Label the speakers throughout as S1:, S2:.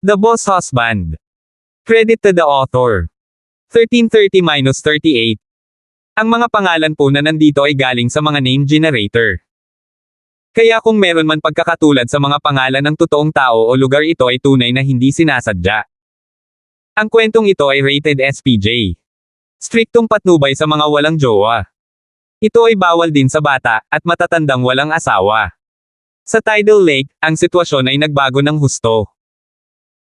S1: The Boss Husband. Credit to the author. 1330-38. Ang mga pangalan po na nandito ay galing sa mga name generator. Kaya kung meron man pagkakatulad sa mga pangalan ng totoong tao o lugar, ito ay tunay na hindi sinasadya. Ang kwentong ito ay rated SPJ. Striktong patnubay sa mga walang jowa. Ito ay bawal din sa bata, at matatandang walang asawa. Sa Tidal Lake, ang sitwasyon ay nagbago ng husto.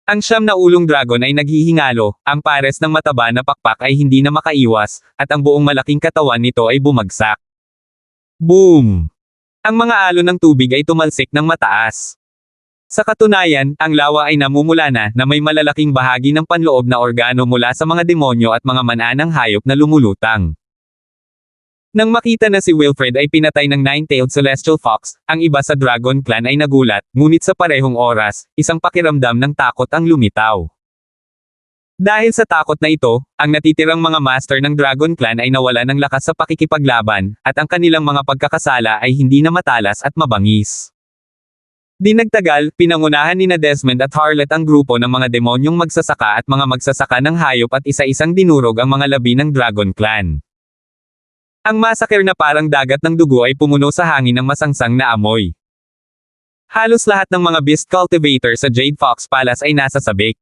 S1: Ang 9 na ulong dragon ay naghihingalo, ang pares ng mataba na pakpak ay hindi na makaiwas, at ang buong malaking katawan nito ay bumagsak. Boom! Ang mga alon ng tubig ay tumalsik ng mataas. Sa katunayan, ang lawa ay namumula na may malalaking bahagi ng panloob na organo mula sa mga demonyo at mga mananang hayop na lumulutang. Nang makita na si Wilfred ay pinatay ng Nine-Tailed Celestial Fox, ang iba sa Dragon Clan ay nagulat, ngunit sa parehong oras, isang pakiramdam ng takot ang lumitaw. Dahil sa takot na ito, ang natitirang mga master ng Dragon Clan ay nawala ng lakas sa pakikipaglaban, at ang kanilang mga pagkakasala ay hindi na matalas at mabangis. Di nagtagal, pinangunahan ni Desmond at Harlot ang grupo ng mga demonyong magsasaka at mga magsasaka ng hayop at isa-isang dinurog ang mga labi ng Dragon Clan. Ang massacre na parang dagat ng dugo ay pumuno sa hangin ng masangsang na amoy. Halos lahat ng mga beast cultivator sa Jade Fox Palace ay nasa sabik.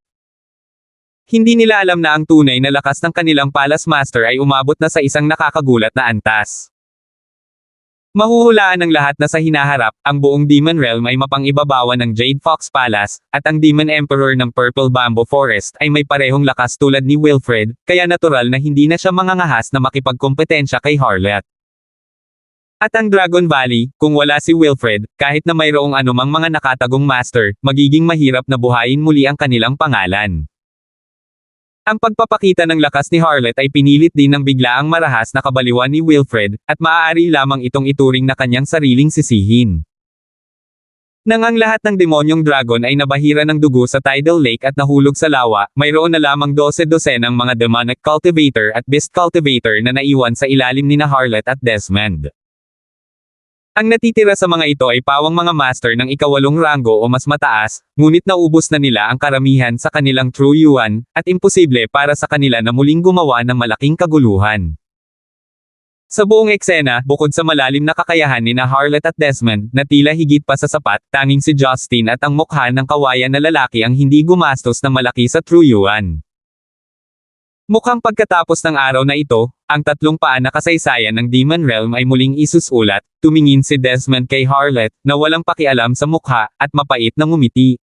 S1: Hindi nila alam na ang tunay na lakas ng kanilang Palace Master ay umabot na sa isang nakakagulat na antas. Mahuhulaan ng lahat na sa hinaharap, ang buong Demon Realm ay mapangibabawan ng Jade Fox Palace, at ang Demon Emperor ng Purple Bamboo Forest ay may parehong lakas tulad ni Wilfred, kaya natural na hindi na siya mangangahas na makipagkompetensya kay Harlot. At ang Dragon Valley, kung wala si Wilfred, kahit na mayroong anumang mga nakatagong master, magiging mahirap na buhayin muli ang kanilang pangalan. Ang pagpapakita ng lakas ni Harlot ay pinilit din ng biglaang marahas na kabaliwan ni Wilfred, at maaari lamang itong ituring na kanyang sariling sisihin. Nang ang lahat ng demonyong dragon ay nabahira ng dugo sa Tidal Lake at nahulog sa lawa, mayroon na lamang 12-dosenang mga demonic cultivator at beast cultivator na naiwan sa ilalim ni Harlot at Desmond. Ang natitira sa mga ito ay pawang mga master ng ika-8 ranggo o mas mataas, ngunit naubos na nila ang karamihan sa kanilang true yuan, at imposible para sa kanila na muling gumawa ng malaking kaguluhan. Sa buong eksena, bukod sa malalim na kakayahan ni Harlot at Desmond, na tila higit pa sa sapat, tanging si Justin at ang mukha ng kawayan na lalaki ang hindi gumastos ng malaki sa true yuan. Mukhang pagkatapos ng araw na ito, ang 3 paa na kasaysayan ng Demon Realm ay muling isusulat, tumingin si Desmond kay Harlot, na walang pakialam sa mukha, at mapait na ngumiti.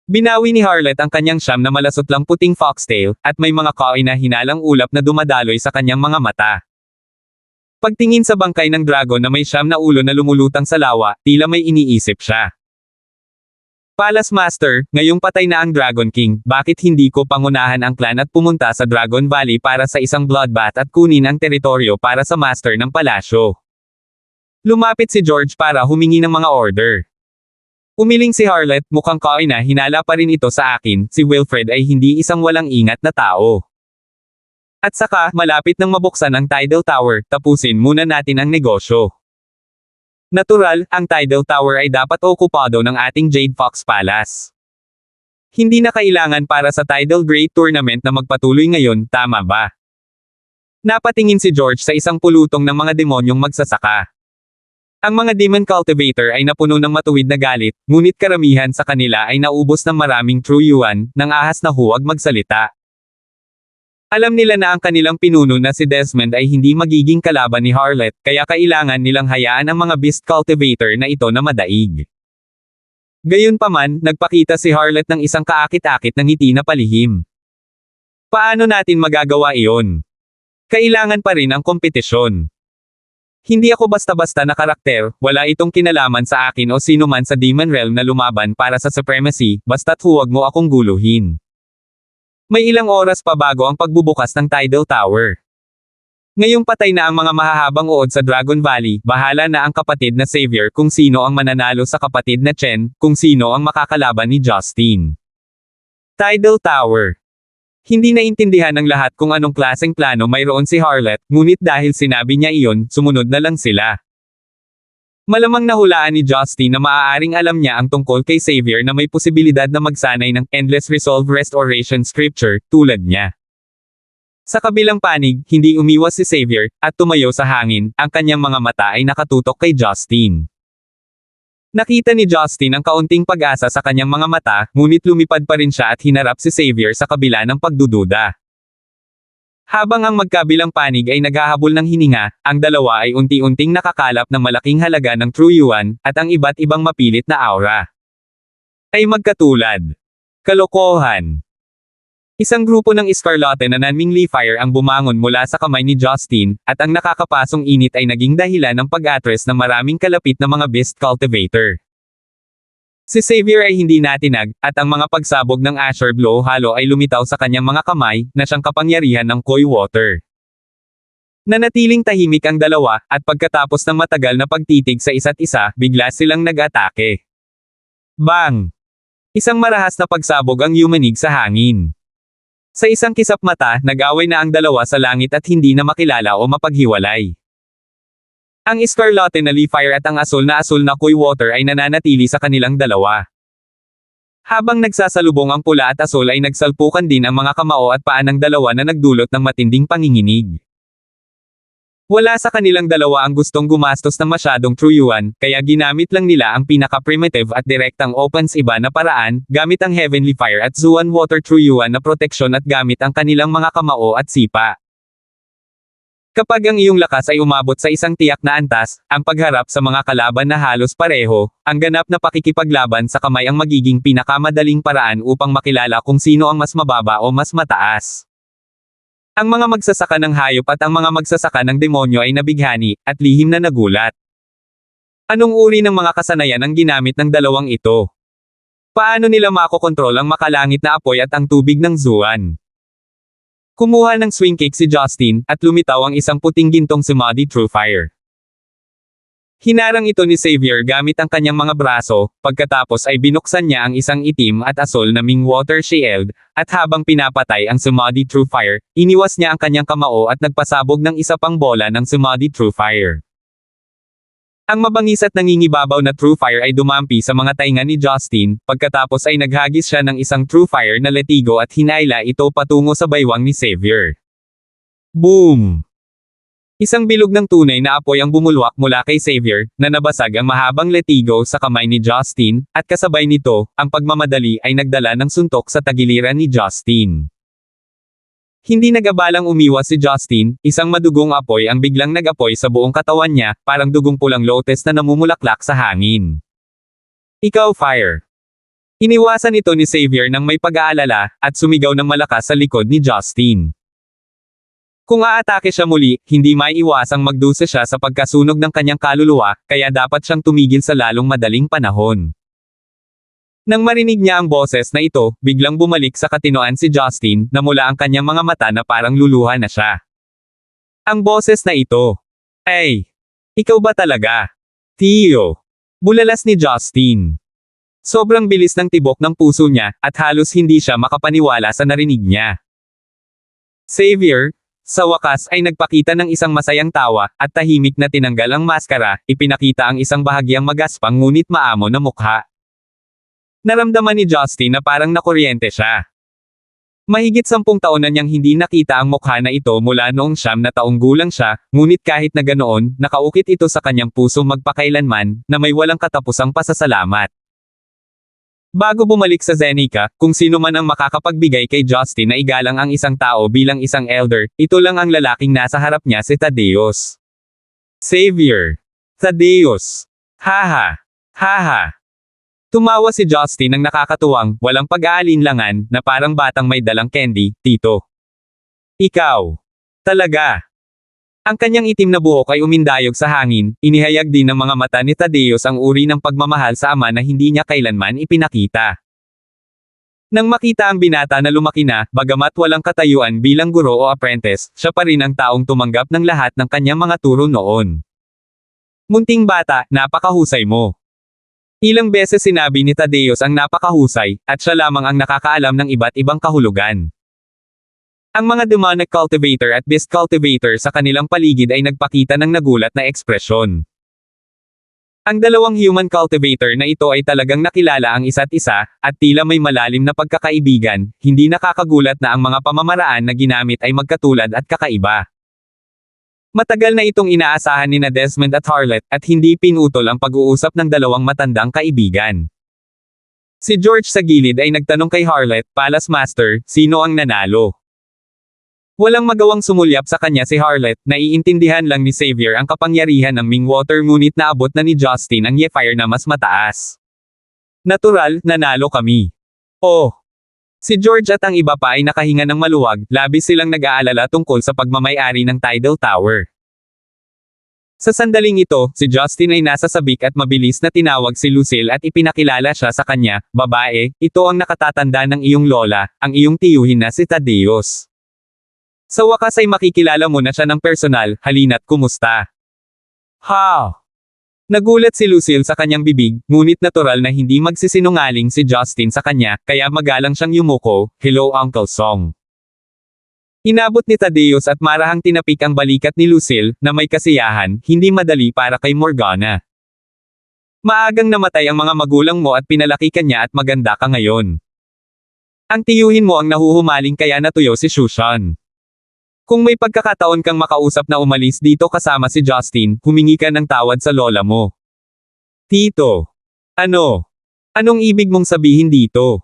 S1: Binawi ni Harlot ang kanyang 9 na malasotlang puting foxtail, at may mga kahoy na hinalang ulap na dumadaloy sa kanyang mga mata. Pagtingin sa bangkay ng dragon na may 9 na ulo na lumulutang sa lawa, tila may iniisip siya. Palace Master, ngayong patay na ang Dragon King, bakit hindi ko pangunahan ang clan at pumunta sa Dragon Valley para sa isang bloodbath at kunin ang teritoryo para sa Master ng palasyo? Lumapit si George para humingi ng mga order. Umiling si Harlot, mukhang kaoy na hinala pa rin ito sa akin, si Wilfred ay hindi isang walang ingat na tao. At saka, malapit nang mabuksan ang Tidal Tower, tapusin muna natin ang negosyo. Natural, ang Tidal Tower ay dapat okupado ng ating Jade Fox Palace. Hindi na kailangan para sa Tidal Great Tournament na magpatuloy ngayon, tama ba? Napatingin si George sa isang pulutong ng mga demonyong magsasaka. Ang mga Demon Cultivator ay napuno ng matuwid na galit, ngunit karamihan sa kanila ay naubos ng maraming true yuan, nang ahas na huwag magsalita. Alam nila na ang kanilang pinuno na si Desmond ay hindi magiging kalaban ni Harlot, kaya kailangan nilang hayaan ang mga beast cultivator na ito na madaig. Gayunpaman, nagpakita si Harlot ng isang kaakit-akit na ngiti na palihim. Paano natin magagawa iyon? Kailangan pa rin ang kompetisyon. Hindi ako basta-basta na karakter, wala itong kinalaman sa akin o sino man sa Demon Realm na lumaban para sa supremacy, basta't huwag mo akong guluhin. May ilang oras pa bago ang pagbubukas ng Tidal Tower. Ngayong patay na ang mga mahahabang uod sa Dragon Valley, bahala na ang kapatid na Xavier kung sino ang mananalo sa kapatid na Chen, kung sino ang makakalaban ni Justin. Tidal Tower. Hindi naintindihan ng lahat kung anong klaseng plano mayroon si Harlot, ngunit dahil sinabi niya iyon, sumunod na lang sila. Malamang nahulaan ni Justin na maaaring alam niya ang tungkol kay Xavier na may posibilidad na magsanay ng Endless Resolve Restoration Scripture, tulad niya. Sa kabilang panig, hindi umiwas si Xavier, at tumayo sa hangin, ang kanyang mga mata ay nakatutok kay Justin. Nakita ni Justin ang kaunting pag-asa sa kanyang mga mata, ngunit lumipad pa rin siya at hinarap si Xavier sa kabila ng pagdududa. Habang ang magkabilang panig ay naghahabol ng hininga, ang dalawa ay unti-unting nakakalap ng malaking halaga ng True Yuan, at ang iba't ibang mapilit na aura ay magkatulad. Kalokohan. Isang grupo ng Escarlate na Nanmingli Fire ang bumangon mula sa kamay ni Justin, at ang nakakapasong init ay naging dahilan ng pag-atres ng maraming kalapit na mga Beast Cultivator. Si Xavier ay hindi natinag, at ang mga pagsabog ng Azure Blow Halo ay lumitaw sa kanyang mga kamay, na siyang kapangyarihan ng Koi Water. Nanatiling tahimik ang dalawa, at pagkatapos ng matagal na pagtitig sa isa't isa, bigla silang nag-atake. Bang! Isang marahas na pagsabog ang yumanig sa hangin. Sa isang kisap mata, nag-away na ang dalawa sa langit at hindi na makilala o mapaghiwalay. Ang Escarlate na Fire at ang asul na Koi Water ay nananatili sa kanilang dalawa. Habang nagsasalubong ang pula at asul ay nagsalpukan din ang mga kamao at paa ng dalawa na nagdulot ng matinding panginginig. Wala sa kanilang dalawa ang gustong gumastos ng masyadong True Yuan, kaya ginamit lang nila ang pinaka-primitive at direktang opens iba na paraan, gamit ang Heavenly Fire at Zuan Water True Yuan na proteksyon at gamit ang kanilang mga kamao at sipa. Kapag ang iyong lakas ay umabot sa isang tiyak na antas, ang pagharap sa mga kalaban na halos pareho, ang ganap na pakikipaglaban sa kamay ang magiging pinakamadaling paraan upang makilala kung sino ang mas mababa o mas mataas. Ang mga magsasaka ng hayop at ang mga magsasaka ng demonyo ay nabighani, at lihim na nagulat. Anong uri ng mga kasanayan ang ginamit ng dalawang ito? Paano nila makokontrol ang makalangit na apoy at ang tubig ng Zuan? Kumuha ng swing kick si Justin, at lumitaw ang isang puting gintong Samadhi True Fire. Hinarang ito ni Xavier gamit ang kanyang mga braso, pagkatapos ay binuksan niya ang isang itim at asul na Ming Water Shield, at habang pinapatay ang Samadhi True Fire, iniwas niya ang kanyang kamao at nagpasabog ng isa pang bola ng Samadhi True Fire. Ang mabangis at nangingibabaw na True Fire ay dumampi sa mga tainga ni Justin, pagkatapos ay naghagis siya ng isang True Fire na letigo at hinaila ito patungo sa baywang ni Xavier. Boom! Isang bilog ng tunay na apoy ang bumulwak mula kay Xavier, na nabasag ang mahabang letigo sa kamay ni Justin, at kasabay nito, ang pagmamadali ay nagdala ng suntok sa tagiliran ni Justin. Hindi nagabalang umiwas si Justin, isang madugong apoy ang biglang nag-apoy sa buong katawan niya, parang dugong pulang lotus na namumulaklak sa hangin. Ikaw Fire! Iniwasan ito ni Xavier nang may pag-aalala, at sumigaw ng malakas sa likod ni Justin. Kung aatake siya muli, hindi maiiwasang magdusa siya sa pagkasunog ng kanyang kaluluwa, kaya dapat siyang tumigil sa lalong madaling panahon. Nang marinig niya ang boses na ito, biglang bumalik sa katinoan si Justin, na mula ang kanyang mga mata na parang luluha na siya. Ang boses na ito. Ay! Ikaw ba talaga? Tio! Bulalas ni Justin. Sobrang bilis ng tibok ng puso niya, at halos hindi siya makapaniwala sa narinig niya. Xavier, sa wakas ay nagpakita ng isang masayang tawa, at tahimik na tinanggal ang maskara, ipinakita ang isang bahagyang magaspang ngunit maamo na mukha. Naramdaman ni Justin na parang nakuryente siya. Mahigit 10 taon na niyang hindi nakita ang mukha na ito mula noong 9 na taong gulang siya, ngunit kahit na ganoon, nakaukit ito sa kanyang puso magpakailanman, na may walang katapusang pasasalamat. Bago bumalik sa Zenica, kung sino man ang makakapagbigay kay Justin na igalang ang isang tao bilang isang elder, ito lang ang lalaking nasa harap niya si Thaddeus. Xavier! Thaddeus! Haha! Haha! Tumawa si Justin ng nakakatuwang, walang pag-aalinlangan, na parang batang may dalang candy, tito. Ikaw! Talaga! Ang kanyang itim na buhok ay umindayog sa hangin, inihayag din ng mga mata ni Thaddeus ang uri ng pagmamahal sa ama na hindi niya kailanman ipinakita. Nang makita ang binata na lumaki na, bagamat walang katayuan bilang guro o apprentice, siya pa rin ang taong tumanggap ng lahat ng kanyang mga turo noon. Munting bata, napakahusay mo. Ilang beses sinabi ni Thaddeus ang napakahusay, at siya lamang ang nakakaalam ng iba't ibang kahulugan. Ang mga demonic cultivator at beast cultivator sa kanilang paligid ay nagpakita ng nagulat na ekspresyon. Ang dalawang human cultivator na ito ay talagang nakilala ang isa't isa, at tila may malalim na pagkakaibigan, hindi nakakagulat na ang mga pamamaraan na ginamit ay magkatulad at kakaiba. Matagal na itong inaasahan ni Desmond at Harlett, at hindi pinutol ang pag-uusap ng dalawang matandang kaibigan. Si George sa gilid ay nagtanong kay Harlett, Palace Master, sino ang nanalo? Walang magawang sumulyap sa kanya si Harlett, naiintindihan lang ni Xavier ang kapangyarihan ng Mingwater ngunit naabot na ni Justin ang Ye-Fire na mas mataas. Natural, nanalo kami. Oh! Si George at ang iba pa ay nakahinga ng maluwag, labis silang nag-aalala tungkol sa pagmamay-ari ng Tidal Tower. Sa sandaling ito, si Justin ay nasa sabik at mabilis na tinawag si Lucille at ipinakilala siya sa kanya, babae, ito ang nakatatanda ng iyong lola, ang iyong tiyuhin na si Thaddeus. Sa wakas ay makikilala mo na siya ng personal, halina't kumusta? Ha! Nagulat si Lucille sa kanyang bibig, ngunit natural na hindi magsisinungaling si Justin sa kanya, kaya magalang siyang yumuko, hello Uncle Song. Inabot ni Thaddeus at marahang tinapik ang balikat ni Lucille, na may kasiyahan, hindi madali para kay Morgana. Maagang namatay ang mga magulang mo at pinalaki ka niya at maganda ka ngayon. Ang tiyuhin mo ang nahuhumaling kaya natuyo si Shushan. Kung may pagkakataon kang makausap na umalis dito kasama si Justin, humingi ka ng tawad sa lola mo. Tito. Ano? Anong ibig mong sabihin dito?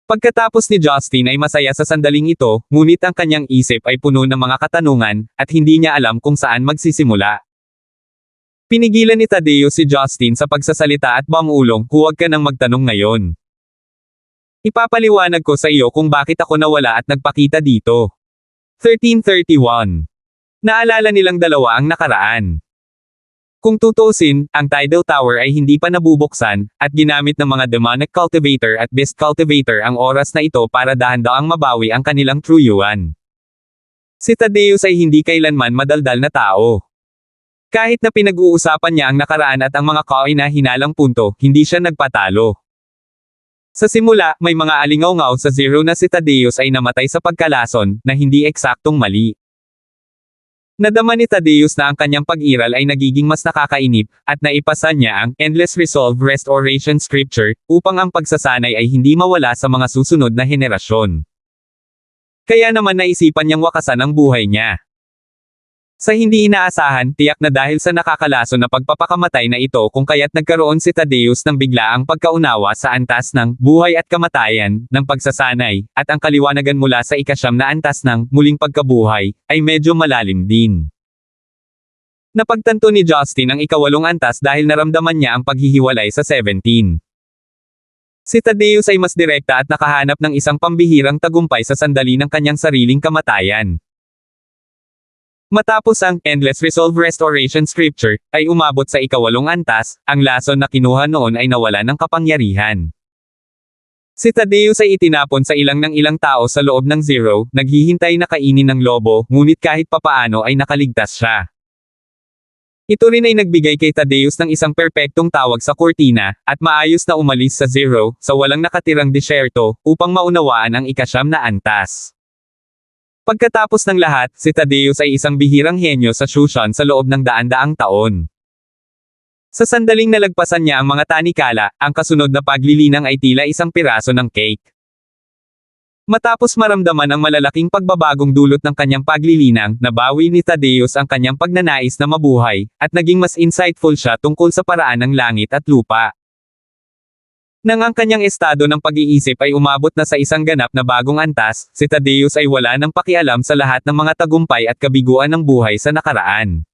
S1: Pagkatapos ni Justin ay masaya sa sandaling ito, ngunit ang kanyang isip ay puno ng mga katanungan, at hindi niya alam kung saan magsisimula. Pinigilan ni Thaddeus si Justin sa pagsasalita at bamulong, huwag ka nang magtanong ngayon. Ipapaliwanag ko sa iyo kung bakit ako nawala at nagpakita dito. 1331. Naalala nilang dalawa ang nakaraan. Kung tutuusin, ang Tidal Tower ay hindi pa nabubuksan, at ginamit ng mga Demonic Cultivator at Beast Cultivator ang oras na ito para dahan-daang mabawi ang kanilang true yuan. Si Thaddeus ay hindi kailanman madaldal na tao. Kahit na pinag-uusapan niya ang nakaraan at ang mga kaina-hinalang punto, hindi siya nagpatalo. Sa simula, may mga alingaw-ngaw sa zero na si Thaddeus ay namatay sa pagkalason, na hindi eksaktong mali. Nadama ni Thaddeus na ang kanyang pag-iral ay nagiging mas nakakainip, at naipasa niya ang Endless Resolve Restoration Scripture, upang ang pagsasanay ay hindi mawala sa mga susunod na henerasyon. Kaya naman naisipan niyang wakasan ang buhay niya. Sa hindi inaasahan, tiyak na dahil sa nakakalason na pagpapakamatay na ito kung kaya't nagkaroon si Thaddeus ng biglaang pagkaunawa sa antas ng buhay at kamatayan, ng pagsasanay, at ang kaliwanagan mula sa ikasyam na antas ng muling pagkabuhay, ay medyo malalim din. Napagtanto ni Justin ang ikawalong antas dahil naramdaman niya ang paghihiwalay sa 17. Si Thaddeus ay mas direkta at nakahanap ng isang pambihirang tagumpay sa sandali ng kanyang sariling kamatayan. Matapos ang Endless Resolve Restoration Scripture ay umabot sa ikawalong antas, ang lason na kinuha noon ay nawala ng kapangyarihan. Si Thaddeus ay itinapon sa ilang tao sa loob ng zero, naghihintay na kainin ng lobo, ngunit kahit papaano ay nakaligtas siya. Ito rin ay nagbigay kay Thaddeus ng isang perpektong tawag sa kortina, at maayos na umalis sa zero, sa walang nakatirang disyerto, upang maunawaan ang ikasyam na antas. Pagkatapos ng lahat, si Thaddeus ay isang bihirang henyo sa Shushan sa loob ng daan-daang taon. Sa sandaling nalagpasan niya ang mga tanikala, ang kasunod na paglilinang ay tila isang piraso ng cake. Matapos maramdaman ang malalaking pagbabagong dulot ng kanyang paglilinang, nabawi ni Thaddeus ang kanyang pagnanais na mabuhay, at naging mas insightful siya tungkol sa paraan ng langit at lupa. Nang ang kanyang estado ng pag-iisip ay umabot na sa isang ganap na bagong antas, si Thaddeus ay wala nang pakialam sa lahat ng mga tagumpay at kabiguan ng buhay sa nakaraan.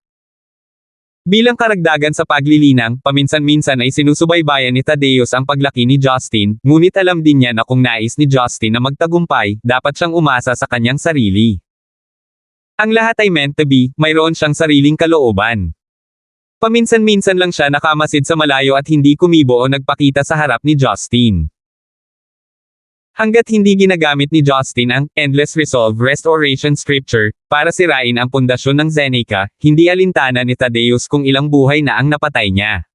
S1: Bilang karagdagan sa paglilinang, paminsan-minsan ay sinusubaybayan ni Thaddeus ang paglaki ni Justin, ngunit alam din niya na kung nais ni Justin na magtagumpay, dapat siyang umasa sa kanyang sarili. Ang lahat ay meant to be, mayroon siyang sariling kalooban. Paminsan-minsan lang siya nakamasid sa malayo at hindi kumibo o nagpakita sa harap ni Justin. Hanggat hindi ginagamit ni Justin ang Endless Resolve Restoration Scripture para sirain ang pundasyon ng Zeneca, hindi alintana ni Thaddeus kung ilang buhay na ang napatay niya.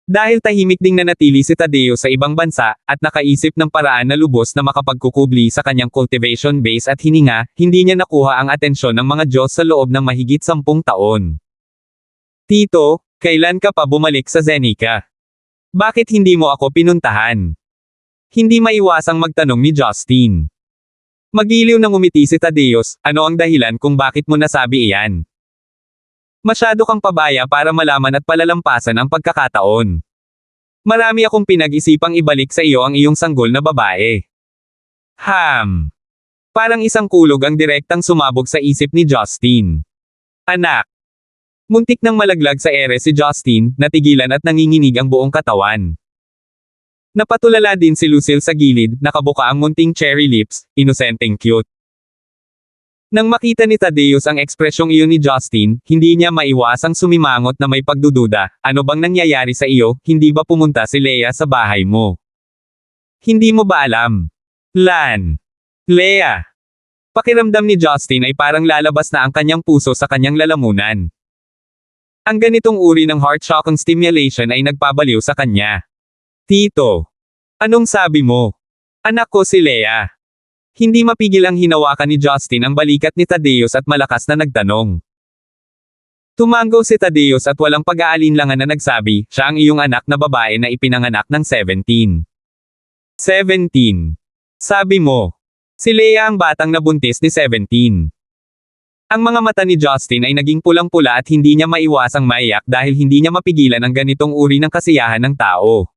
S1: Dahil tahimik ding nanatili si Thaddeus sa ibang bansa, at nakaisip ng paraan na lubos na makapagkukubli sa kanyang cultivation base at hininga, hindi niya nakuha ang atensyon ng mga Diyos sa loob ng mahigit 10 taon. Tito, Kailan ka pa bumalik sa Zenica? Bakit hindi mo ako pinuntahan? Hindi maiwasang magtanong ni Justin. Magiliw nang umiti si Tadeus, ano ang dahilan kung bakit mo nasabi iyan? Masyado kang pabaya para malaman at palalampasan ang pagkakataon. Marami akong pinag-isipang ibalik sa iyo ang iyong sanggol na babae. Parang isang kulog ang direktang sumabog sa isip ni Justin. Anak. Muntik nang malaglag sa ere si Justin, natigilan at nanginginig ang buong katawan. Napatulala din si Lucille sa gilid, nakabuka ang munting cherry lips, inosenteng cute. Nang makita ni Tadeus ang ekspresyong iyon ni Justin, hindi niya maiwasang sumimangot na may pagdududa, ano bang nangyayari sa iyo, hindi ba pumunta si Leia sa bahay mo? Hindi mo ba alam? Leia. Pakiramdam ni Justin ay parang lalabas na ang kanyang puso sa kanyang lalamunan. Ang ganitong uri ng heart-shocking stimulation ay nagpabaliw sa kanya. Tito. Anong sabi mo? Anak ko si Leia. Hindi mapigil ang hinawakan ni Justin ang balikat ni Tadeus at malakas na nagtanong. Tumango si Tadeus at walang pag-aalinlangan na nagsabi, siya ang iyong anak na babae na ipinanganak ng 17. Sabi mo. Si Leia ang batang nabuntis ni 17. Ang mga mata ni Justin ay naging pulang-pula at hindi niya maiwasang maiyak dahil hindi niya mapigilan ang ganitong uri ng kasiyahan ng tao.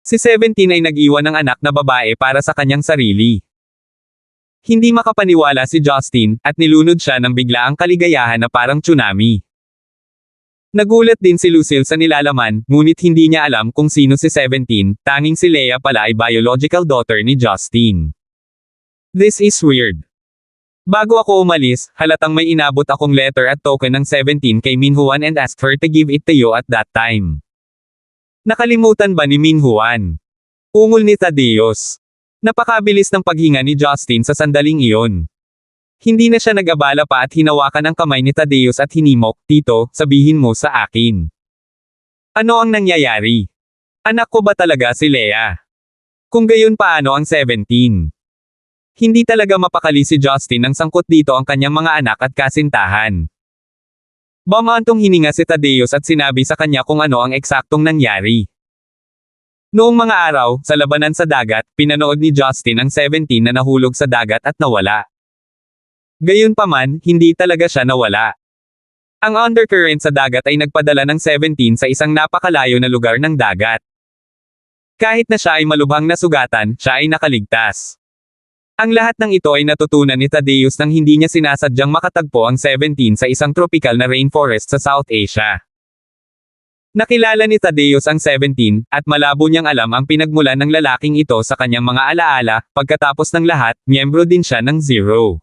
S1: Si 17 ay nag-iwan ng anak na babae para sa kanyang sarili. Hindi makapaniwala si Justin, at nilunod siya ng biglaang kaligayahan na parang tsunami. Nagulat din si Lucille sa nilalaman, ngunit hindi niya alam kung sino si 17, tanging si Leia pala ay biological daughter ni Justin. This is weird. Bago ako umalis, halatang may inabot akong letter at token ng 17 kay Minhuan and asked her to give it to you at that time. Nakalimutan ba ni Minhuan? Ungol ni Tadeus. Napakabilis ng paghinga ni Justin sa sandaling iyon. Hindi na siya nag-abala pa at hinawakan ang kamay ni Tadeus at hinimok, Tito, sabihin mo sa akin. Ano ang nangyayari? Anak ko ba talaga si Leia? Kung gayon paano ang 17? Hindi talaga mapakali si Justin nang sangkot dito ang kanyang mga anak at kasintahan. Bumantong hininga si Tadeus at sinabi sa kanya kung ano ang eksaktong nangyari. Noong mga araw, sa labanan sa dagat, pinanood ni Justin ang 17 na nahulog sa dagat at nawala. Gayunpaman, hindi talaga siya nawala. Ang undercurrent sa dagat ay nagpadala ng 17 sa isang napakalayo na lugar ng dagat. Kahit na siya ay malubhang nasugatan, siya ay nakaligtas. Ang lahat ng ito ay natutunan ni Tadeus nang hindi niya sinasadyang makatagpo ang 17 sa isang tropical na rainforest sa South Asia. Nakilala ni Tadeus ang 17, at malabo niyang alam ang pinagmulan ng lalaking ito sa kanyang mga alaala, pagkatapos ng lahat, miyembro din siya ng Zero.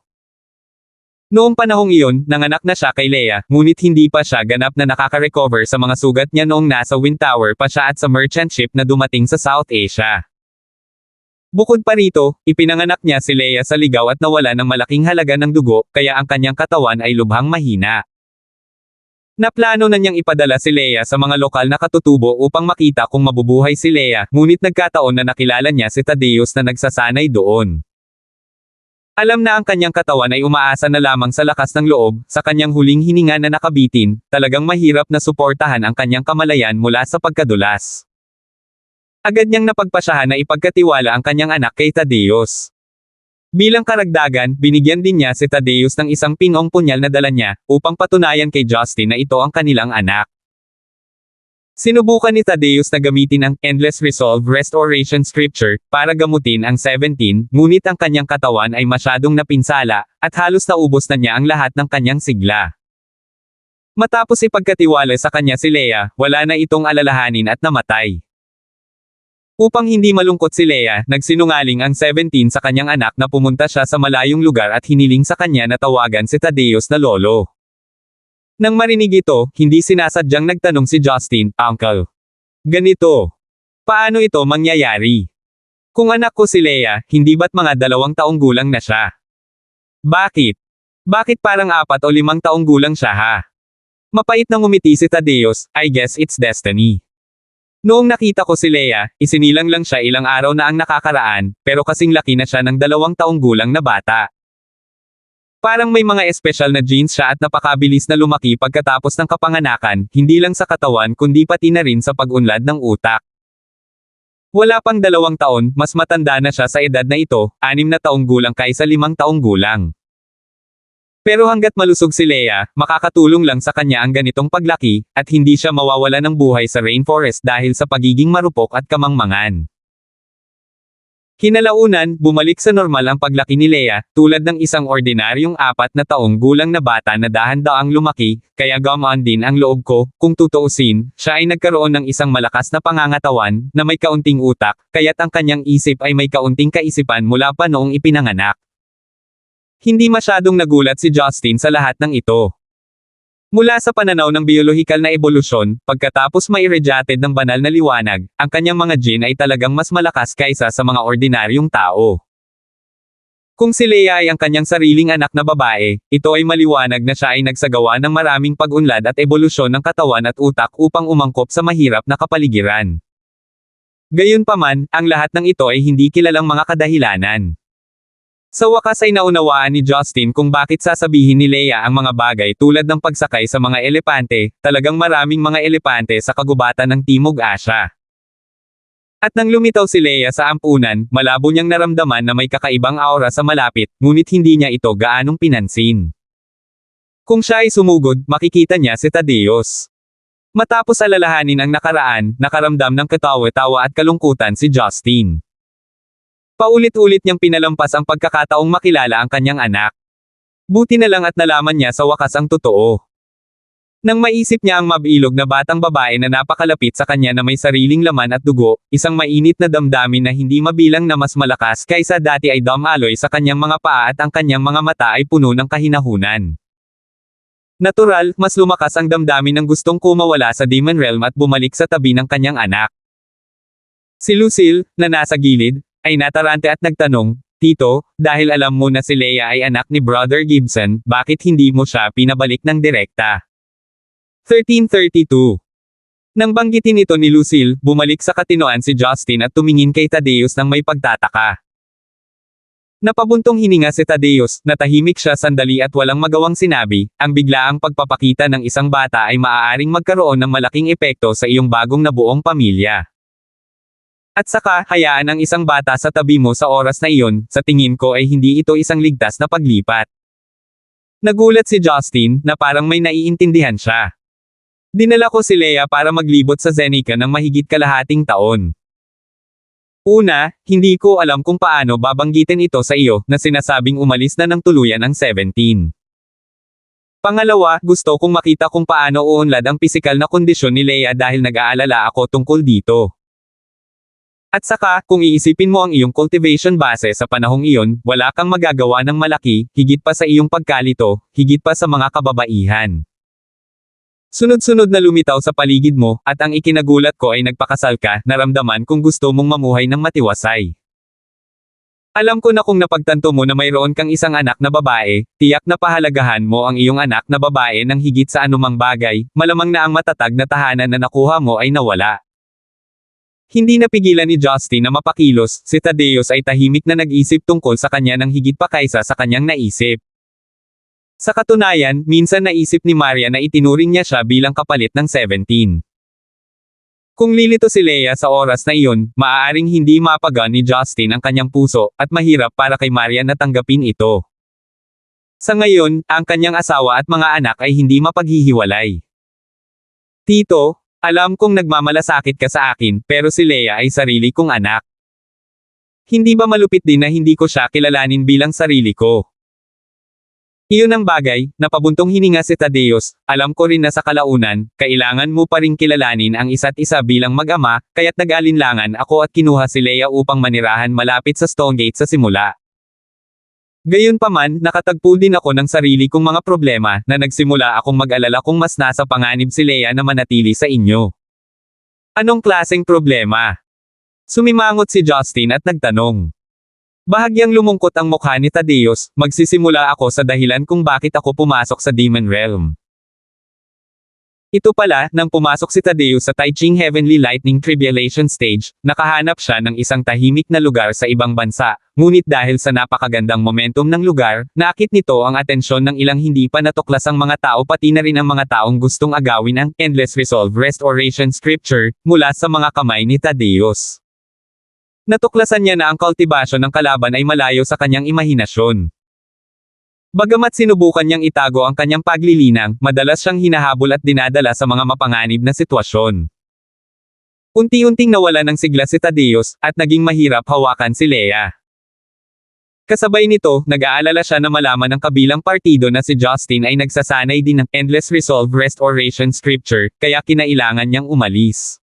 S1: Noong panahong iyon, nanganak na siya kay Leia, ngunit hindi pa siya ganap na nakaka-recover sa mga sugat niya noong nasa Wind Tower pa siya at sa merchant ship na dumating sa South Asia. Bukod pa rito, ipinanganak niya si Leia sa ligaw at nawala ng malaking halaga ng dugo, kaya ang kanyang katawan ay lubhang mahina. Naplano na niyang ipadala si Leia sa mga lokal na katutubo upang makita kung mabubuhay si Leia, ngunit nagkataon na nakilala niya si Tadeus na nagsasanay doon. Alam na ang kanyang katawan ay umaasa na lamang sa lakas ng loob, sa kanyang huling hininga na nakabitin, talagang mahirap na suportahan ang kanyang kamalayan mula sa pagkadulas. Agad niyang napagpasyahan na ipagkatiwala ang kanyang anak kay Tadeus. Bilang karagdagan, binigyan din niya si Tadeus ng isang pingong punyal na dala niya, upang patunayan kay Justin na ito ang kanilang anak. Sinubukan ni Tadeus na gamitin ang Endless Resolve Restoration Scripture para gamutin ang 17, ngunit ang kanyang katawan ay masyadong napinsala, at halos naubos na niya ang lahat ng kanyang sigla. Matapos ipagkatiwala sa kanya si Leia, wala na itong alalahanin at namatay. Upang hindi malungkot si Leia, nagsinungaling ang 17 sa kanyang anak na pumunta siya sa malayong lugar at hiniling sa kanya na tawagan si Tadeus na lolo. Nang marinig ito, hindi sinasadyang nagtanong si Justin, Uncle. Ganito. Paano ito mangyayari? Kung anak ko si Leia, hindi ba't mga 2 taong gulang na siya? Bakit? Bakit parang 4 o 5 taong gulang siya ha? Mapait nang umiti si Tadeus, I guess it's destiny. Noong nakita ko si Leia, isinilang lang siya ilang araw na ang nakakaraan, pero kasing laki na siya ng 2 taong gulang na bata. Parang may mga espesyal na genes siya at napakabilis na lumaki pagkatapos ng kapanganakan, hindi lang sa katawan kundi pati na rin sa pag-unlad ng utak. Wala pang 2 taon, mas matanda na siya sa edad na ito, 6 na taong gulang kaysa 5 taong gulang. Pero hanggat malusog si Leia, makakatulong lang sa kanya ang ganitong paglaki, at hindi siya mawawala ng buhay sa rainforest dahil sa pagiging marupok at kamangmangan. Kinalaunan, bumalik sa normal ang paglaki ni Leia, tulad ng isang ordinaryong 4 na taong gulang na bata na dahan-daang lumaki, kaya gumaan din ang loob ko, kung tutuusin, siya ay nagkaroon ng isang malakas na pangangatawan, na may kaunting utak, kaya't ang kanyang isip ay may kaunting kaisipan mula pa noong ipinanganak. Hindi masyadong nagulat si Justin sa lahat ng ito. Mula sa pananaw ng biolohikal na ebolusyon, pagkatapos mairadiated ng banal na liwanag, ang kanyang mga gene ay talagang mas malakas kaysa sa mga ordinaryong tao. Kung si Leia ay ang kanyang sariling anak na babae, ito ay maliwanag na siya ay nagsagawa ng maraming pag-unlad at ebolusyon ng katawan at utak upang umangkop sa mahirap na kapaligiran. Gayunpaman, ang lahat ng ito ay hindi kilalang mga kadahilanan. Sa wakas ay naunawaan ni Justin kung bakit sasabihin ni Leia ang mga bagay tulad ng pagsakay sa mga elepante, talagang maraming mga elepante sa kagubatan ng Timog Asya. At nang lumitaw si Leia sa ampunan, malabo niyang naramdaman na may kakaibang aura sa malapit, ngunit hindi niya ito gaanong pinansin. Kung siya ay sumugod, makikita niya si Thaddeus. Matapos alalahanin ang nakaraan, nakaramdam ng katawa-tawa at kalungkutan si Justin. Paulit-ulit niyang pinalampas ang pagkakataong makilala ang kanyang anak. Buti na lang at nalaman niya sa wakas ang totoo. Nang maisip niya ang mabilog na batang babae na napakalapit sa kanya na may sariling laman at dugo, isang mainit na damdamin na hindi mabilang na mas malakas kaysa dati ay dumaloy sa kanyang mga paa at ang kanyang mga mata ay puno ng kahinahunan. Natural, mas lumakas ang damdamin ng gustong kumawala sa Demon Realm at bumalik sa tabi ng kanyang anak. Si Lucille, na nasa gilid, ay natarante at nagtanong, "Tito, dahil alam mo na si Leia ay anak ni Brother Gibson, bakit hindi mo siya pinabalik ng direkta?" 1332. Nang banggitin ito ni Lucille, bumalik sa katinoan si Justin at tumingin kay Thaddeus nang may pagtataka. Napabuntong hininga si Thaddeus, natahimik siya sandali at walang magawang sinabi, ang biglaang pagpapakita ng isang bata ay maaaring magkaroon ng malaking epekto sa iyong bagong nabuong pamilya. At saka, hayaan ang isang bata sa tabi mo sa oras na iyon, sa tingin ko ay hindi ito isang ligtas na paglipat. Nagulat si Justin, na parang may naiintindihan siya. Dinala ko si Leia para maglibot sa Zenica ng mahigit kalahating taon. Una, hindi ko alam kung paano babanggitin ito sa iyo, na sinasabing umalis na ng tuluyan ang 17. Pangalawa, gusto kong makita kung paano uunlad ang pisikal na kondisyon ni Leia dahil nag-aalala ako tungkol dito. At saka, kung iisipin mo ang iyong cultivation base sa panahong iyon, wala kang magagawa ng malaki, higit pa sa iyong pagkalito, higit pa sa mga kababaihan. Sunod-sunod na lumitaw sa paligid mo, at ang ikinagulat ko ay nagpakasal ka, naramdaman kung gusto mong mamuhay ng matiwasay. Alam ko na kung napagtanto mo na mayroon kang isang anak na babae, tiyak na pahalagahan mo ang iyong anak na babae ng higit sa anumang bagay, malamang na ang matatag na tahanan na nakuha mo ay nawala. Hindi napigilan ni Justin na mapakilos, si Thaddeus ay tahimik na nag-isip tungkol sa kanya ng higit pa kaysa sa kanyang naisip. Sa katunayan, minsan naisip ni Maria na itinuring niya siya bilang kapalit ng 17. Kung lilito si Leia sa oras na iyon, maaaring hindi mapagaan ni Justin ang kanyang puso, at mahirap para kay Maria na tanggapin ito. Sa ngayon, ang kanyang asawa at mga anak ay hindi mapaghihiwalay. Tito, alam kong nagmamalasakit ka sa akin, pero si Leia ay sarili kong anak. Hindi ba malupit din na hindi ko siya kilalanin bilang sarili ko? Iyon ang bagay, napabuntong hininga si Thaddeus, alam ko rin na sa kalaunan, kailangan mo pa ring kilalanin ang isa't isa bilang mag-ama, kaya't nag-alinlangan ako at kinuha si Leia upang manirahan malapit sa Stonegate sa simula. Gayunpaman, nakatagpo din ako ng sarili kong mga problema, na nagsimula akong mag-alala kung mas nasa panganib si Leia na manatili sa inyo. Anong klaseng problema? Sumimangot si Justin at nagtanong. Bahagyang lumungkot ang mukha ni Thaddeus, magsisimula ako sa dahilan kung bakit ako pumasok sa Demon Realm. Ito pala, nang pumasok si Tadeo sa Taiching Heavenly Lightning Tribulation Stage, nakahanap siya ng isang tahimik na lugar sa ibang bansa, ngunit dahil sa napakagandang momentum ng lugar, naakit nito ang atensyon ng ilang hindi pa natuklasang mga tao pati na rin ang mga taong gustong agawin ang Endless Resolve Restoration Scripture, mula sa mga kamay ni Tadeus. Natuklasan niya na ang kultibasyon ng kalaban ay malayo sa kanyang imahinasyon. Bagamat sinubukan niyang itago ang kanyang paglilinang, madalas siyang hinahabol at dinadala sa mga mapanganib na sitwasyon. Unti-unting nawala ng sigla si Tadeus, at naging mahirap hawakan si Leia. Kasabay nito, nag-aalala siya na malaman ng kabilang partido na si Justin ay nagsasanay din ng Endless Resolve Restoration Scripture, kaya kinailangan niyang umalis.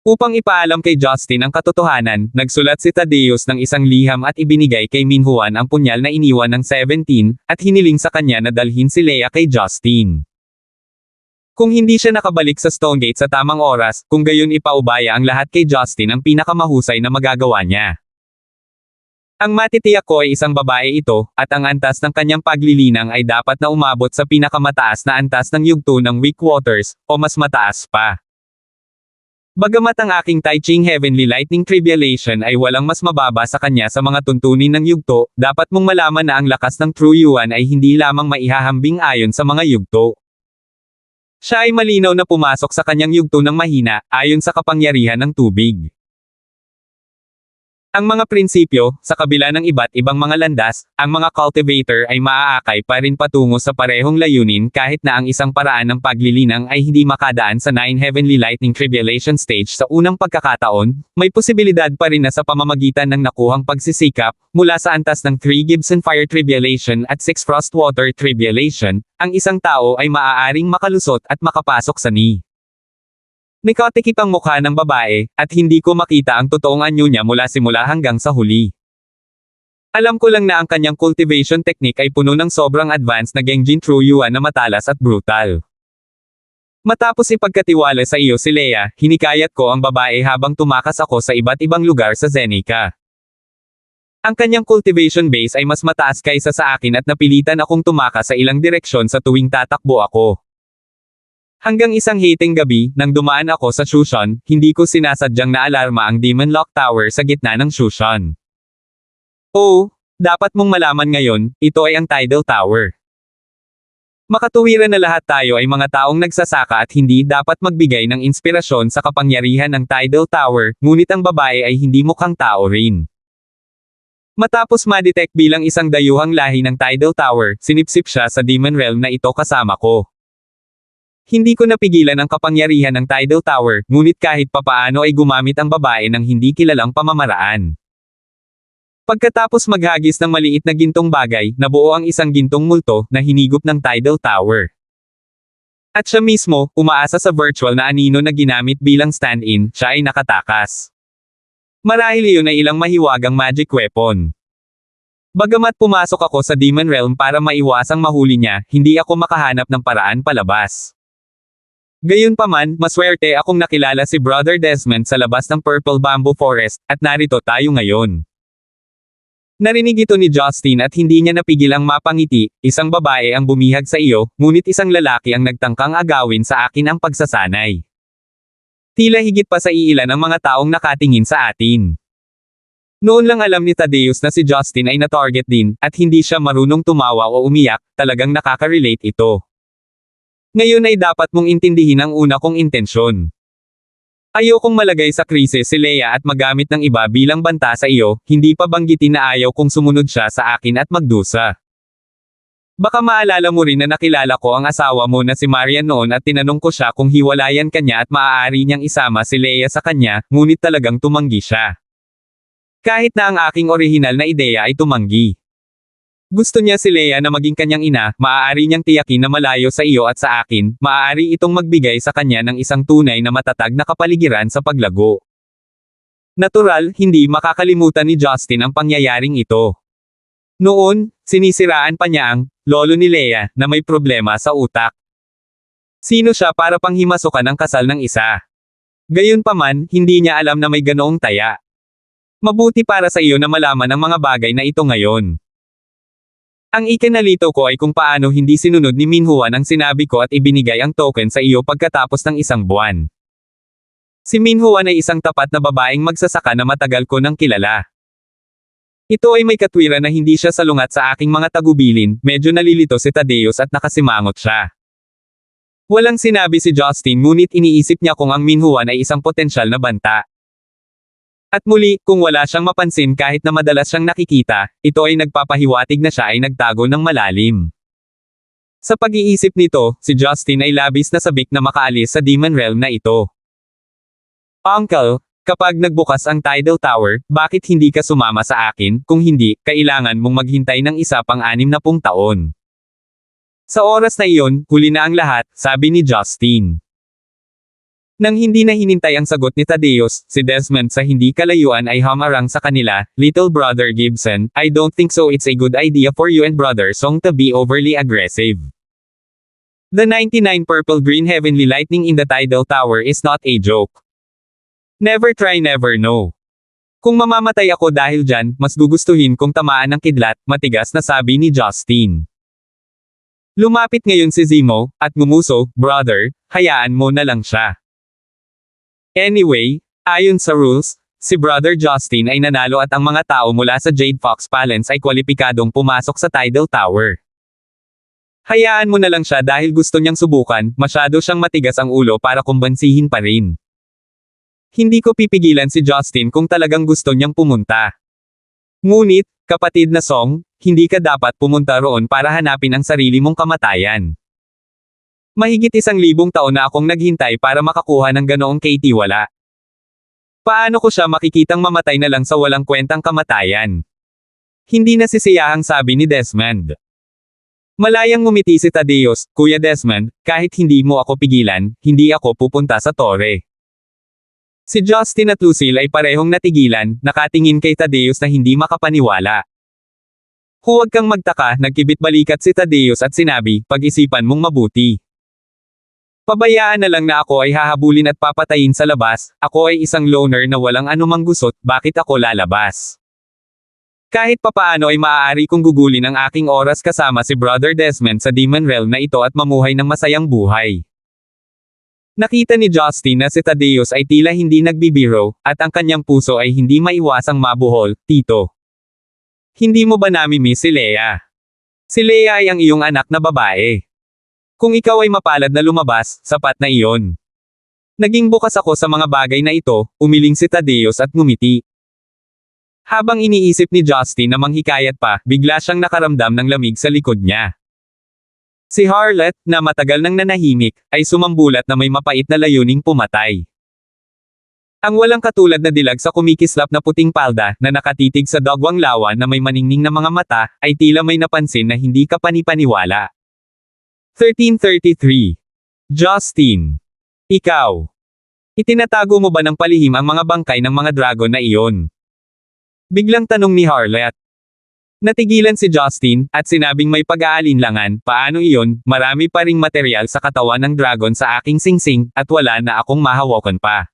S1: Upang ipaalam kay Justin ang katotohanan, nagsulat si Tadeus ng isang liham at ibinigay kay Minhuan ang punyal na iniwan ng 17, at hiniling sa kanya na dalhin si Leia kay Justin. Kung hindi siya nakabalik sa Stonegate sa tamang oras, kung gayon ipaubaya ang lahat kay Justin ang pinakamahusay na magagawa niya. Ang matitiyak ko ay isang babae ito, at ang antas ng kanyang paglilinang ay dapat na umabot sa pinakamataas na antas ng yugto ng Weak Waters, o mas mataas pa. Bagamat ang aking Taiching Heavenly Lightning Tribulation ay walang mas mababa sa kanya sa mga tuntunin ng yugto, dapat mong malaman na ang lakas ng True Yuan ay hindi lamang maihahambing ayon sa mga yugto. Siya ay malinaw na pumasok sa kanyang yugto ng mahina, ayon sa kapangyarihan ng tubig. Ang mga prinsipyo, sa kabila ng iba't ibang mga landas, ang mga cultivator ay maaakay pa rin patungo sa parehong layunin kahit na ang isang paraan ng paglilinang ay hindi makadaan sa 9 Heavenly Lightning Tribulation Stage sa unang pagkakataon, may posibilidad pa rin na sa pamamagitan ng nakuhang pagsisikap, mula sa antas ng 3 Gibson Fire Tribulation at 6 Frostwater Tribulation, ang isang tao ay maaaring makalusot at makapasok sa ni. Nikatikip ang mukha ng babae, at hindi ko makita ang totoong anyo niya mula simula hanggang sa huli. Alam ko lang na ang kanyang cultivation technique ay puno ng sobrang advanced na Genjin True Yuan na matalas at brutal. Matapos ipagkatiwala sa iyo si Leia, hinikayat ko ang babae habang tumakas ako sa iba't ibang lugar sa Zenica. Ang kanyang cultivation base ay mas mataas kaysa sa akin at napilitan akong tumakas sa ilang direksyon sa tuwing tatakbo ako. Hanggang isang hiting gabi, nang dumaan ako sa Shushan, hindi ko sinasadyang naalarma ang Demon Lock Tower sa gitna ng Shushan. Oo, dapat mong malaman ngayon, ito ay ang Tidal Tower. Makatuwiran na lahat tayo ay mga taong nagsasaka at hindi dapat magbigay ng inspirasyon sa kapangyarihan ng Tidal Tower, ngunit ang babae ay hindi mukhang tao rin. Matapos ma-detect bilang isang dayuhang lahi ng Tidal Tower, sinipsip siya sa Demon Realm na ito kasama ko. Hindi ko napigilan ang kapangyarihan ng Tidal Tower, ngunit kahit papaano ay gumamit ang babae ng hindi kilalang pamamaraan. Pagkatapos maghagis ng maliit na gintong bagay, nabuo ang isang gintong multo na hinigop ng Tidal Tower. At siya mismo, umaasa sa virtual na anino na ginamit bilang stand-in, siya ay nakatakas. Marahil iyon ay ilang mahiwagang magic weapon. Bagamat pumasok ako sa Demon Realm para maiwasang mahuli niya, hindi ako makahanap ng paraan palabas. Gayunpaman, maswerte akong nakilala si Brother Desmond sa labas ng Purple Bamboo Forest, at narito tayo ngayon. Narinig ito ni Justin at hindi niya napigil ang mapangiti, isang babae ang bumihag sa iyo, ngunit isang lalaki ang nagtangkang agawin sa akin ang pagsasanay. Tila higit pa sa iilan ang mga taong nakatingin sa atin. Noon lang alam ni Tadeus na si Justin ay na-target din, at hindi siya marunong tumawa o umiyak, talagang nakaka-relate ito. Ngayon ay dapat mong intindihin ang una kong intensyon. Ayokong malagay sa krisis si Leia at magamit ng iba bilang banta sa iyo, hindi pa banggitin na ayaw kong sumunod siya sa akin at magdusa. Baka maalala mo rin na nakilala ko ang asawa mo na si Marian noon at tinanong ko siya kung hiwalayan kanya at maaari niyang isama si Leia sa kanya, ngunit talagang tumanggi siya. Kahit na ang aking orihinal na ideya ay tumanggi. Gusto niya si Leia na maging kanyang ina, maaari niyang tiyakin na malayo sa iyo at sa akin, maaari itong magbigay sa kanya ng isang tunay na matatag na kapaligiran sa paglago. Natural, hindi makakalimutan ni Justin ang pangyayaring ito. Noon, sinisiraan pa niya ang lolo ni Leia na may problema sa utak. Sino siya para panghimasukan ang kasal ng isa? Gayunpaman, hindi niya alam na may ganoong taya. Mabuti para sa iyo na malaman ang mga bagay na ito ngayon. Ang ikinalito ko ay kung paano hindi sinunod ni Minhuan ang sinabi ko at ibinigay ang token sa iyo pagkatapos ng isang buwan. Si Minhuan ay isang tapat na babaeng magsasaka na matagal ko nang kilala. Ito ay may katwiran na hindi siya salungat sa aking mga tagubilin, medyo nalilito si Tadeus at nakasimangot siya. Walang sinabi si Justin ngunit iniisip niya kung ang Minhuan ay isang potensyal na banta. At muli, kung wala siyang mapansin kahit na madalas siyang nakikita, ito ay nagpapahiwatig na siya ay nagtago ng malalim. Sa pag-iisip nito, si Justin ay labis na sabik na makaalis sa Demon Realm na ito. Uncle, kapag nagbukas ang Tidal Tower, bakit hindi ka sumama sa akin? Kung hindi, kailangan mong maghintay ng isa pang 60 taon. Sa oras na iyon, huli na ang lahat, sabi ni Justin. Nang hindi na hinintay ang sagot ni Tadeus, si Desmond sa hindi kalayuan ay hamarang sa kanila, "Little brother Gibson, I don't think so it's a good idea for you and brother Song to be overly aggressive. The 99 purple green heavenly lightning in the Tidal Tower is not a joke. Never try never know. Kung mamamatay ako dahil dyan, mas gugustuhin kong tamaan ng kidlat," matigas na sabi ni Justin. Lumapit ngayon si Zemo, at ngumuso, "Brother, hayaan mo na lang siya." Anyway, ayon sa rules, si Brother Justin ay nanalo at ang mga tao mula sa Jade Fox Palace ay kwalipikadong pumasok sa Tidal Tower. Hayaan mo na lang siya dahil gusto niyang subukan, masyado siyang matigas ang ulo para kumbansihin pa rin. Hindi ko pipigilan si Justin kung talagang gusto niyang pumunta. Ngunit, kapatid na Song, hindi ka dapat pumunta roon para hanapin ang sarili mong kamatayan. Mahigit 1,000 taon na akong naghintay para makakuha ng ganoong kaitiwala. Paano ko siya makikitang mamatay na lang sa walang kwentang kamatayan? Hindi nasisiyahang sabi ni Desmond. Malayang ngumiti si Tadeus, "Kuya Desmond, kahit hindi mo ako pigilan, hindi ako pupunta sa tore." Si Justin at Lucille ay parehong natigilan, nakatingin kay Tadeus na hindi makapaniwala. "Huwag kang magtaka," nagkibit-balikat si Tadeus at sinabi, "Pag-isipan mong mabuti. Pabayaan na lang na ako ay hahabulin at papatayin sa labas, ako ay isang loner na walang anumang gusot, bakit ako lalabas? Kahit papaano ay maaari kong gugulin ang aking oras kasama si Brother Desmond sa Demon Realm na ito at mamuhay ng masayang buhay." Nakita ni Justin na si Tadeus ay tila hindi nagbibiro, at ang kanyang puso ay hindi maiwasang mabuhol, "Tito. Hindi mo ba namimiss si Leia? Si Leia ay ang iyong anak na babae. Kung ikaw ay mapalad na lumabas, sapat na iyon." Naging bukas ako sa mga bagay na ito, umiling si Tadeus at ngumiti. Habang iniisip ni Justin na manghikayat pa, bigla siyang nakaramdam ng lamig sa likod niya. Si Harlot, na matagal nang nanahimik, ay sumambulat na may mapait na layuning pumatay. Ang walang katulad na dilag sa kumikislap na puting palda, na nakatitig sa dagwang lawa na may maningning na mga mata, ay tila may napansin na hindi ka panipaniwala. 1333. Justin. Ikaw. Itinatago mo ba ng palihim ang mga bangkay ng mga dragon na iyon? Biglang tanong ni Harlot. Natigilan si Justin, at sinabing may pag-aalinlangan, "Paano iyon, marami pa ring material sa katawan ng dragon sa aking singsing, at wala na akong mahawakan pa.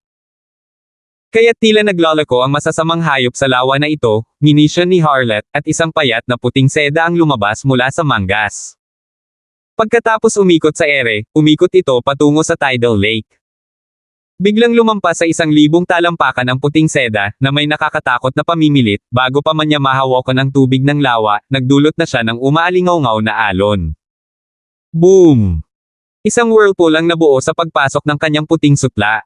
S1: Kaya't tila naglalako ang masasamang hayop sa lawa na ito," ginisyon ni Harlot, at isang payat na puting seda ang lumabas mula sa manggas. Pagkatapos umikot sa ere, umikot ito patungo sa Tidal Lake. Biglang lumampas sa 1,000 talampakan ang puting seda, na may nakakatakot na pamimilit, bago pa man niya mahawakan ang tubig ng lawa, nagdulot na siya ng umaalingaw-ngaw na alon. Boom! Isang whirlpool ang nabuo sa pagpasok ng kanyang puting sutla.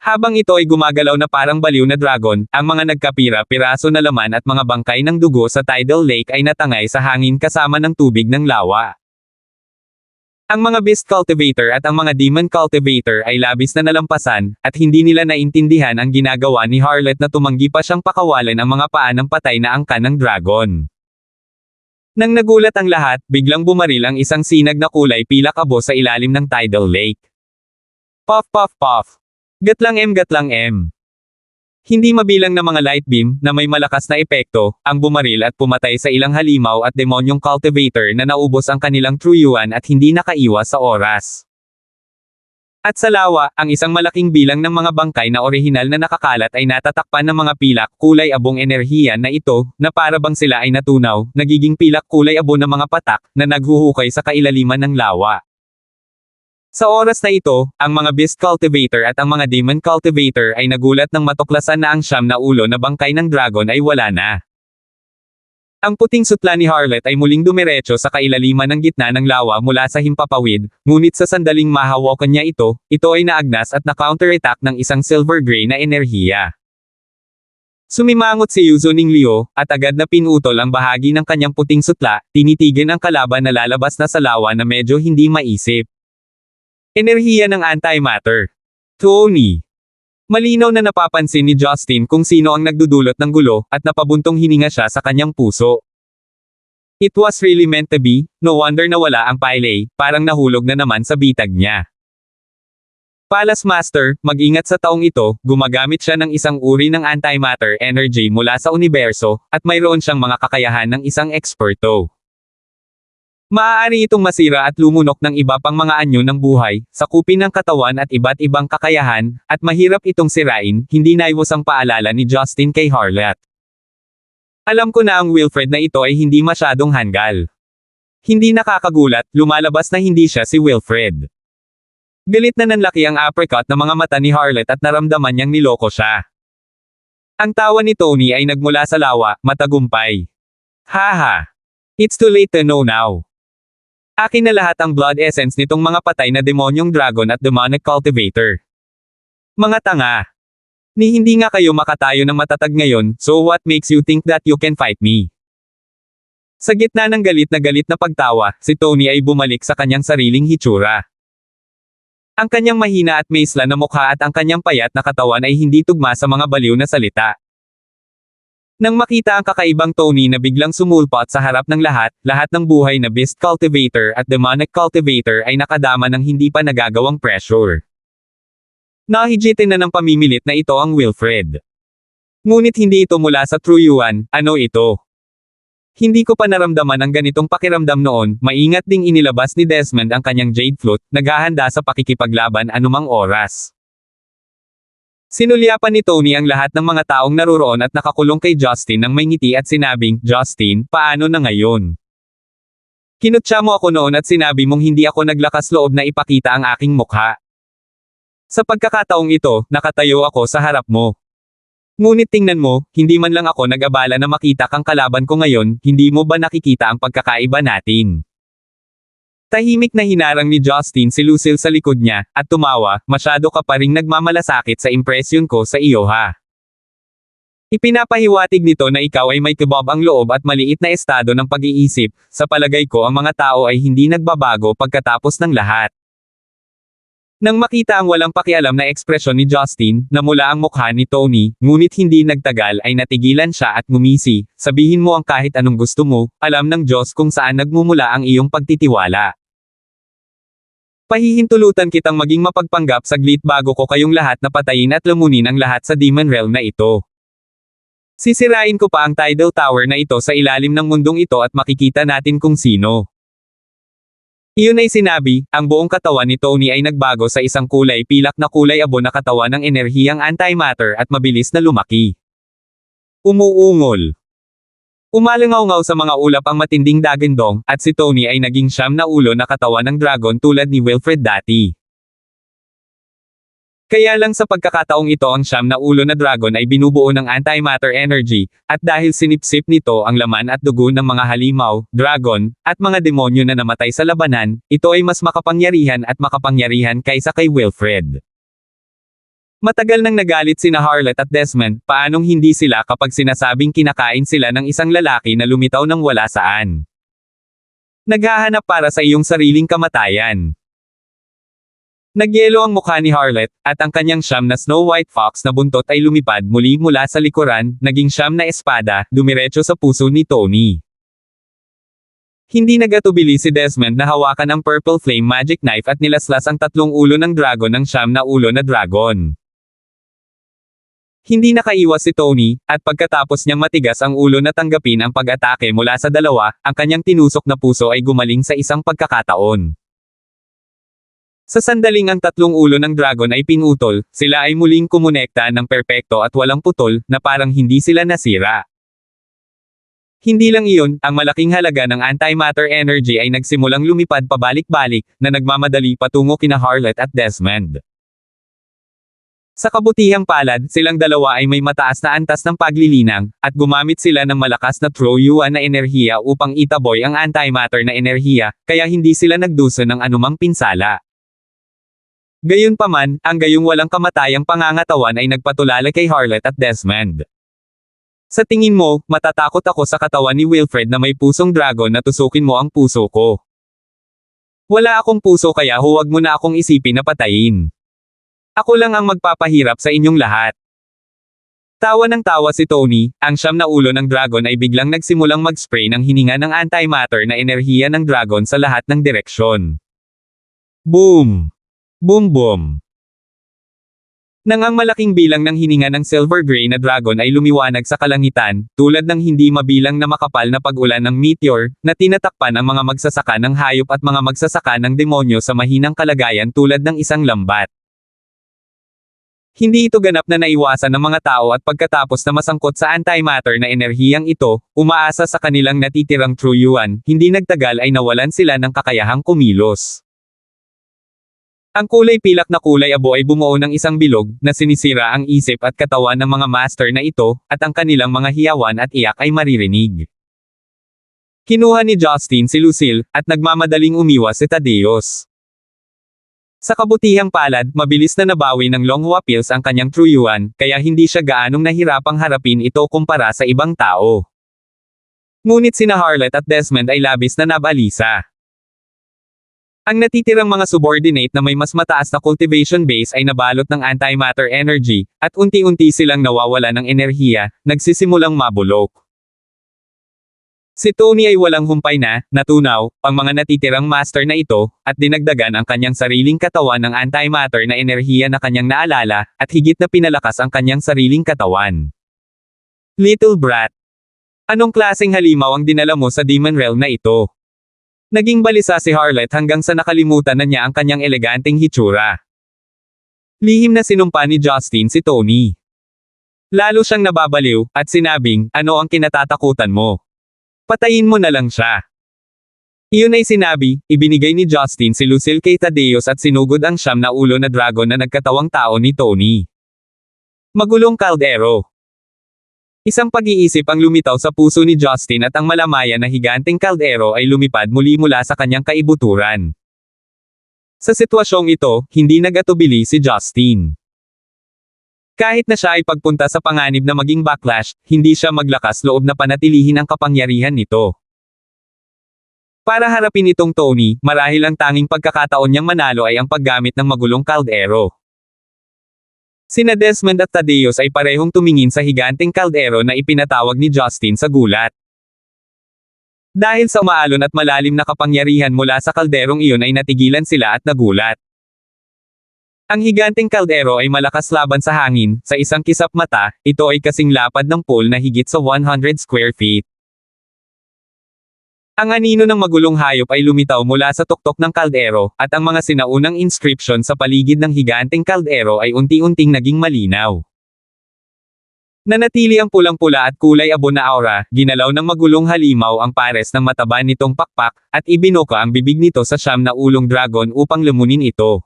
S1: Habang ito ay gumagalaw na parang baliw na dragon, ang mga nagkapira-piraso na laman at mga bangkay ng dugo sa Tidal Lake ay natangay sa hangin kasama ng tubig ng lawa. Ang mga Beast Cultivator at ang mga Demon Cultivator ay labis na nalampasan, at hindi nila naintindihan ang ginagawa ni Harlot na tumanggi pa siyang pakawalan ang mga paa ng patay na angkan ng dragon. Nang nagulat ang lahat, biglang bumaril ang isang sinag na kulay pilak abo sa ilalim ng Tidal Lake. Puff puff puff. Gatlang M. Hindi mabilang na mga light beam, na may malakas na epekto, ang bumaril at pumatay sa ilang halimaw at demonyong cultivator na naubos ang kanilang true yuan at hindi nakaiwas sa oras. At sa lawa, ang isang malaking bilang ng mga bangkay na orihinal na nakakalat ay natatakpan ng mga pilak kulay abong enerhiya na ito, na para bang sila ay natunaw, nagiging pilak kulay abo ng mga patak, na naghuhukay sa kailaliman ng lawa. Sa oras na ito, ang mga Beast Cultivator at ang mga Demon Cultivator ay nagulat nang matuklasan na ang 9 na ulo na bangkay ng dragon ay wala na. Ang puting sutla ni Harlot ay muling dumiretso sa kailaliman ng gitna ng lawa mula sa himpapawid, ngunit sa sandaling mahawakan niya ito ay naagnas at na-counterattack ng isang silver-gray na enerhiya. Sumimangot si Yuzo Ning Liu, at agad na pinutol ang bahagi ng kanyang puting sutla, tinitigin ang kalaban na lalabas na sa lawa na medyo hindi maisip. Enerhiya ng antimatter. Tony. Malinaw na napapansin ni Justin kung sino ang nagdudulot ng gulo, at napabuntong hininga siya sa kanyang puso. It was really meant to be, no wonder na wala ang Pyle, parang nahulog na naman sa bitag niya. Palace Master, mag-ingat sa taong ito, gumagamit siya ng isang uri ng antimatter energy mula sa universo, at mayroon siyang mga kakayahan ng isang eksperto. Maaari itong masira at lumunok ng iba pang mga anyo ng buhay, sakupin ng katawan at iba't ibang kakayahan, at mahirap itong sirain, hindi naiwas ang paalala ni Justin kay Harlot. Alam ko na ang Wilfred na ito ay hindi masyadong hanggal. Hindi nakakagulat, lumalabas na hindi siya si Wilfred. Galit na nanlaki ang apricot na mga mata ni Harlot at naramdaman niyang niloko siya. Ang tawa ni Tony ay nagmula sa lawa, matagumpay. Haha. It's too late to know now. Akin na lahat ang blood essence nitong mga patay na demonyong dragon at demonic cultivator. Mga tanga. Ni hindi nga kayo makatayo ng matatag ngayon, so what makes you think that you can fight me? Sa gitna ng galit na pagtawa, si Tony ay bumalik sa kanyang sariling hitsura. Ang kanyang mahina at maisla na mukha at ang kanyang payat na katawan ay hindi tugma sa mga baliw na salita. Nang makita ang kakaibang Tony na biglang sumulpot sa harap ng lahat ng buhay na Beast Cultivator at Demonic Cultivator ay nakadama ng hindi pa nagagawang pressure. Nahijitin na ng pamimilit na ito ang Wilfred. Ngunit hindi ito mula sa True Yuan, ano ito? Hindi ko pa naramdaman ang ganitong pakiramdam noon, maingat ding inilabas ni Desmond ang kanyang Jade Flute, naghahanda sa pakikipaglaban anumang oras. Sinulyapan ni Tony ang lahat ng mga taong naruroon at nakakulong kay Justin nang may ngiti at sinabing, Justin, paano na ngayon? Kinutya mo ako noon at sinabi mong hindi ako naglakas loob na ipakita ang aking mukha. Sa pagkakataong ito, nakatayo ako sa harap mo. Ngunit tingnan mo, hindi man lang ako nag-abala na makita kang kalaban ko ngayon, hindi mo ba nakikita ang pagkakaiba natin? Tahimik na hinarang ni Justin si Lucille sa likod niya, at tumawa, masyado ka pa ring nagmamalasakit sa impresyon ko sa iyo ha. Ipinapahiwatig nito na ikaw ay may kebab ang loob at maliit na estado ng pag-iisip, sa palagay ko ang mga tao ay hindi nagbabago pagkatapos ng lahat. Nang makita ang walang pakialam na ekspresyon ni Justin, namula ang mukha ni Tony, ngunit hindi nagtagal ay natigilan siya at ngumisi, sabihin mo ang kahit anong gusto mo, alam ng Diyos kung saan nagmumula ang iyong pagtitiwala. Pahihintulutan kitang maging mapagpanggap saglit bago ko kayong lahat na patayin at lamunin ang lahat sa Demon Realm na ito. Sisirain ko pa ang Tidal Tower na ito sa ilalim ng mundong ito at makikita natin kung sino. Iyon ay sinabi, ang buong katawan ni Tony ay nagbago sa isang kulay pilak na kulay abo na katawan ng enerhiyang antimatter at mabilis na lumaki. Umuungol. Umalangaw-ngaw sa mga ulap ang matinding dagandong, at si Tony ay naging 9 na ulo na katawan ng dragon tulad ni Wilfred dati. Kaya lang sa pagkakataong ito ang 9 na ulo na dragon ay binubuo ng antimatter energy, at dahil sinipsip nito ang laman at dugo ng mga halimaw, dragon, at mga demonyo na namatay sa labanan, ito ay mas makapangyarihan kaysa kay Wilfred. Matagal nang nagalit sina Harlot at Desmond, paanong hindi sila kapag sinasabing kinakain sila ng isang lalaki na lumitaw ng wala saan. Naghahanap para sa iyong sariling kamatayan. Nagyelo ang mukha ni Harlot, at ang kanyang 9 na Snow White Fox na buntot ay lumipad muli mula sa likuran, naging 9 na espada, dumiretso sa puso ni Tony. Hindi nagatubili si Desmond na hawakan ang Purple Flame Magic Knife at nilaslas ang 3 ulo ng dragon ng 9 na ulo na dragon. Hindi nakaiwas si Tony, at pagkatapos niyang matigas ang ulo na tanggapin ang pag-atake mula sa dalawa, ang kanyang tinusok na puso ay gumaling sa isang pagkakataon. Sa sandaling ang tatlong ulo ng dragon ay pinutol, sila ay muling kumonekta ng perpekto at walang putol, na parang hindi sila nasira. Hindi lang iyon, ang malaking halaga ng antimatter energy ay nagsimulang lumipad pabalik-balik, na nagmamadali patungo kina Harlot at Desmond. Sa kabutihang palad, silang dalawa ay may mataas na antas ng paglilinang, at gumamit sila ng malakas na Troyuan na enerhiya upang itaboy ang antimatter na enerhiya, kaya hindi sila nagdusa ng anumang pinsala. Gayunpaman, ang gayong walang kamatayang pangangatawan ay nagpatulala kay Harlot at Desmond. Sa tingin mo, matatakot ako sa katawan ni Wilfred na may pusong dragon na tusukin mo ang puso ko. Wala akong puso kaya huwag mo na akong isipin na patayin. Ako lang ang magpapahirap sa inyong lahat. Tawa ng tawa si Tony, ang siyam na ulo ng dragon ay biglang nagsimulang mag-spray ng hininga ng antimatter na enerhiya ng dragon sa lahat ng direksyon. Boom! Boom boom! Nang ang malaking bilang ng hininga ng silver gray na dragon ay lumiwanag sa kalangitan, tulad ng hindi mabilang na makapal na pag-ulan ng meteor, na tinatakpan ang mga magsasaka ng hayop at mga magsasaka ng demonyo sa mahinang kalagayan tulad ng isang lambat. Hindi ito ganap na naiwasan ng mga tao at pagkatapos na masangkot sa antimatter na enerhiyang ito, umaasa sa kanilang natitirang Troyuan, hindi nagtagal ay nawalan sila ng kakayahang kumilos. Ang kulay pilak na kulay abo ay bumuo ng isang bilog, na sinisira ang isip at katawan ng mga master na ito, at ang kanilang mga hiyawan at iyak ay maririnig. Kinuha ni Justin si Lucille, at nagmamadaling umiwas si Thaddeus. Sa kabutihang palad, mabilis na nabawi ng Longhua Pills ang kanyang Troyuan, kaya hindi siya gaanong nahirapang harapin ito kumpara sa ibang tao. Ngunit sina Harlot at Desmond ay labis na nabalisa. Ang natitirang mga subordinate na may mas mataas na cultivation base ay nabalot ng antimatter energy, at unti-unti silang nawawala ng enerhiya, nagsisimulang mabulok. Si Tony ay walang humpay na, natunaw, ang mga natitirang master na ito, at dinagdagan ang kanyang sariling katawan ng antimatter na enerhiya na kanyang naalala, at higit na pinalakas ang kanyang sariling katawan. Little brat. Anong klaseng halimaw ang dinala mo sa Demon Realm na ito? Naging balisa si Harlot hanggang sa nakalimutan na niya ang kanyang eleganteng hitsura. Lihim na sinumpa ni Justin si Tony. Lalo siyang nababaliw, at sinabing, ano ang kinatatakutan mo? Patayin mo na lang siya. Iyon ay sinabi, ibinigay ni Justin si Lucille kay Thaddeus at sinugod ang siyam na ulo na dragon na nagkatawang tao ni Tony. Magulong kaldero. Isang pag-iisip ang lumitaw sa puso ni Justin at ang malamayan na higanteng kaldero ay lumipad muli mula sa kanyang kaibuturan. Sa sitwasyong ito, hindi nag-atubili si Justin. Kahit na siya ay pagpunta sa panganib na maging backlash, hindi siya maglakas loob na panatilihin ang kapangyarihan nito. Para harapin itong Tony, marahil ang tanging pagkakataon niyang manalo ay ang paggamit ng magulong kaldero. Sina Desmond at Thaddeus ay parehong tumingin sa higanteng kaldero na ipinatawag ni Justin sa gulat. Dahil sa umaalon at malalim na kapangyarihan mula sa kalderong iyon ay natigilan sila at nagulat. Ang higanteng kaldero ay malakas laban sa hangin, sa isang kisap mata, ito ay kasing lapad ng pool na higit sa 100 square feet. Ang anino ng magulong hayop ay lumitaw mula sa tuktok ng kaldero, at ang mga sinaunang inscription sa paligid ng higanteng kaldero ay unti-unting naging malinaw. Nanatili ang pulang-pula at kulay abo na aura, ginalaw ng magulong halimaw ang pares ng mataba nitong pakpak, at ibinuka ang bibig nito sa siyam na ulong dragon upang lamunin ito.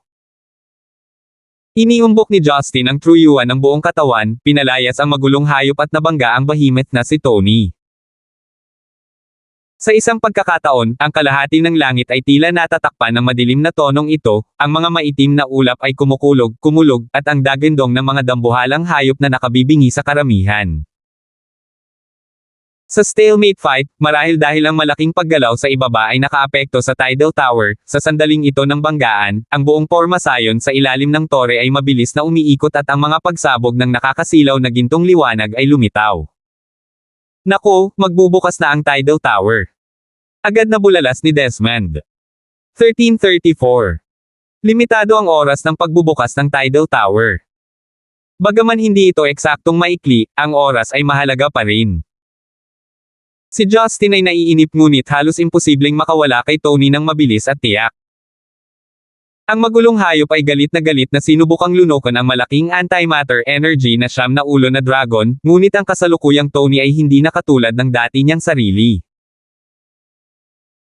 S1: Iniumbok ni Justin ang Troyuan ng buong katawan, pinalayas ang magulong hayop at nabangga ang behemoth na si Tony. Sa isang pagkakataon, ang kalahati ng langit ay tila natatakpan ng madilim na tonong ito, ang mga maitim na ulap ay kumulog, at ang dagandong ng mga dambuhalang hayop na nakabibingi sa karamihan. Sa stalemate fight, marahil dahil ang malaking paggalaw sa ibaba ay nakaapekto sa tidal tower, sa sandaling ito ng banggaan, ang buong formasayon sa ilalim ng tore ay mabilis na umiikot at ang mga pagsabog ng nakakasilaw na gintong liwanag ay lumitaw. Nako, magbubukas na ang tidal tower. Agad na bulalas ni Desmond. 13:34. Limitado ang oras ng pagbubukas ng tidal tower. Bagaman hindi ito eksaktong maikli, ang oras ay mahalaga pa rin. Si Justin ay naiinip ngunit halos imposibleng makawala kay Tony ng mabilis at tiyak. Ang magulong hayop ay galit na sinubukang lunukan ang malaking antimatter energy na siyam na ulo na dragon, ngunit ang kasalukuyang Tony ay hindi na katulad ng dati niyang sarili.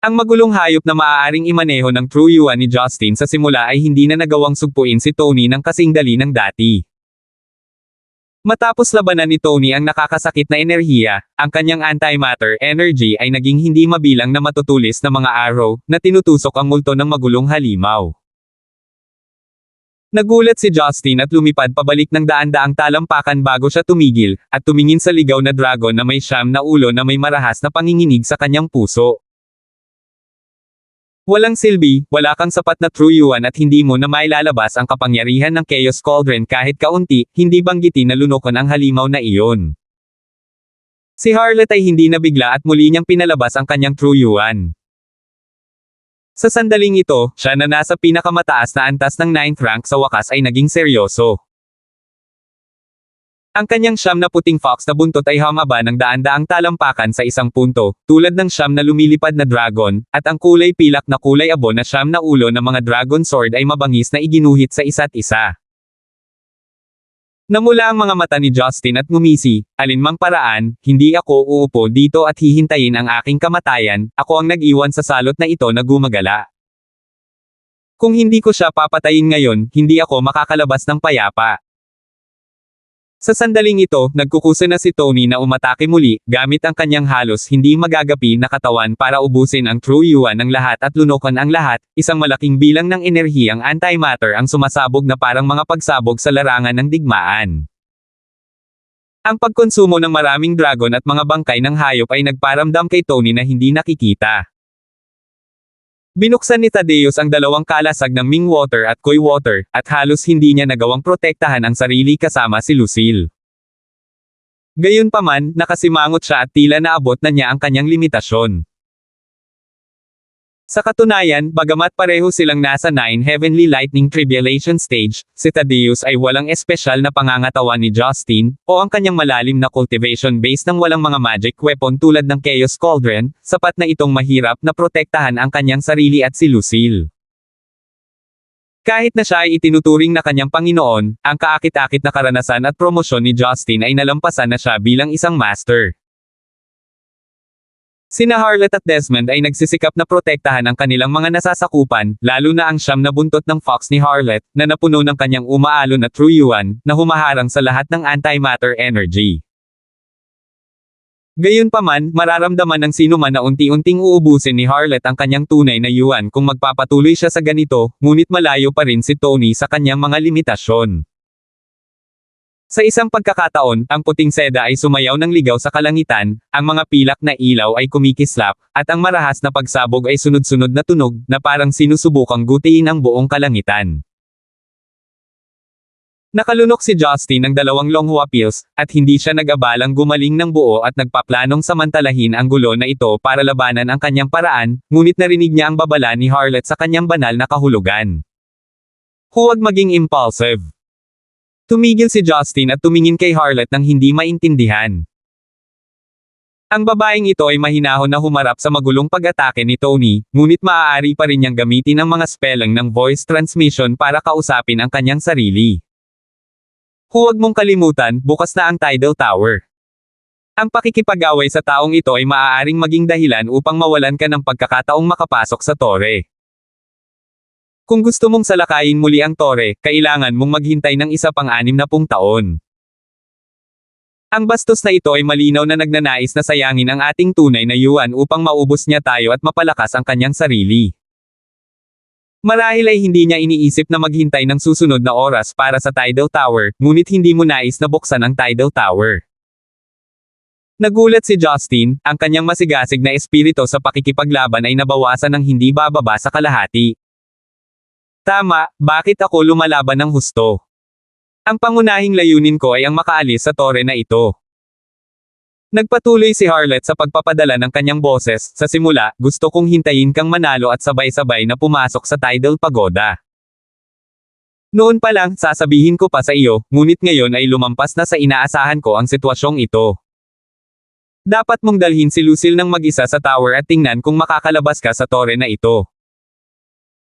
S1: Ang magulong hayop na maaaring imaneho ng True Yuan ni Justin sa simula ay hindi na nagawang sugpuin si Tony ng kasing dali ng dati. Matapos labanan ni Tony ang nakakasakit na enerhiya, ang kanyang antimatter energy ay naging hindi mabilang na matutulis na mga arrow na tinutusok ang multo ng magulong halimaw. Nagulat si Justin at lumipad pabalik ng daan-daang talampakan bago siya tumigil, at tumingin sa ligaw na dragon na may siyam na ulo na may marahas na panginginig sa kanyang puso. Walang silbi, wala kang sapat na True Yuan at hindi mo na mailalabas ang kapangyarihan ng Chaos Cauldron kahit kaunti, hindi banggitin na lunukan ang halimaw na iyon. Si Harlot ay hindi nabigla at muli niyang pinalabas ang kanyang True Yuan. Sa sandaling ito, siya na nasa pinakamataas na antas ng 9th rank sa wakas ay naging seryoso. Ang kanyang siyam na puting fox na buntot ay humaba ng daan-daang talampakan sa isang punto, tulad ng siyam na lumilipad na dragon, at ang kulay pilak na kulay abo na siyam na ulo ng mga dragon sword ay mabangis na iginuhit sa isa't isa. Namula ang mga mata ni Justin at ngumisi, alinmang paraan, hindi ako uupo dito at hihintayin ang aking kamatayan, ako ang nag-iwan sa salot na ito na gumagala. Kung hindi ko siya papatayin ngayon, hindi ako makakalabas ng payapa. Sa sandaling ito, nagkukusa na si Tony na umatake muli, gamit ang kanyang halos hindi magagapi na katawan para ubusin ang True Yuan ng lahat at lunukan ang lahat, isang malaking bilang ng enerhiyang antimatter ang sumasabog na parang mga pagsabog sa larangan ng digmaan. Ang pagkonsumo ng maraming dragon at mga bangkay ng hayop ay nagparamdam kay Tony na hindi nakikita. Binuksan ni Thaddeus ang dalawang kalasag ng Ming Water at Koi Water, at halos hindi niya nagawang protektahan ang sarili kasama si Lucille. Gayunpaman, nakasimangot siya at tila naabot na niya ang kanyang limitasyon. Sa katunayan, bagamat pareho silang nasa 9 Heavenly Lightning Tribulation Stage, si Thaddeus ay walang espesyal na pangangatawan ni Justin, o ang kanyang malalim na cultivation base ng walang mga magic weapon tulad ng Chaos Cauldron, sapat na itong mahirap na protektahan ang kanyang sarili at si Lucille. Kahit na siya ay itinuturing na kanyang Panginoon, ang kaakit-akit na karanasan at promosyon ni Justin ay nalampasan na siya bilang isang master. Sina Harlot at Desmond ay nagsisikap na protektahan ang kanilang mga nasasakupan, lalo na ang siyam na buntot ng fox ni Harlot, na napuno ng kanyang umaalon na True Yuan, na humaharang sa lahat ng antimatter energy. Gayunpaman, mararamdaman ng sinuman na unti-unting uubusin ni Harlot ang kanyang tunay na Yuan kung magpapatuloy siya sa ganito, ngunit malayo pa rin si Tony sa kanyang mga limitasyon. Sa isang pagkakataon, ang puting seda ay sumayaw ng ligaw sa kalangitan, ang mga pilak na ilaw ay kumikislap, at ang marahas na pagsabog ay sunod-sunod na tunog, na parang sinusubukang gutiin ang buong kalangitan. Nakalunok si Justin ng dalawang Longhua pills, at hindi siya nag-abalang gumaling ng buo at nagpaplanong samantalahin ang gulo na ito para labanan ang kanyang paraan, ngunit narinig niya ang babala ni Harlot sa kanyang banal na kahulugan. Huwag maging impulsive. Tumigil si Justin at tumingin kay Harlot nang hindi maintindihan. Ang babaeng ito ay mahinahon na humarap sa magulong pag-atake ni Tony, ngunit maaari pa rin niyang gamitin ang mga spelling ng voice transmission para kausapin ang kanyang sarili. Huwag mong kalimutan, bukas na ang Tidal Tower. Ang pakikipag-away sa taong ito ay maaaring maging dahilan upang mawalan ka ng pagkakataong makapasok sa tore. Kung gusto mong salakayin muli ang tore, kailangan mong maghintay ng isa pang 60 taon. Ang bastos na ito ay malinaw na nagnanais na sayangin ang ating tunay na Yuan upang maubos niya tayo at mapalakas ang kanyang sarili. Marahil ay hindi niya iniisip na maghintay ng susunod na oras para sa Tidal Tower, ngunit hindi mo nais na buksan ang Tidal Tower. Nagulat si Justin, ang kanyang masigasig na espiritu sa pakikipaglaban ay nabawasan ng hindi bababa sa kalahati. Tama, bakit ako lumalaban ng husto? Ang pangunahing layunin ko ay ang makaalis sa tore na ito. Nagpatuloy si Harlot sa pagpapadala ng kanyang boses, sa simula, gusto kong hintayin kang manalo at sabay-sabay na pumasok sa Tidal Pagoda. Noon pa lang, sasabihin ko pa sa iyo, ngunit ngayon ay lumampas na sa inaasahan ko ang sitwasyong ito. Dapat mong dalhin si Lucille ng mag-isa sa tower at tingnan kung makakalabas ka sa tore na ito.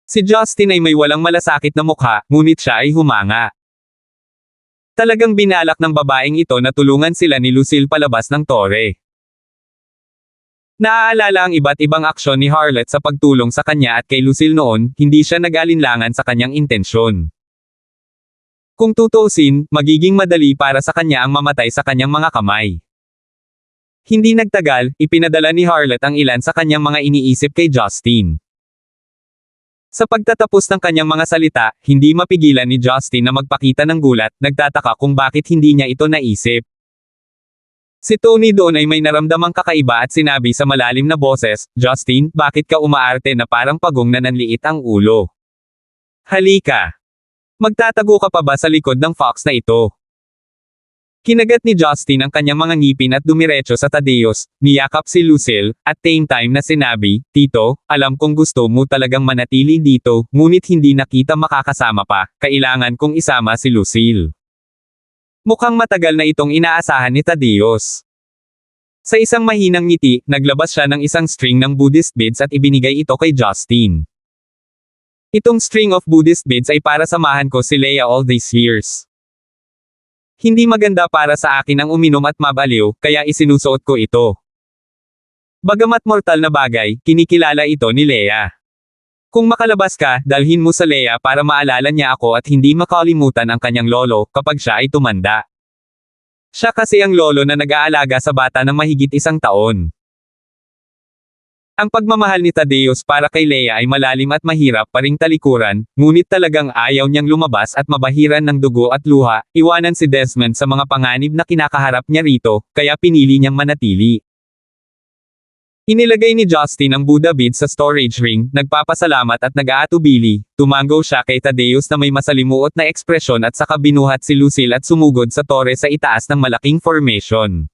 S1: Si Justin ay may walang malasakit na mukha, ngunit siya ay humanga. Talagang binalak ng babaeng ito na tulungan sila ni Lucille palabas ng tore. Naaalala ang iba't ibang aksyon ni Harlot sa pagtulong sa kanya at kay Lucille noon, hindi siya nag-alinlangan sa kanyang intensyon. Kung tutuusin, magiging madali para sa kanya ang mamatay sa kanyang mga kamay. Hindi nagtagal, ipinadala ni Harlot ang ilan sa kanyang mga iniisip kay Justin. Sa pagtatapos ng kanyang mga salita, hindi mapigilan ni Justin na magpakita ng gulat, nagtataka kung bakit hindi niya ito naisip. Si Tony doon ay may naramdamang kakaiba at sinabi sa malalim na boses, "Justin, bakit ka umaarte na parang pagong na nanliit ang ulo? Halika. Magtatago ka pa ba sa likod ng fox na ito?" Kinagat ni Justin ang kanyang mga ngipin at dumiretso sa Thaddeus, niyakap si Lucille, at same time na sinabi, "Tito, alam kong gusto mo talagang manatili dito, ngunit hindi na kita makakasama pa, kailangan kong isama si Lucille." Mukhang matagal na itong inaasahan ni Thaddeus. Sa isang mahinang ngiti, naglabas siya ng isang string ng Buddhist beads at ibinigay ito kay Justin. "Itong string of Buddhist beads ay para samahan ko si Leia all these years. Hindi maganda para sa akin ang uminom at mabaliw, kaya isinusuot ko ito. Bagamat mortal na bagay, kinikilala ito ni Leia. Kung makalabas ka, dalhin mo sa Leia para maalala niya ako at hindi makalimutan ang kanyang lolo kapag siya ay tumanda. Siya kasi ang lolo na nag-aalaga sa bata ng mahigit 1 taon." Ang pagmamahal ni Thaddeus para kay Leia ay malalim at mahirap pa ring talikuran, ngunit talagang ayaw niyang lumabas at mabahiran ng dugo at luha, iwanan si Desmond sa mga panganib na kinakaharap niya rito, kaya pinili niyang manatili. Inilagay ni Justin ang Buddha beads sa storage ring, nagpapasalamat at nag-aatubili, tumango siya kay Thaddeus na may masalimuot na ekspresyon at saka binuhat si Lucille at sumugod sa tore sa itaas ng malaking formation.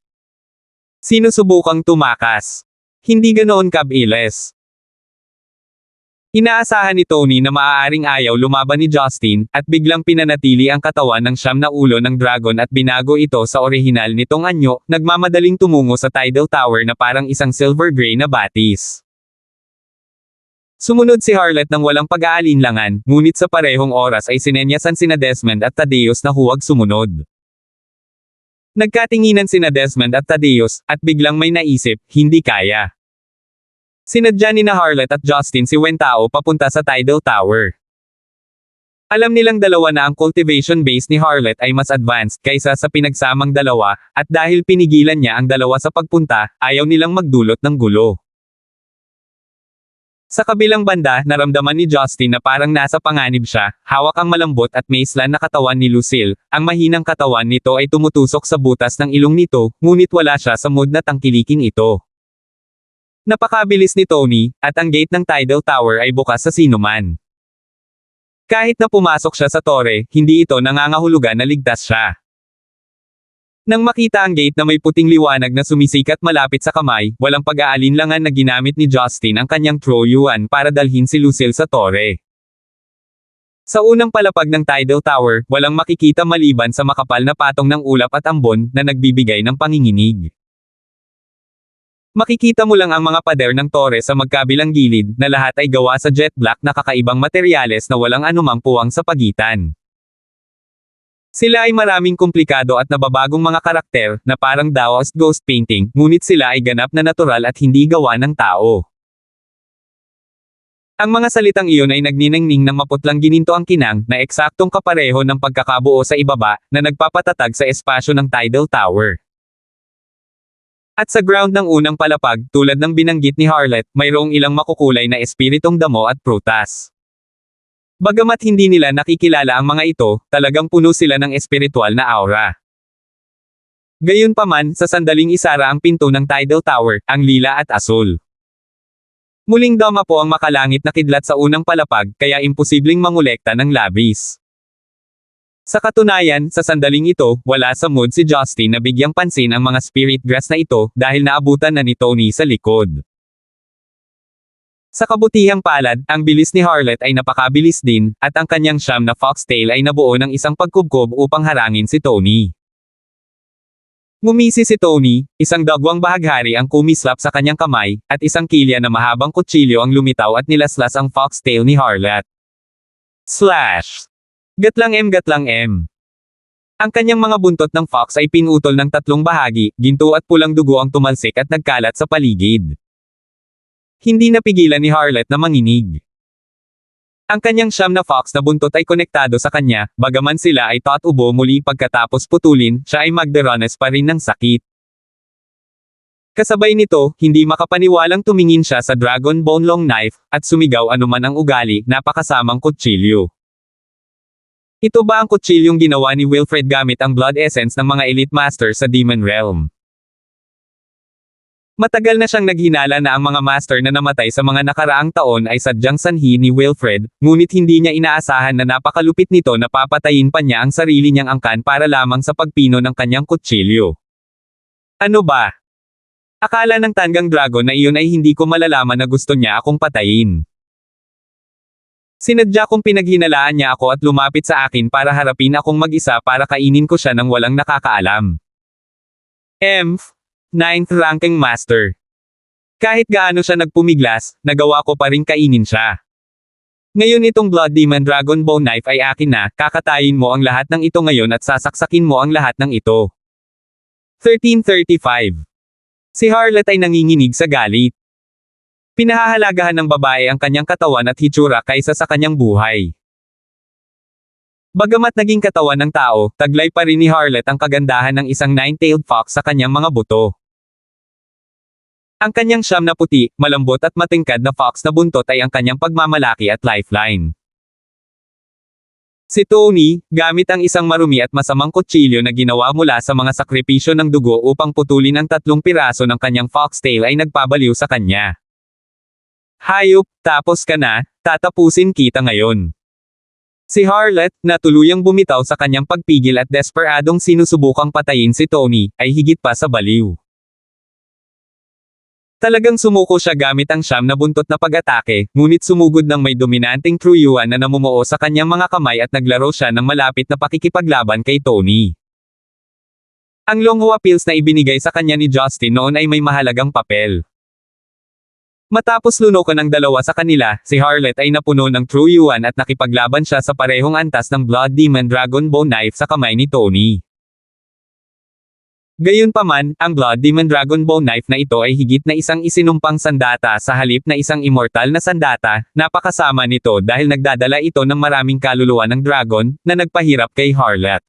S1: Sinusubukang tumakas. Hindi ganoon kabilis. Inaasahan ni Tony na maaaring ayaw lumaban ni Justin, at biglang pinanatili ang katawan ng 9 na ulo ng dragon at binago ito sa orihinal nitong anyo, nagmamadaling tumungo sa Tidal Tower na parang isang silver gray na batis. Sumunod si Harlot ng walang pag-aalinlangan, ngunit sa parehong oras ay sinenyasan sina Desmond at Thaddeus na huwag sumunod. Nagkatinginan sina Desmond at Thaddeus, at biglang may naisip, hindi kaya. Sinadya ni na Harlot at Justin si Wentao papunta sa Tidal Tower. Alam nilang dalawa na ang cultivation base ni Harlot ay mas advanced kaysa sa pinagsamang dalawa, at dahil pinigilan niya ang dalawa sa pagpunta, ayaw nilang magdulot ng gulo. Sa kabilang banda, naramdaman ni Justin na parang nasa panganib siya, hawak ang malambot at maislan na katawan ni Lucille, ang mahinang katawan nito ay tumutusok sa butas ng ilong nito, ngunit wala siya sa mood na tangkilikin ito. Napakabilis ni Tony, at ang gate ng Tidal Tower ay bukas sa sinuman. Kahit na pumasok siya sa tore, hindi ito nangangahulugan na ligtas siya. Nang makita ang gate na may puting liwanag na sumisikat malapit sa kamay, walang pag-aalinlangan na ginamit ni Justin ang kanyang True Yuan para dalhin si Lucille sa tore. Sa unang palapag ng Tidal Tower, walang makikita maliban sa makapal na patong ng ulap at ambon na nagbibigay ng panginginig. Makikita mo lang ang mga pader ng tore sa magkabilang gilid, na lahat ay gawa sa jet black na kakaibang materyales na walang anumang puwang sa pagitan. Sila ay maraming komplikado at nababagong mga karakter, na parang Daoist ghost painting, ngunit sila ay ganap na natural at hindi gawa ng tao. Ang mga salitang iyon ay nagniningning ng maputlang gininto ang kinang, na eksaktong kapareho ng pagkakabuo sa ibaba, na nagpapatatag sa espasyo ng Tidal Tower. At sa ground ng unang palapag, tulad ng binanggit ni Harlot, mayroong ilang makukulay na espiritong damo at prutas. Bagamat hindi nila nakikilala ang mga ito, talagang puno sila ng espiritual na aura. Gayunpaman, sa sandaling isara ang pinto ng Tidal Tower, ang lila at asul. Muling dama po ang makalangit na kidlat sa unang palapag, kaya imposibleng mangolekta ng labis. Sa katunayan, sa sandaling ito, wala sa mood si Justin na bigyang pansin ang mga spirit grass na ito, dahil naabutan na ni Tony sa likod. Sa kabutihang palad, ang bilis ni Harlot ay napakabilis din, at ang kanyang siyam na foxtail ay nabuo ng isang pagkubkob upang harangin si Tony. Ngumisi si Tony, isang dagwang bahaghari ang kumislap sa kanyang kamay, at isang kilya na mahabang kutsilyo ang lumitaw at nilaslas ang foxtail ni Harlot. Slash! Gatlang M. Ang kanyang mga buntot ng fox ay pinutol ng tatlong bahagi, ginto at pulang dugo ang tumalsik at nagkalat sa paligid. Hindi napigilan ni Harlot na manginig. Ang kanyang siyam na fox na buntot ay konektado sa kanya, bagaman sila ay ubo muli pagkatapos putulin, siya ay magdaranas pa rin ng sakit. Kasabay nito, hindi makapaniwalang tumingin siya sa dragon bone long knife, at sumigaw anuman ang ugali, napakasamang kutsilyo. Ito ba ang kutsilyong ginawa ni Wilfred gamit ang blood essence ng mga elite masters sa Demon Realm? Matagal na siyang naghinala na ang mga master na namatay sa mga nakaraang taon ay sadyang sanhi ni Wilfred, ngunit hindi niya inaasahan na napakalupit nito na papatayin pa niya ang sarili niyang angkan para lamang sa pagpino ng kanyang kutsilyo. Ano ba? Akala ng Tanggang Dragon na iyon ay hindi ko malalaman na gusto niya akong patayin. Sinadya kong pinaghinalaan niya ako at lumapit sa akin para harapin akong mag-isa para kainin ko siya nang walang nakakaalam. 9th ranking master. Kahit gaano siya nagpumiglas, nagawa ko pa rin kainin siya. Ngayon itong Blood Demon Dragon Bone Knife ay akin na, kakatayin mo ang lahat ng ito ngayon at sasaksakin mo ang lahat ng ito. 1335. Si Harlot ay nanginginig sa galit. Pinahahalagahan ng babae ang kanyang katawan at hitsura kaysa sa kanyang buhay. Bagamat naging katawan ng tao, taglay pa rin ni Harlot ang kagandahan ng isang nine-tailed fox sa kanyang mga buto. Ang kanyang siyam na puti, malambot at matingkad na fox na buntot ay ang kanyang pagmamalaki at lifeline. Si Tony, gamit ang isang marumi at masamang kutsilyo na ginawa mula sa mga sakripisyo ng dugo upang putulin ang 3 piraso ng kanyang foxtail ay nagpabaliw sa kanya. Hayop, tapos ka na, tatapusin kita ngayon. Si Harlot, na tuluyang bumitaw sa kanyang pagpigil at desperadong sinusubukang patayin si Tony, ay higit pa sa baliw. Talagang sumuko siya gamit ang siyam na buntot na pag-atake, ngunit sumugod ng may dominanteng truyuan na namumuo sa kanyang mga kamay at naglaro siya ng malapit na pakikipaglaban kay Tony. Ang Longhua Pills na ibinigay sa kanya ni Justin noon ay may mahalagang papel. Matapos lunokan ng dalawa sa kanila, si Harlot ay napuno ng truyuan at nakipaglaban siya sa parehong antas ng Blood Demon Dragon Bone Knife sa kamay ni Tony. Gayunpaman, ang Blood Demon Dragon Bone Knife na ito ay higit na isang isinumpang sandata sa halip na isang immortal na sandata, napakasama nito dahil nagdadala ito ng maraming kaluluwa ng dragon, na nagpahirap kay Harlot.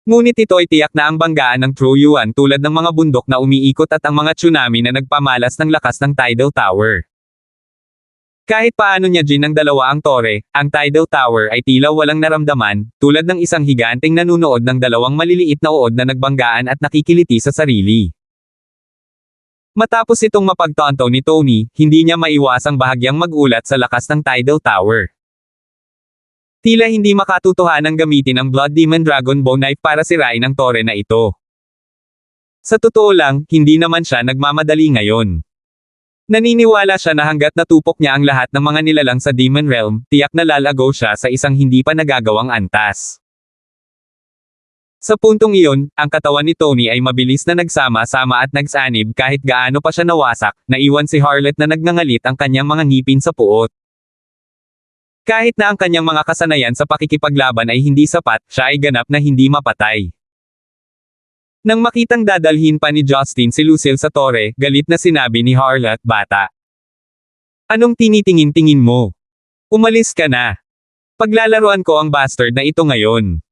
S1: Ngunit ito ay tiyak na ang banggaan ng True Yuan tulad ng mga bundok na umiikot at ang mga tsunami na nagpamalas ng lakas ng Tidal Tower. Kahit paano niya ng dalawa ang tore, ang Tidal Tower ay tila walang naramdaman, tulad ng isang higanteng nanunood ng dalawang maliliit na uod na nagbanggaan at nakikiliti sa sarili. Matapos itong mapagtanto ni Tony, hindi niya maiwasang bahagyang magulat sa lakas ng Tidal Tower. Tila hindi makatutuhanang gamitin ang Blood Demon Dragon Bone Knife para sirain ang tore na ito. Sa totoo lang, hindi naman siya nagmamadali ngayon. Naniniwala siya na hanggat natupok niya ang lahat ng mga nilalang sa Demon Realm, tiyak na lalago siya sa isang hindi pa nagagawang antas. Sa puntong iyon, ang katawan ni Tony ay mabilis na nagsama-sama at nagsanib kahit gaano pa siya nawasak, naiwan si Harlot na nagngangalit ang kanyang mga ngipin sa puot. Kahit na ang kanyang mga kasanayan sa pakikipaglaban ay hindi sapat, siya ay ganap na hindi mapatay. Nang makitang dadalhin pa ni Justin si Lucille sa tore, galit na sinabi ni Harlot, "Bata. Anong tinitingin-tingin mo? Umalis ka na. Paglalaruan ko ang bastard na ito ngayon."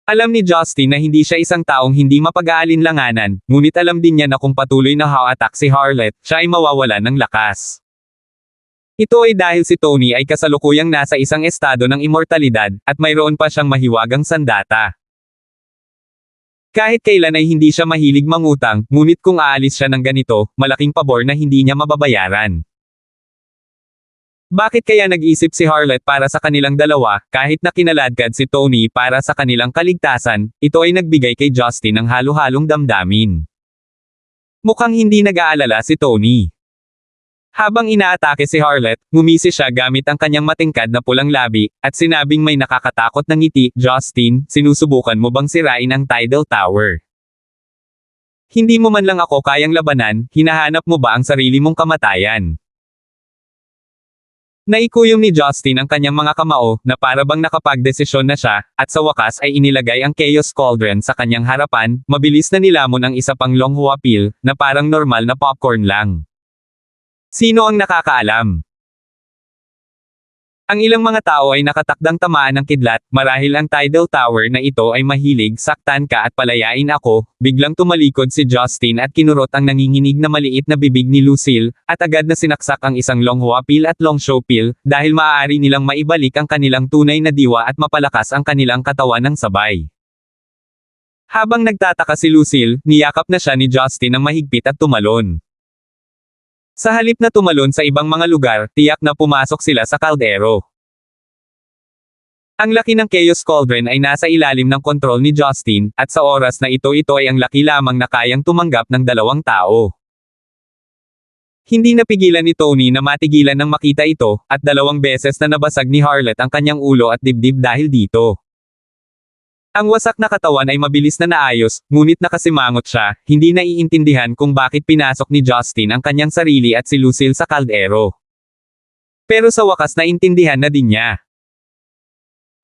S1: Alam ni Justin na hindi siya isang taong hindi mapag-aalinlanganan, ngunit alam din niya na kung patuloy na ha-attack si Harlot, siya ay mawawalan ng lakas. Ito ay dahil si Tony ay kasalukuyang nasa isang estado ng immortalidad, at mayroon pa siyang mahiwagang sandata. Kahit kailan ay hindi siya mahilig mangutang, ngunit kung aalis siya ng ganito, malaking pabor na hindi niya mababayaran. Bakit kaya nag-isip si Harlot para sa kanilang dalawa, kahit na kinaladkad si Tony para sa kanilang kaligtasan, ito ay nagbigay kay Justin ng halo-halong damdamin. Mukhang hindi nag-aalala si Tony. Habang inaatake si Harlot, ngumisi siya gamit ang kanyang matingkad na pulang labi, at sinabing may nakakatakot na ngiti, Justin, sinusubukan mo bang sirain ang Tidal Tower? Hindi mo man lang ako kayang labanan, hinahanap mo ba ang sarili mong kamatayan? Naikuyom ni Justin ang kanyang mga kamao, na para bang nakapagdesisyon na siya, at sa wakas ay inilagay ang Chaos Cauldron sa kanyang harapan, mabilis na nilamon ang isa pang Longhua Pill, na parang normal na popcorn lang. Sino ang nakakaalam? Ang ilang mga tao ay nakatakdang tamaan ng kidlat, marahil ang Tidal Tower na ito ay mahilig, saktan ka at palayain ako, biglang tumalikod si Justin at kinurot ang nanginginig na maliit na bibig ni Lucille, at agad na sinaksak ang isang Longhua Pill at Longshow Pill, dahil maaari nilang maibalik ang kanilang tunay na diwa at mapalakas ang kanilang katawan ng sabay. Habang nagtataka si Lucille, niyakap na siya ni Justin ng mahigpit at tumalon. Sa halip na tumalon sa ibang mga lugar, tiyak na pumasok sila sa kaldero. Ang laki ng Chaos Cauldron ay nasa ilalim ng kontrol ni Justin, at sa oras na ito ay ang laki lamang na kayang tumanggap ng 2 tao. Hindi napigilan ni Tony na matigilan nang makita ito, at 2 beses na nabasag ni Harlot ang kanyang ulo at dibdib dahil dito. Ang wasak na katawan ay mabilis na naayos, ngunit nakasimangot siya, hindi naiintindihan kung bakit pinasok ni Justin ang kanyang sarili at si Lucille sa kaldero. Pero sa wakas naintindihan na din niya.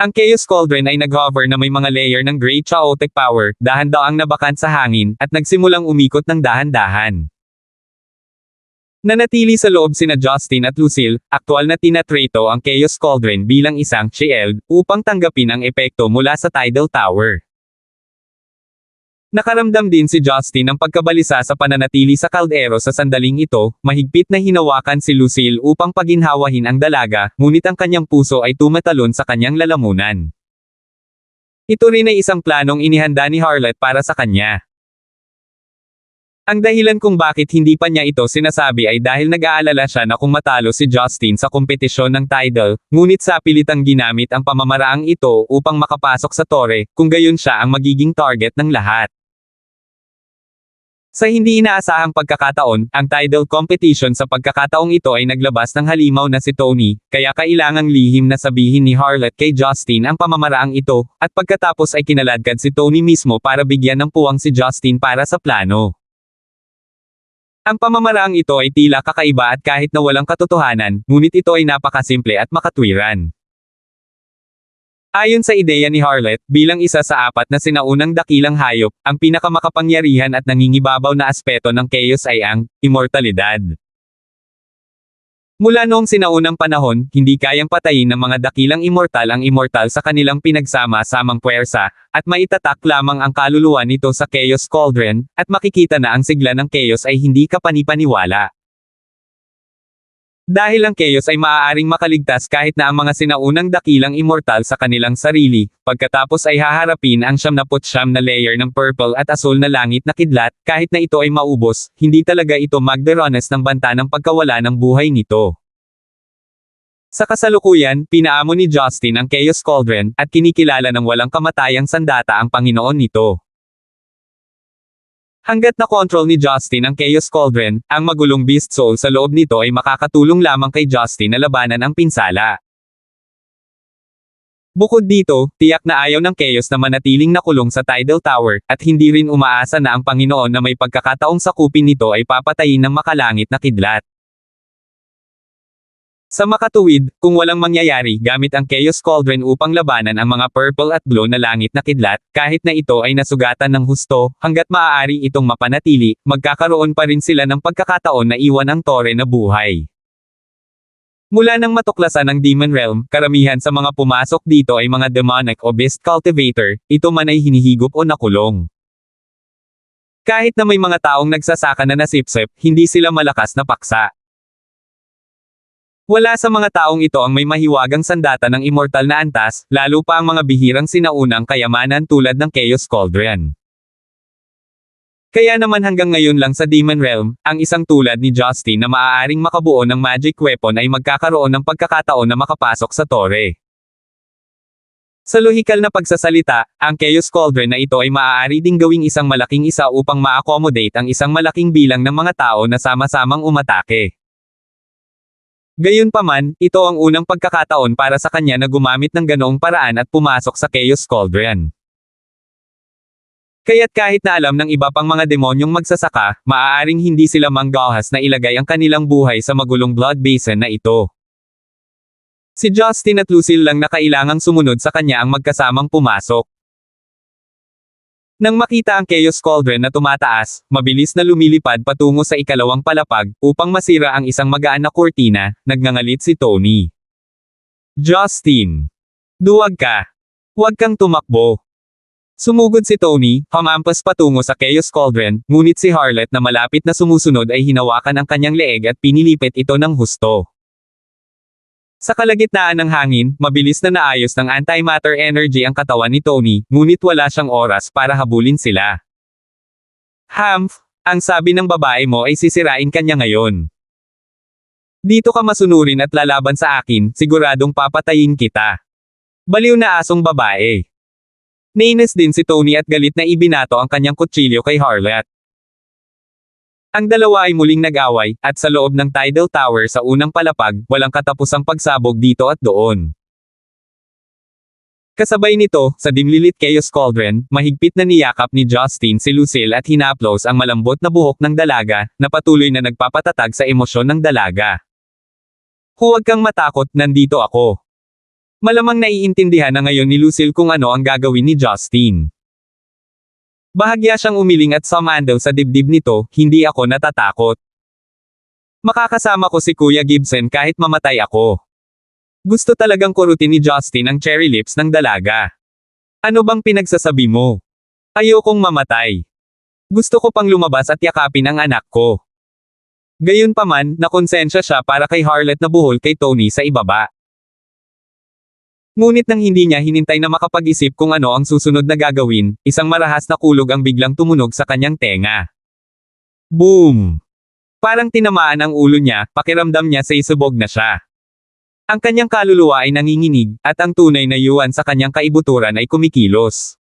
S1: Ang Chaos Cauldron ay nag-hover na may mga layer ng Great Chaotic Power, dahan-daang nabakan sa hangin, at nagsimulang umikot ng dahan-dahan. Nanatili sa loob sina Justin at Lucille, aktwal na tinatrato ang Chaos Cauldron bilang isang shield, upang tanggapin ang epekto mula sa Tidal Tower. Nakaramdam din si Justin ng pagkabalisa sa pananatili sa kaldero sa sandaling ito, mahigpit na hinawakan si Lucille upang paginhawahin ang dalaga, ngunit ang kanyang puso ay tumatalon sa kanyang lalamunan. Ito rin ay isang planong inihanda ni Harlot para sa kanya. Ang dahilan kung bakit hindi pa niya ito sinasabi ay dahil nag-aalala siya na kung matalo si Justin sa kompetisyon ng Tidal, ngunit sa pilitang ginamit ang pamamaraang ito upang makapasok sa tore, kung gayon siya ang magiging target ng lahat. Sa hindi inaasahang pagkakataon, ang Tidal competition sa pagkakataong ito ay naglabas ng halimaw na si Tony, kaya kailangang lihim na sabihin ni Harlot kay Justin ang pamamaraang ito, at pagkatapos ay kinaladkad si Tony mismo para bigyan ng puwang si Justin para sa plano. Ang pamamaraang ito ay tila kakaiba at kahit na walang katotohanan, ngunit ito ay napakasimple at makatwiran. Ayon sa ideya ni Harlot, bilang isa sa 4 na sinaunang dakilang hayop, ang pinakamakapangyarihan at nangingibabaw na aspeto ng chaos ay ang immortalidad. Mula noong sinaunang panahon, hindi kayang patayin ng mga dakilang immortal ang immortal sa kanilang pinagsama-samang puwersa, at maitatak lamang ang kaluluwa nito sa Chaos Cauldron, at makikita na ang sigla ng chaos ay hindi kapanipaniwala. Dahil ang chaos ay maaaring makaligtas kahit na ang mga sinaunang dakilang immortal sa kanilang sarili, pagkatapos ay haharapin ang 99 na layer ng purple at asul na langit na kidlat, kahit na ito ay maubos, hindi talaga ito magdaranas ng banta ng pagkawala ng buhay nito. Sa kasalukuyan, pinaamo ni Justin ang Chaos Cauldron, at kinikilala ng walang kamatayang sandata ang Panginoon nito. Hanggat na-control ni Justin ang Chaos Cauldron, ang magulong beast soul sa loob nito ay makakatulong lamang kay Justin na labanan ang pinsala. Bukod dito, tiyak na ayaw ng Chaos na manatiling nakulong sa Tidal Tower, at hindi rin umaasa na ang Panginoon na may pagkakataong sakupin nito ay papatayin ng makalangit na kidlat. Sa makatuwid, kung walang mangyayari gamit ang Chaos Cauldron upang labanan ang mga purple at blue na langit na kidlat, kahit na ito ay nasugatan ng husto, hanggat maaari itong mapanatili, magkakaroon pa rin sila ng pagkakataon na iwan ang tore na buhay. Mula nang matuklasan ng Demon Realm, karamihan sa mga pumasok dito ay mga demonic o beast cultivator, ito man ay hinihigop o nakulong. Kahit na may mga taong nagsasaka na nasipsip, hindi sila malakas na paksa. Wala sa mga taong ito ang may mahiwagang sandata ng immortal na antas, lalo pa ang mga bihirang sinaunang kayamanan tulad ng Chaos Cauldron. Kaya naman hanggang ngayon lang sa Demon Realm, ang isang tulad ni Justin na maaaring makabuo ng magic weapon ay magkakaroon ng pagkakataon na makapasok sa tore. Sa lohikal na pagsasalita, ang Chaos Cauldron na ito ay maaari ding gawing isang malaking isa upang ma-accommodate ang isang malaking bilang ng mga tao na sama-samang umatake. Gayunpaman, ito ang unang pagkakataon para sa kanya na gumamit ng ganoong paraan at pumasok sa Chaos Cauldron. Kaya't kahit na alam ng iba pang mga demonyong magsasaka, maaaring hindi sila manggahas na ilagay ang kanilang buhay sa magulong blood basin na ito. Si Justin at Lucille lang na kailangang sumunod sa kanya ang magkasamang pumasok. Nang makita ang Chaos Cauldron na tumataas, mabilis na lumilipad patungo sa ikalawang palapag, upang masira ang isang magaan na kurtina, nagngangalit si Tony. Justin! Duwag ka! Huwag kang tumakbo! Sumugod si Tony, hamampas patungo sa Chaos Cauldron, ngunit si Harlot na malapit na sumusunod ay hinawakan ang kanyang leeg at pinilipit ito ng husto. Sa kalagitnaan ng hangin, mabilis na naayos ng antimatter energy ang katawan ni Tony, ngunit wala siyang oras para habulin sila. Humph, ang sabi ng babae mo ay sisirain kanya ngayon. Dito ka masunurin at lalaban sa akin, siguradong papatayin kita. Baliw na asong babae. Nainis din si Tony at galit na ibinato ang kanyang kutsilyo kay Harlot. Ang dalawa ay muling nag-away, at sa loob ng Tidal Tower sa unang palapag, walang katapusang pagsabog dito at doon. Kasabay nito, sa dimlilit Chaos Cauldron, mahigpit na niyakap ni Justin si Lucille at hinaplos ang malambot na buhok ng dalaga, na patuloy na nagpapatatag sa emosyon ng dalaga. Huwag kang matakot, nandito ako. Malamang naiintindihan na ngayon ni Lucille kung ano ang gagawin ni Justin. Bahagya siyang umiling at sumando sa dibdib nito, hindi ako natatakot. Makakasama ko si Kuya Gibson kahit mamatay ako. Gusto talagang kurutin ni Justin ang cherry lips ng dalaga. Ano bang pinagsasabi mo? Ayokong mamatay. Gusto ko pang lumabas at yakapin ang anak ko. Gayunpaman, nakonsensya siya para kay Harlot na buhol kay Tony sa ibaba. Ngunit nang hindi niya hinintay na makapag-isip kung ano ang susunod na gagawin, isang marahas na kulog ang biglang tumunog sa kanyang tenga. Boom! Parang tinamaan ang ulo niya, pakiramdam niya sa isubog na siya. Ang kanyang kaluluwa ay nanginginig, at ang tunay na yuan sa kanyang kaibuturan ay kumikilos.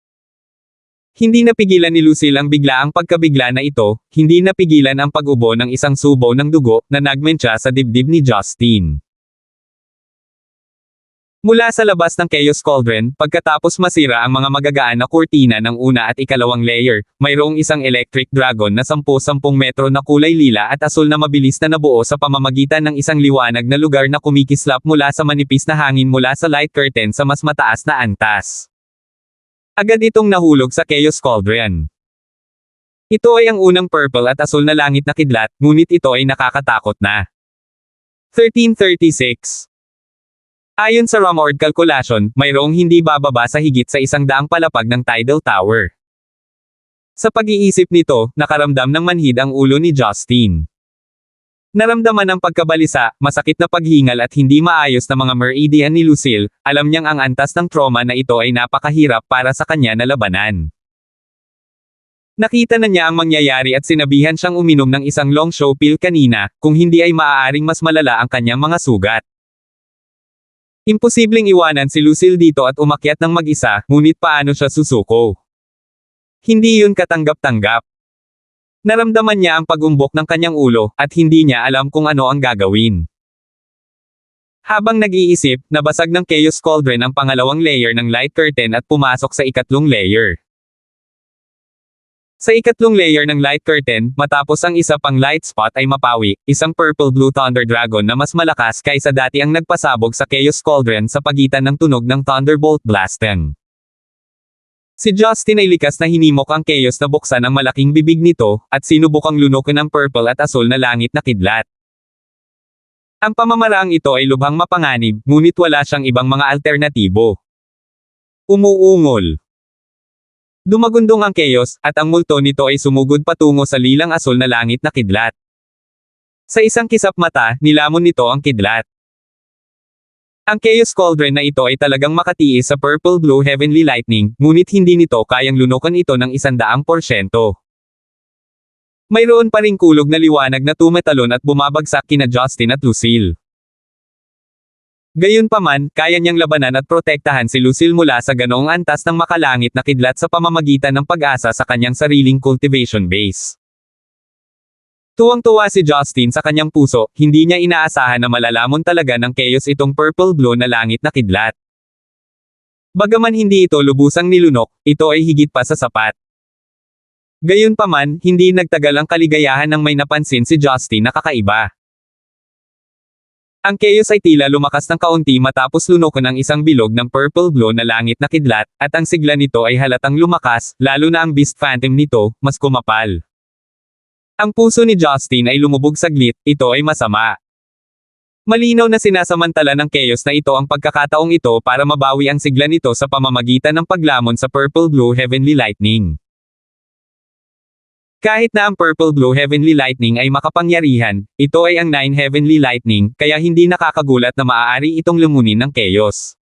S1: Hindi napigilan ni Lucille ang biglaang pagkabigla na ito, hindi napigilan ang pag-ubo ng isang subo ng dugo na nagmentsa sa dibdib ni Justin. Mula sa labas ng Chaos Cauldron, pagkatapos masira ang mga magagaan na kurtina ng una at ikalawang layer, mayroong isang electric dragon na 10-10 metro na kulay lila at asul na mabilis na nabuo sa pamamagitan ng isang liwanag na lugar na kumikislap mula sa manipis na hangin mula sa light curtain sa mas mataas na antas. Agad itong nahulog sa Chaos Cauldron. Ito ay ang unang purple at asul na langit na kidlat, ngunit ito ay nakakatakot na. 1336 Ayon sa Rumord calculation, mayroong hindi bababa sa higit sa 100 palapag ng Tidal Tower. Sa pag-iisip nito, nakaramdam ng manhid ang ulo ni Justin. Naramdaman ang pagkabalisa, masakit na paghingal at hindi maayos na mga meridian ni Lucille, alam niyang ang antas ng trauma na ito ay napakahirap para sa kanya na labanan. Nakita na niya ang mangyayari at sinabihan siyang uminom ng isang long show pill kanina, kung hindi ay maaaring mas malala ang kanyang mga sugat. Imposibleng iwanan si Lucille dito at umakyat ng mag-isa, ngunit paano siya susuko? Hindi yun katanggap-tanggap. Naramdaman niya ang pag-umbok ng kanyang ulo, at hindi niya alam kung ano ang gagawin. Habang nag-iisip, nabasag ng Chaos Cauldron ang pangalawang layer ng light curtain at pumasok sa ikatlong layer. Sa ikatlong layer ng light curtain, matapos ang isa pang light spot ay mapawi, isang purple-blue thunder dragon na mas malakas kaysa dati ang nagpasabog sa Chaos Cauldron sa pagitan ng tunog ng Thunderbolt Blasting. Si Justin ay likas na hinimok ang Chaos na buksan ang malaking bibig nito, at sinubukang lunukin ang purple at asul na langit na kidlat. Ang pamamaraang ito ay lubhang mapanganib, ngunit wala siyang ibang mga alternatibo. Umuungol. Dumagundong ang Chaos, at ang multo nito ay sumugod patungo sa lilang asul na langit na kidlat. Sa isang kisap mata, nilamon nito ang kidlat. Ang Chaos Cauldron na ito ay talagang makatiis sa purple-blue heavenly lightning, ngunit hindi nito kayang lunukan ito ng 100%. Mayroon pa ring kulog na liwanag na tumetalon at bumabagsak kina Justin at Lucille. Gayunpaman, kaya niyang labanan at protektahan si Lucille mula sa ganoong antas ng makalangit na kidlat sa pamamagitan ng pag-asa sa kanyang sariling cultivation base. Tuwang-tuwa si Justin sa kanyang puso, hindi niya inaasahan na malalamon talaga ng Chaos itong purple glow na langit na kidlat. Bagaman hindi ito lubusang nilunok, ito ay higit pa sa sapat. Gayunpaman, hindi nagtagal ang kaligayahan nang may napansin si Justin na kakaiba. Ang Chaos ay tila lumakas ng kaunti matapos lunokan ng isang bilog ng purple glow na langit na kidlat, at ang sigla nito ay halatang lumakas, lalo na ang Beast Phantom nito, mas kumapal. Ang puso ni Justin ay lumubog saglit, ito ay masama. Malinaw na sinasamantala ng Chaos na ito ang pagkakataong ito para mabawi ang sigla nito sa pamamagitan ng paglamon sa Purple Blue Heavenly Lightning. Kahit na ang Purple Blue Heavenly Lightning ay makapangyarihan, ito ay ang 9 Heavenly Lightning, kaya hindi nakakagulat na maaari itong lumunin ng Chaos.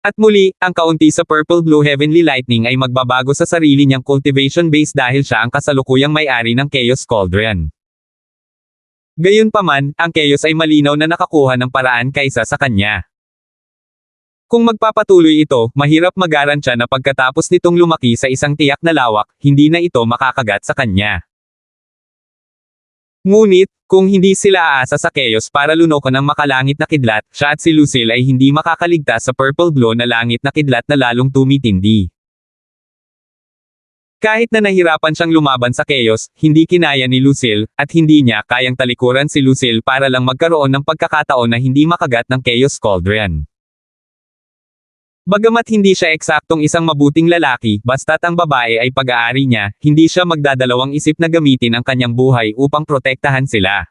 S1: At muli, ang kaunti sa Purple Blue Heavenly Lightning ay magbabago sa sarili niyang cultivation base dahil siya ang kasalukuyang may-ari ng Chaos Cauldron. Gayunpaman, ang Chaos ay malinaw na nakakuha ng paraan kaysa sa kanya. Kung magpapatuloy ito, mahirap mag-arantya na pagkatapos nitong lumaki sa isang tiyak na lawak, hindi na ito makakagat sa kanya. Ngunit, kung hindi sila aasa sa Chaos para lunokan ang makalangit na kidlat, siya at si Lucille ay hindi makakaligtas sa purple glow na langit na kidlat na lalong tumitindi. Kahit na nahirapan siyang lumaban sa Chaos, hindi kinaya ni Lucille, at hindi niya kayang talikuran si Lucille para lang magkaroon ng pagkakataon na hindi makagat ng Chaos Cauldron. Bagamat hindi siya eksaktong isang mabuting lalaki, basta't ang babae ay pag-aari niya, hindi siya magdadalawang isip na gamitin ang kanyang buhay upang protektahan sila.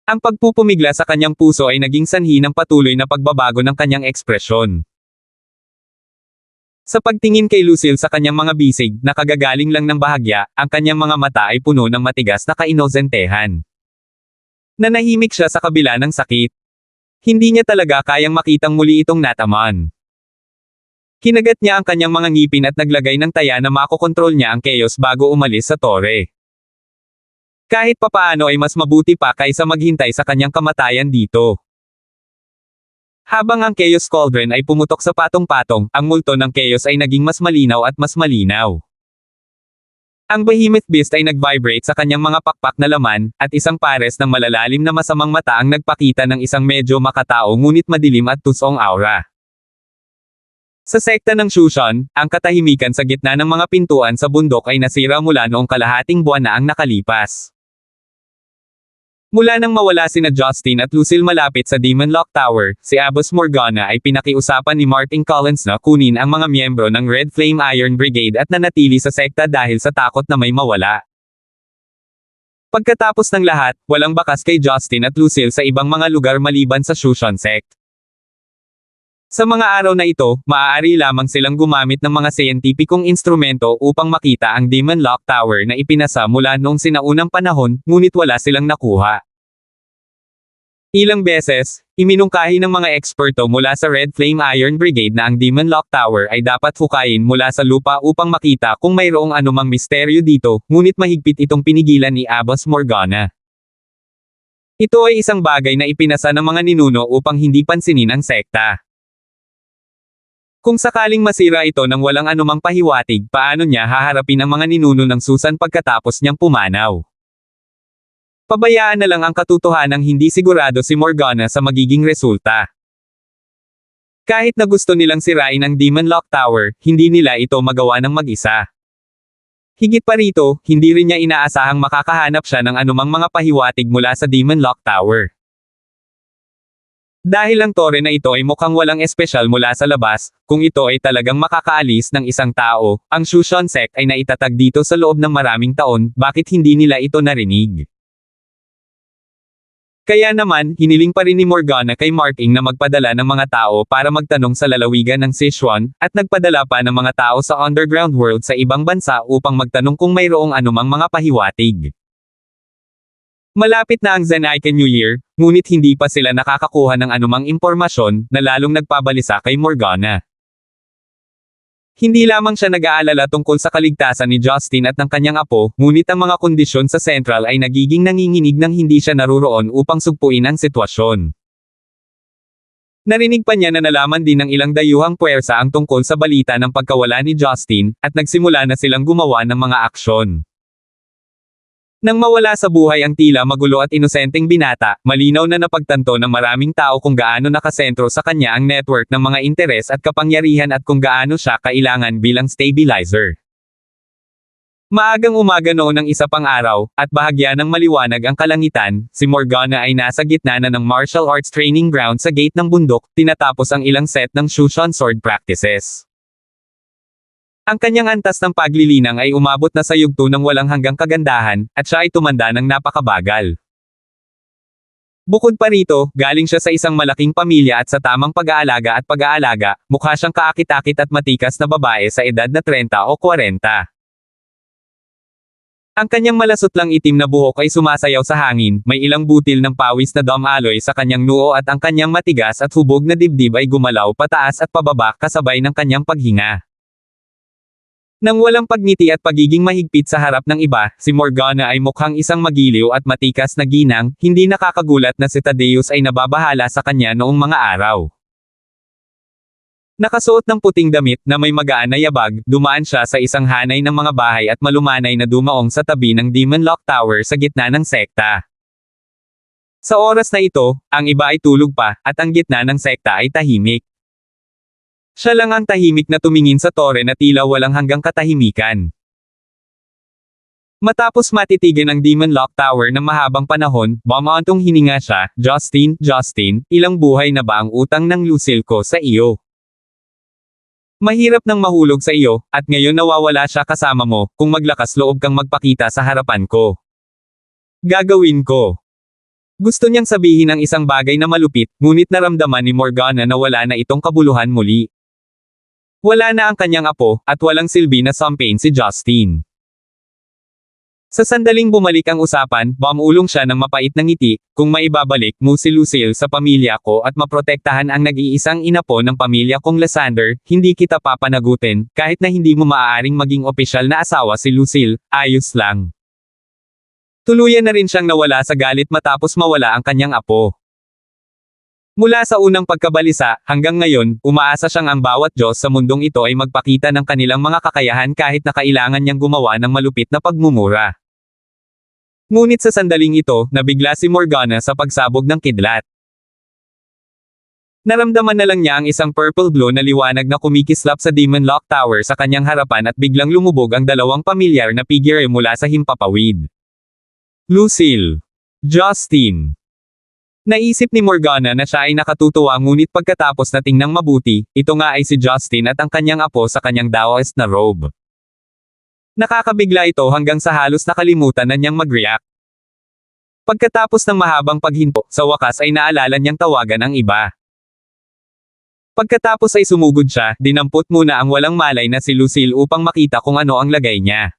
S1: Ang pagpupumigla sa kanyang puso ay naging sanhi ng patuloy na pagbabago ng kanyang ekspresyon. Sa pagtingin kay Lucille sa kanyang mga bisig, na kagagaling lang ng bahagya, ang kanyang mga mata ay puno ng matigas na kainosentehan. Nanahimik siya sa kabila ng sakit. Hindi niya talaga kayang makitang muli itong natamaan. Kinagat niya ang kanyang mga ngipin at naglagay ng taya na makokontrol niya ang Chaos bago umalis sa tore. Kahit papaano ay mas mabuti pa kaysa maghintay sa kanyang kamatayan dito. Habang ang Chaos Cauldron ay pumutok sa patong-patong, ang multo ng Chaos ay naging mas malinaw at mas malinaw. Ang Behemoth Beast ay nag-vibrate sa kanyang mga pakpak na laman, at isang pares ng malalalim na masamang mata ang nagpakita ng isang medyo makatao ngunit madilim at tusong aura. Sa sekta ng Shushan, ang katahimikan sa gitna ng mga pintuan sa bundok ay nasira mula noong kalahating buwan na ang nakalipas. Mula nang mawala sina Justin at Lucille malapit sa Demon Lock Tower, si Abbas Morgana ay pinakiusapan ni Martin Collins na kunin ang mga miyembro ng Red Flame Iron Brigade at nanatili sa sekta dahil sa takot na may mawala. Pagkatapos ng lahat, walang bakas kay Justin at Lucille sa ibang mga lugar maliban sa Shushan Sect. Sa mga araw na ito, maaari lamang silang gumamit ng mga siyentipikong instrumento upang makita ang Demon Lock Tower na ipinasa mula noong sinaunang panahon, ngunit wala silang nakuha. Ilang beses, iminungkahi ng mga eksperto mula sa Red Flame Iron Brigade na ang Demon Lock Tower ay dapat hukayin mula sa lupa upang makita kung mayroong anumang misteryo dito, ngunit mahigpit itong pinigilan ni Abbas Morgana. Ito ay isang bagay na ipinasa ng mga ninuno upang hindi pansinin ang sekta. Kung sakaling masira ito nang walang anumang pahiwatig, paano niya haharapin ang mga ninuno ng Susan pagkatapos niyang pumanaw? Pabayaan na lang ang katotohanang hindi sigurado si Morgana sa magiging resulta. Kahit na gusto nilang sirain ang Demon Lock Tower, hindi nila ito magawa ng mag-isa. Higit pa rito, hindi rin niya inaasahang makakahanap siya ng anumang mga pahiwatig mula sa Demon Lock Tower. Dahil ang tore na ito ay mukhang walang espesyal mula sa labas, kung ito ay talagang makakaalis ng isang tao, ang Shushan Sect ay naitatag dito sa loob ng maraming taon, bakit hindi nila ito narinig? Kaya naman, hiniling pa rin ni Morgana kay Marking na magpadala ng mga tao para magtanong sa lalawigan ng Sichuan, at nagpadala pa ng mga tao sa underground world sa ibang bansa upang magtanong kung mayroong anumang mga pahiwatig. Malapit na ang Zenaiken New Year, ngunit hindi pa sila nakakakuha ng anumang impormasyon na lalong nagpabalisa kay Morgana. Hindi lamang siya nag-aalala tungkol sa kaligtasan ni Justin at ng kanyang apo, ngunit ang mga kondisyon sa Central ay nagiging nanginginig nang hindi siya naruroon upang sugpuin ang sitwasyon. Narinig pa niya na nalaman din ng ilang dayuhang puwersa ang tungkol sa balita ng pagkawala ni Justin, at nagsimula na silang gumawa ng mga aksyon. Nang mawala sa buhay ang tila magulo at inosenteng binata, malinaw na napagtanto ng maraming tao kung gaano nakasentro sa kanya ang network ng mga interes at kapangyarihan at kung gaano siya kailangan bilang stabilizer. Maagang umaga noon ng isa pang araw, at bahagya ng maliwanag ang kalangitan, si Morgana ay nasa gitna na ng martial arts training ground sa gate ng bundok, tinatapos ang ilang set ng Shushan sword practices. Ang kanyang antas ng paglilinang ay umabot na sa yugto ng walang hanggang kagandahan, at siya ay tumanda ng napakabagal. Bukod pa rito, galing siya sa isang malaking pamilya at sa tamang pag-aalaga, mukha siyang kaakit-akit at matikas na babae sa edad na 30 o 40. Ang kanyang malasot-lang itim na buhok ay sumasayaw sa hangin, may ilang butil ng pawis na dumaloy sa kanyang noo at ang kanyang matigas at hubog na dibdib ay gumalaw pataas at pababa kasabay ng kanyang paghinga. Nang walang pagngiti at pagiging mahigpit sa harap ng iba, si Morgana ay mukhang isang magiliw at matikas na ginang, hindi nakakagulat na si Thaddeus ay nababahala sa kanya noong mga araw. Nakasuot ng puting damit na may magaan na yabag, dumaan siya sa isang hanay ng mga bahay at malumanay na dumaong sa tabi ng Demon Lock Tower sa gitna ng sekta. Sa oras na ito, ang iba ay tulog pa, at ang gitna ng sekta ay tahimik. Siya lang ang tahimik na tumingin sa tore na tila walang hanggang katahimikan. Matapos matitigan ang Demon Lock Tower ng mahabang panahon, bumauntong hininga siya, Justin, ilang buhay na ba ang utang ng Lucille ko sa iyo? Mahirap nang mahulog sa iyo, at ngayon nawawala siya kasama mo, kung maglakas loob kang magpakita sa harapan ko. Gagawin ko. Gusto niyang sabihin ang isang bagay na malupit, ngunit naramdaman ni Morgana na wala na itong kabuluhan muli. Wala na ang kanyang apo, at walang silbi na champagne si Justin. Sa sandaling bumalik ang usapan, bumulong siya ng mapait na ngiti, kung maibabalik mo si Lucille sa pamilya ko at maprotektahan ang nag-iisang inapo ng pamilya kong Lysander, hindi kita papanagutin, kahit na hindi mo maaaring maging opisyal na asawa si Lucille, ayos lang. Tuluyan na rin siyang nawala sa galit matapos mawala ang kanyang apo. Mula sa unang pagkabalisa, hanggang ngayon, umaasa siyang ang bawat Diyos sa mundong ito ay magpakita ng kanilang mga kakayahan kahit na kailangan niyang gumawa ng malupit na pagmumura. Ngunit sa sandaling ito, nabigla si Morgana sa pagsabog ng kidlat. Naramdaman na lang niya ang isang purple glow na liwanag na kumikislap sa Demon Lock Tower sa kanyang harapan at biglang lumubog ang dalawang pamilyar na figure mula sa himpapawid. Lucille. Justin. Naisip ni Morgana na siya ay nakatutuwa ngunit pagkatapos na tingnang mabuti, ito nga ay si Justin at ang kanyang apo sa kanyang Daoist na robe. Nakakabigla ito hanggang sa halos nakalimutan na niyang mag-react. Pagkatapos ng mahabang paghinto, sa wakas ay naalala niyang tawagan ang iba. Pagkatapos ay sumugod siya, dinampot muna ang walang malay na si Lucille upang makita kung ano ang lagay niya.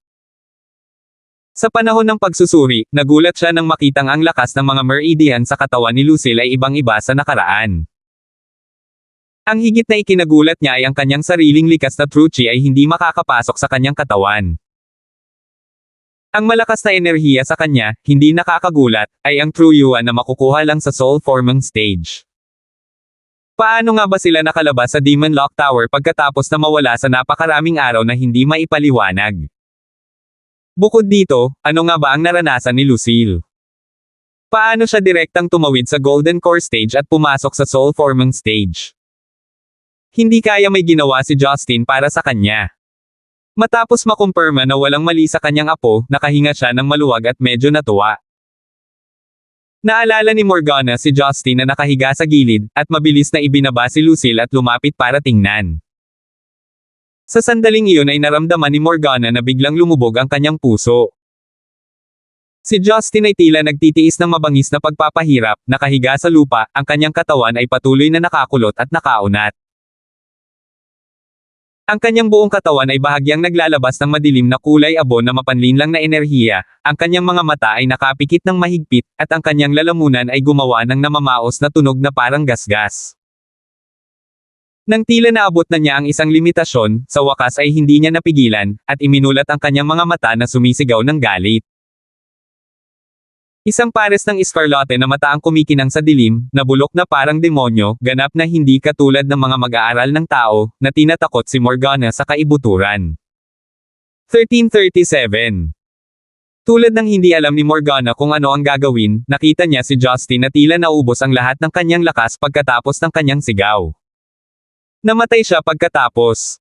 S1: Sa panahon ng pagsusuri, nagulat siya nang makitang ang lakas ng mga meridian sa katawan ni Lucille ay ibang-iba sa nakaraan. Ang higit na ikinagulat niya ay ang kanyang sariling likas na true chi ay hindi makakapasok sa kanyang katawan. Ang malakas na enerhiya sa kanya, hindi nakakagulat, ay ang true yuan na makukuha lang sa soul forming stage. Paano nga ba sila nakalabas sa Demon Lock Tower pagkatapos na mawala sa napakaraming araw na hindi maipaliwanag? Bukod dito, ano nga ba ang naranasan ni Lucille? Paano siya direktang tumawid sa Golden Core Stage at pumasok sa Soul Forming Stage? Hindi kaya may ginawa si Justin para sa kanya. Matapos makumpirma na walang mali sa kanyang apo, nakahinga siya ng maluwag at medyo natuwa. Naalala ni Morgana si Justin na nakahiga sa gilid, at mabilis na ibinaba si Lucille at lumapit para tingnan. Sa sandaling iyon ay naramdaman ni Morgana na biglang lumubog ang kanyang puso. Si Justin ay tila nagtitiis ng mabangis na pagpapahirap, nakahiga sa lupa, ang kanyang katawan ay patuloy na nakakulot at nakaunat. Ang kanyang buong katawan ay bahagyang naglalabas ng madilim na kulay abo na mapanlinlang na enerhiya, ang kanyang mga mata ay nakapikit ng mahigpit, at ang kanyang lalamunan ay gumawa ng namamaos na tunog na parang gasgas. Nang tila naabot na niya ang isang limitasyon, sa wakas ay hindi niya napigilan, at iminulat ang kanyang mga mata na sumisigaw ng galit. Isang pares ng eskarlate na mata ang kumikinang sa dilim, na bulok na parang demonyo, ganap na hindi katulad ng mga mag-aaral ng tao, na tinatakot si Morgana sa kaibuturan. 1337 Tulad ng hindi alam ni Morgana kung ano ang gagawin, nakita niya si Justin na tila naubos ang lahat ng kanyang lakas pagkatapos ng kanyang sigaw. Namatay siya pagkatapos.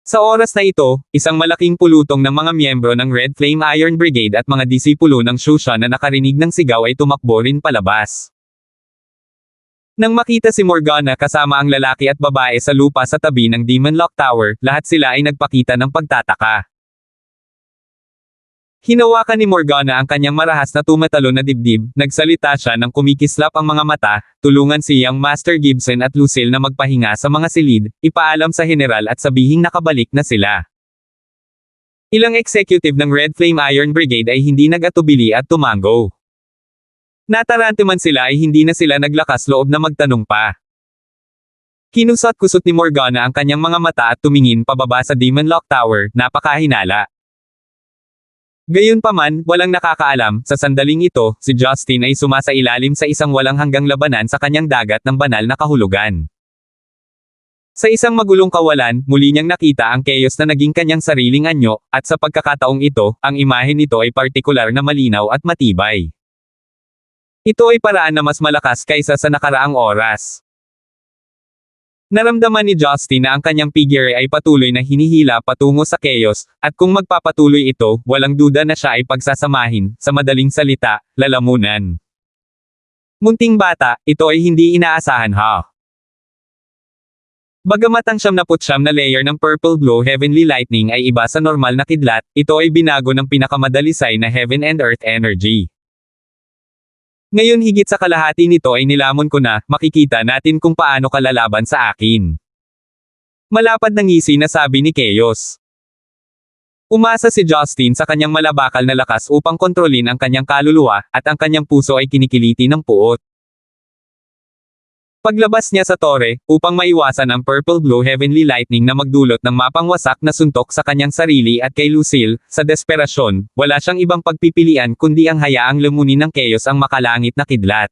S1: Sa oras na ito, isang malaking pulutong ng mga miyembro ng Red Flame Iron Brigade at mga disipulo ng Shusha na nakarinig ng sigaw ay tumakbo rin palabas. Nang makita si Morgana kasama ang lalaki at babae sa lupa sa tabi ng Demon Lock Tower, lahat sila ay nagpakita ng pagtataka. Hinawakan ni Morgana ang kanyang marahas na tumatalo na dibdib, nagsalita siya nang kumikislap ang mga mata, tulungan si Young Master Gibson at Lucille na magpahinga sa mga silid, ipaalam sa general at sabihing nakabalik na sila. Ilang executive ng Red Flame Iron Brigade ay hindi nag-atubili at tumango. Natarante man sila ay hindi na sila naglakas loob na magtanong pa. Kinusot-kusot ni Morgana ang kanyang mga mata at tumingin pababa sa Demon Lock Tower, napakahinala. Gayunpaman, walang nakakaalam, sa sandaling ito, si Justin ay sumasailalim sa isang walang hanggang labanan sa kanyang dagat ng banal na kahulugan. Sa isang magulong kawalan, muli niyang nakita ang chaos na naging kanyang sariling anyo, at sa pagkakataong ito, ang imahe nito ay partikular na malinaw at matibay. Ito ay paraan na mas malakas kaysa sa nakaraang oras. Naramdaman ni Justin na ang kanyang figure ay patuloy na hinihila patungo sa chaos, at kung magpapatuloy ito, walang duda na siya ay pagsasamahin, sa madaling salita, lalamunan. Munting bata, ito ay hindi inaasahan ha. Bagamat ang 79 na layer ng Purple Glow Heavenly Lightning ay iba sa normal na kidlat, ito ay binago ng pinakamadalisay na Heaven and Earth energy. Ngayon higit sa kalahati nito ay nilamon ko na, makikita natin kung paano kalalaban sa akin. Malapad na ngisi na sabi ni Chaos. Umasa si Justin sa kanyang malabakal na lakas upang kontrolin ang kanyang kaluluwa, at ang kanyang puso ay kinikiliti ng puot. Paglabas niya sa tore, upang maiwasan ang Purple Glow Heavenly Lightning na magdulot ng mapangwasak na suntok sa kanyang sarili at kay Lucille, sa desperasyon, wala siyang ibang pagpipilian kundi ang hayaang lamunin ng chaos ang makalangit na kidlat.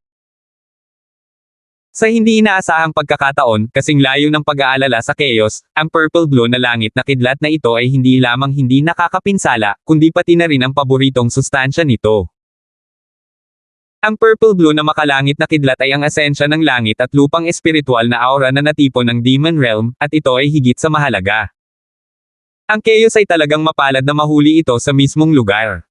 S1: Sa hindi inaasahang pagkakataon, kasing layo ng pag-aalala sa chaos, ang Purple Glow na langit na kidlat na ito ay hindi lamang hindi nakakapinsala, kundi pati na rin ang paboritong sustansya nito. Ang Purple Blue na makalangit na kidlat ay ang asensya ng langit at lupang espiritual na aura na natipon ng Demon Realm, at ito ay higit sa mahalaga. Ang chaos ay talagang mapalad na mahuli ito sa mismong lugar.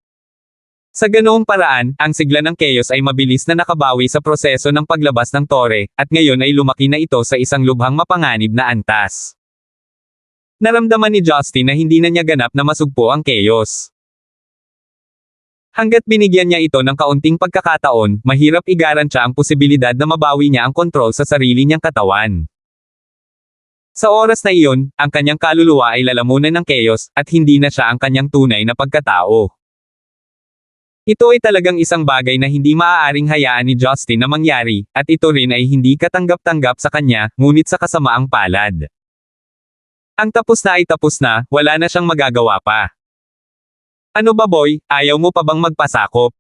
S1: Sa ganoong paraan, ang sigla ng chaos ay mabilis na nakabawi sa proseso ng paglabas ng tore, at ngayon ay lumaki na ito sa isang lubhang mapanganib na antas. Naramdaman ni Justin na hindi na niya ganap na masugpo ang chaos. Hanggat binigyan niya ito ng kaunting pagkakataon, mahirap igarantya ang posibilidad na mabawi niya ang kontrol sa sarili niyang katawan. Sa oras na iyon, ang kanyang kaluluwa ay lalamunan ng chaos, at hindi na siya ang kanyang tunay na pagkatao. Ito ay talagang isang bagay na hindi maaaring hayaan ni Justin na mangyari, at ito rin ay hindi katanggap-tanggap sa kanya, ngunit sa kasamaang palad. Ang tapos na ay tapos na, wala na siyang magagawa pa. Ano ba boy, ayaw mo pa bang magpasakop?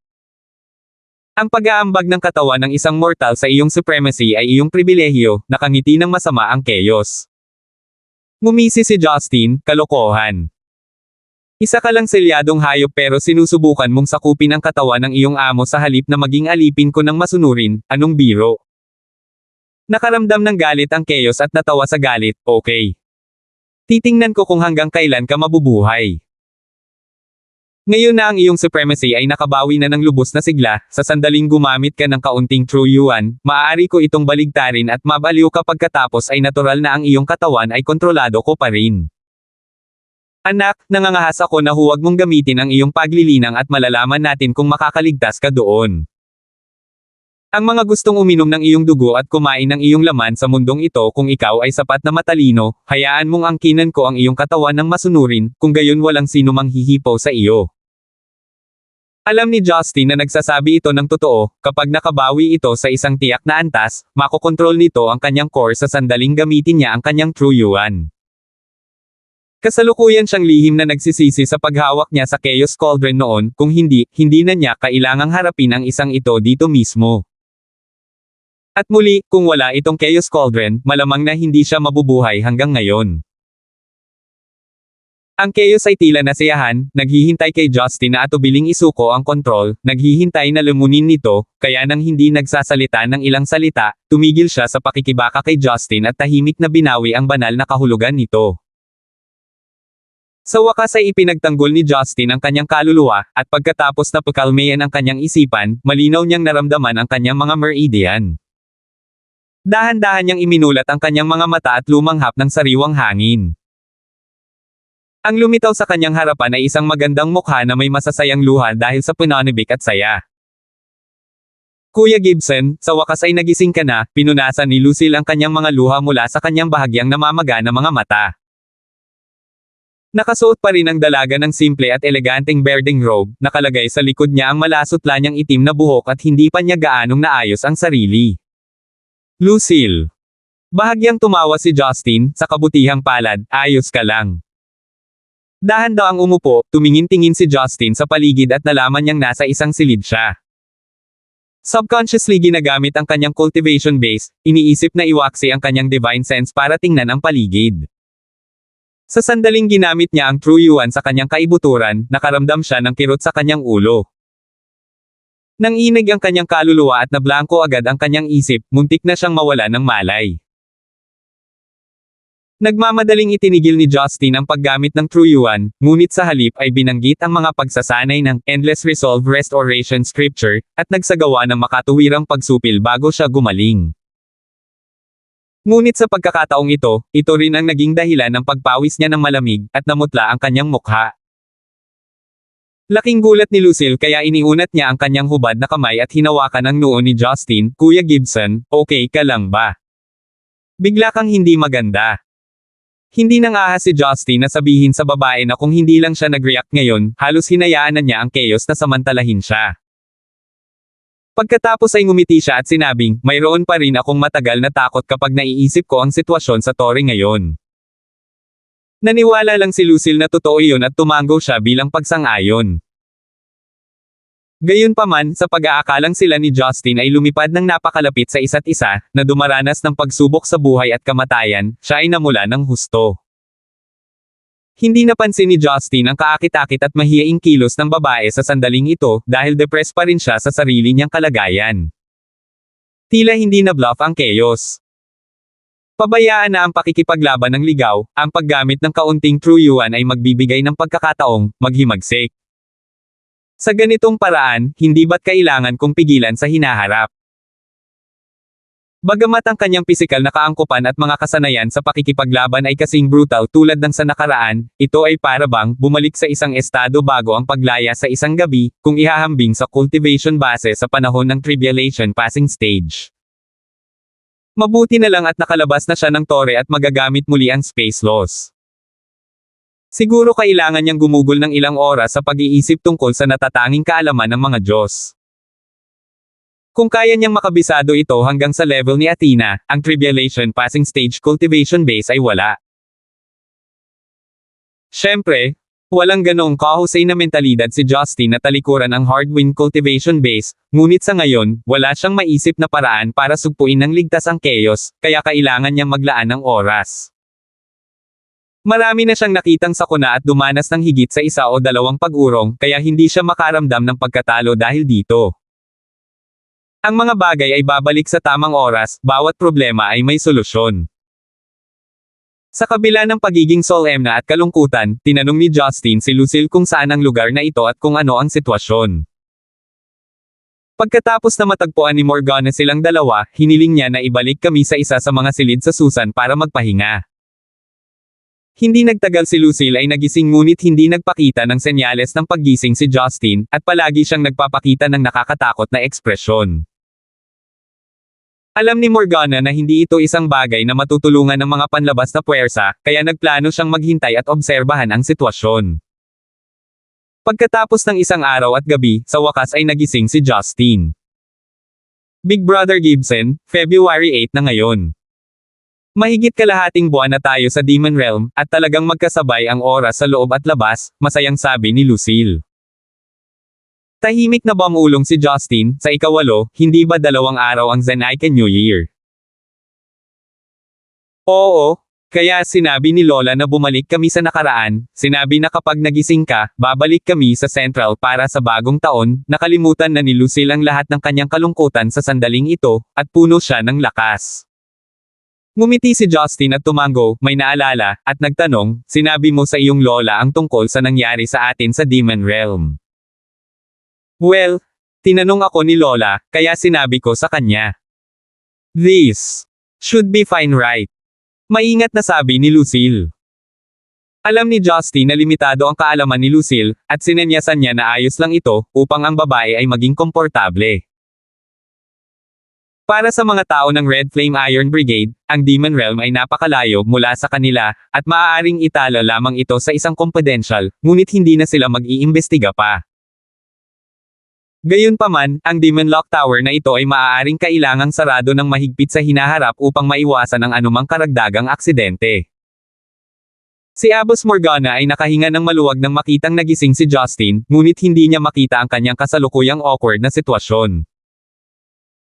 S1: Ang pag-aambag ng katawan ng isang mortal sa iyong supremacy ay iyong pribilehyo, nakangiti ng masama ang chaos. Ngumisi si Justin, kalokohan. Isa ka lang selyadong hayop pero sinusubukan mong sakupin ang katawan ng iyong amo sa halip na maging alipin ko ng masunurin, anong biro? Nakaramdam ng galit ang chaos at natawa sa galit, okay. Titingnan ko kung hanggang kailan ka mabubuhay. Ngayon na ang iyong supremacy ay nakabawi na ng lubos na sigla, sa sandaling gumamit ka ng kaunting true yuan, maaari ko itong baligtarin at mabaliw ka pagkatapos ay natural na ang iyong katawan ay kontrolado ko pa rin. Anak, nangangahas ako na huwag mong gamitin ang iyong paglilinang at malalaman natin kung makakaligtas ka doon. Ang mga gustong uminom ng iyong dugo at kumain ng iyong laman sa mundong ito kung ikaw ay sapat na matalino, hayaan mong angkinan ko ang iyong katawan ng masunurin, kung gayon walang sino mang hihipaw sa iyo. Alam ni Justin na nagsasabi ito ng totoo, kapag nakabawi ito sa isang tiyak na antas, makokontrol nito ang kanyang core sa sandaling gamitin niya ang kanyang true yuan. Kasalukuyan siyang lihim na nagsisisi sa paghawak niya sa Chaos Cauldron noon, kung hindi na niya kailangang harapin ang isang ito dito mismo. At muli, kung wala itong Chaos Cauldron, malamang na hindi siya mabubuhay hanggang ngayon. Ang Chaos ay tila nasiyahan, naghihintay kay Justin na atubiling isuko ang kontrol, naghihintay na lumunin nito, kaya nang hindi nagsasalita ng ilang salita, tumigil siya sa pakikibaka kay Justin at tahimik na binawi ang banal na kahulugan nito. Sa wakas ay ipinagtanggol ni Justin ang kanyang kaluluwa, at pagkatapos na pakalmayan ang kanyang isipan, malinaw niyang naramdaman ang kanyang mga meridian. Dahan-dahan niyang iminulat ang kanyang mga mata at lumanghap ng sariwang hangin. Ang lumitaw sa kanyang harapan ay isang magandang mukha na may masasayang luha dahil sa pananibik at saya. Kuya Gibson, sa wakas ay nagising ka na, pinunasan ni Lucille ang kanyang mga luha mula sa kanyang bahagyang namamaga na mga mata. Nakasuot pa rin ang dalaga ng simple at eleganteng berdeng robe, nakalagay sa likod niya ang malasutla niyang itim na buhok at hindi pa niya gaanong naayos ang sarili. Lucille. Bahagyang tumawa si Justin, sa kabutihang palad, ayos ka lang. Dahan-dahang umupo, tumingin-tingin si Justin sa paligid at nalaman niyang nasa isang silid siya. Subconsciously ginagamit ang kanyang cultivation base, iniisip na iwaksi ang kanyang divine sense para tingnan ang paligid. Sa sandaling ginamit niya ang True Yuan sa kanyang kaibuturan, nakaramdam siya ng kirot sa kanyang ulo. Nanginig ang kanyang kaluluwa at nablangko agad ang kanyang isip, muntik na siyang mawala ng malay. Nagmamadaling itinigil ni Justin ang paggamit ng True Yuan, ngunit sa halip ay binanggit ang mga pagsasanay ng Endless Resolve Restoration Scripture, at nagsagawa ng makatuwirang pagsupil bago siya gumaling. Ngunit sa pagkakataong ito rin ang naging dahilan ng pagpawis niya ng malamig, at namutla ang kanyang mukha. Laking gulat ni Lucille kaya iniunat niya ang kanyang hubad na kamay at hinawakan ang noo ni Justin, Kuya Gibson, okay ka lang ba? Bigla kang hindi maganda. Hindi nang ahas si Justin na sabihin sa babae na kung hindi lang siya nag-react ngayon, halos hinayaan na niya ang chaos na samantalahin siya. Pagkatapos ay ngumiti siya at sinabing, mayroon pa rin akong matagal na takot kapag naiisip ko ang sitwasyon sa Torre ngayon. Naniwala lang si Lucille na totoo iyon at tumango siya bilang pagsang-ayon. Gayunpaman, sa pag-aakalang sila ni Justin ay lumipad ng napakalapit sa isa't isa, na dumaranas ng pagsubok sa buhay at kamatayan, siya ay namula ng husto. Hindi napansin ni Justin ang kaakit-akit at mahiyaing kilos ng babae sa sandaling ito, dahil depressed pa rin siya sa sarili niyang kalagayan. Tila hindi na bluff ang chaos. Pabayaan na ang pakikipaglaban ng ligaw, ang paggamit ng kaunting True Yuan ay magbibigay ng pagkakataong maghimagsik. Sa ganitong paraan, hindi ba't kailangan kong pigilan sa hinaharap? Bagamat ang kanyang pisikal na kaangkupan at mga kasanayan sa pakikipaglaban ay kasing brutal tulad ng sa nakaraan, ito ay para bang bumalik sa isang estado bago ang paglaya sa isang gabi, kung ihahambing sa cultivation base sa panahon ng tribulation passing stage. Mabuti na lang at nakalabas na siya ng tore at magagamit muli ang space laws. Siguro kailangan niyang gumugol ng ilang oras sa pag-iisip tungkol sa natatanging kaalaman ng mga Diyos. Kung kaya niyang makabisado ito hanggang sa level ni Athena, ang tribulation passing stage cultivation base ay wala. Siyempre, walang ganoong kahusay na mentalidad si Justin na talikuran ang hardwind cultivation base, ngunit sa ngayon, wala siyang maisip na paraan para sugpuin ng ligtas ang chaos, kaya kailangan niyang maglaan ng oras. Marami na siyang nakitang sakuna at dumanas ng higit sa isa o dalawang pag-urong, kaya hindi siya makaramdam ng pagkatalo dahil dito. Ang mga bagay ay babalik sa tamang oras, bawat problema ay may solusyon. Sa kabila ng pagiging solemna at kalungkutan, tinanong ni Justin si Lucille kung saan ang lugar na ito at kung ano ang sitwasyon. Pagkatapos na matagpuan ni Morgana silang dalawa, hiniling niya na ibalik kami sa isa sa mga silid sa Susan para magpahinga. Hindi nagtagal si Lucille ay nagising ngunit hindi nagpakita ng senyales ng paggising si Justin, at palagi siyang nagpapakita ng nakakatakot na ekspresyon. Alam ni Morgana na hindi ito isang bagay na matutulungan ng mga panlabas na puwersa, kaya nagplano siyang maghintay at obserbahan ang sitwasyon. Pagkatapos ng isang araw at gabi, sa wakas ay nagising si Justin. Big Brother Gibson, February 8 na ngayon. Mahigit kalahating buwan na tayo sa Demon Realm, at talagang magkasabay ang oras sa loob at labas, masayang sabi ni Lucille. Tahimik na bumulong si Justin, sa ikawalo, hindi ba 2 araw ang Zenaiken New Year? Oo, Kaya sinabi ni Lola na bumalik kami sa nakaraan, sinabi na kapag nagising ka, babalik kami sa Central para sa bagong taon, nakalimutan na ni Lucille ang lahat ng kanyang kalungkutan sa sandaling ito, at puno siya ng lakas. Ngumiti si Justin at tumango, may naalala, at nagtanong, sinabi mo sa iyong lola ang tungkol sa nangyari sa atin sa Demon Realm. Well, tinanong ako ni Lola, kaya sinabi ko sa kanya. This should be fine, right? Maingat na sabi ni Lucille. Alam ni Justin na limitado ang kaalaman ni Lucille, at sinenyasan niya na ayos lang ito, upang ang babae ay maging komportable. Para sa mga tao ng Red Flame Iron Brigade, ang Demon Realm ay napakalayo mula sa kanila, at maaaring itala lamang ito sa isang confidential, ngunit hindi na sila mag-iimbestiga pa. Gayunpaman, ang Demon Lock Tower na ito ay maaaring kailangang sarado ng mahigpit sa hinaharap upang maiwasan ang anumang karagdagang aksidente. Si Abbas Morgana ay nakahinga ng maluwag nang makitang nagising si Justin, ngunit hindi niya makita ang kanyang kasalukuyang awkward na sitwasyon.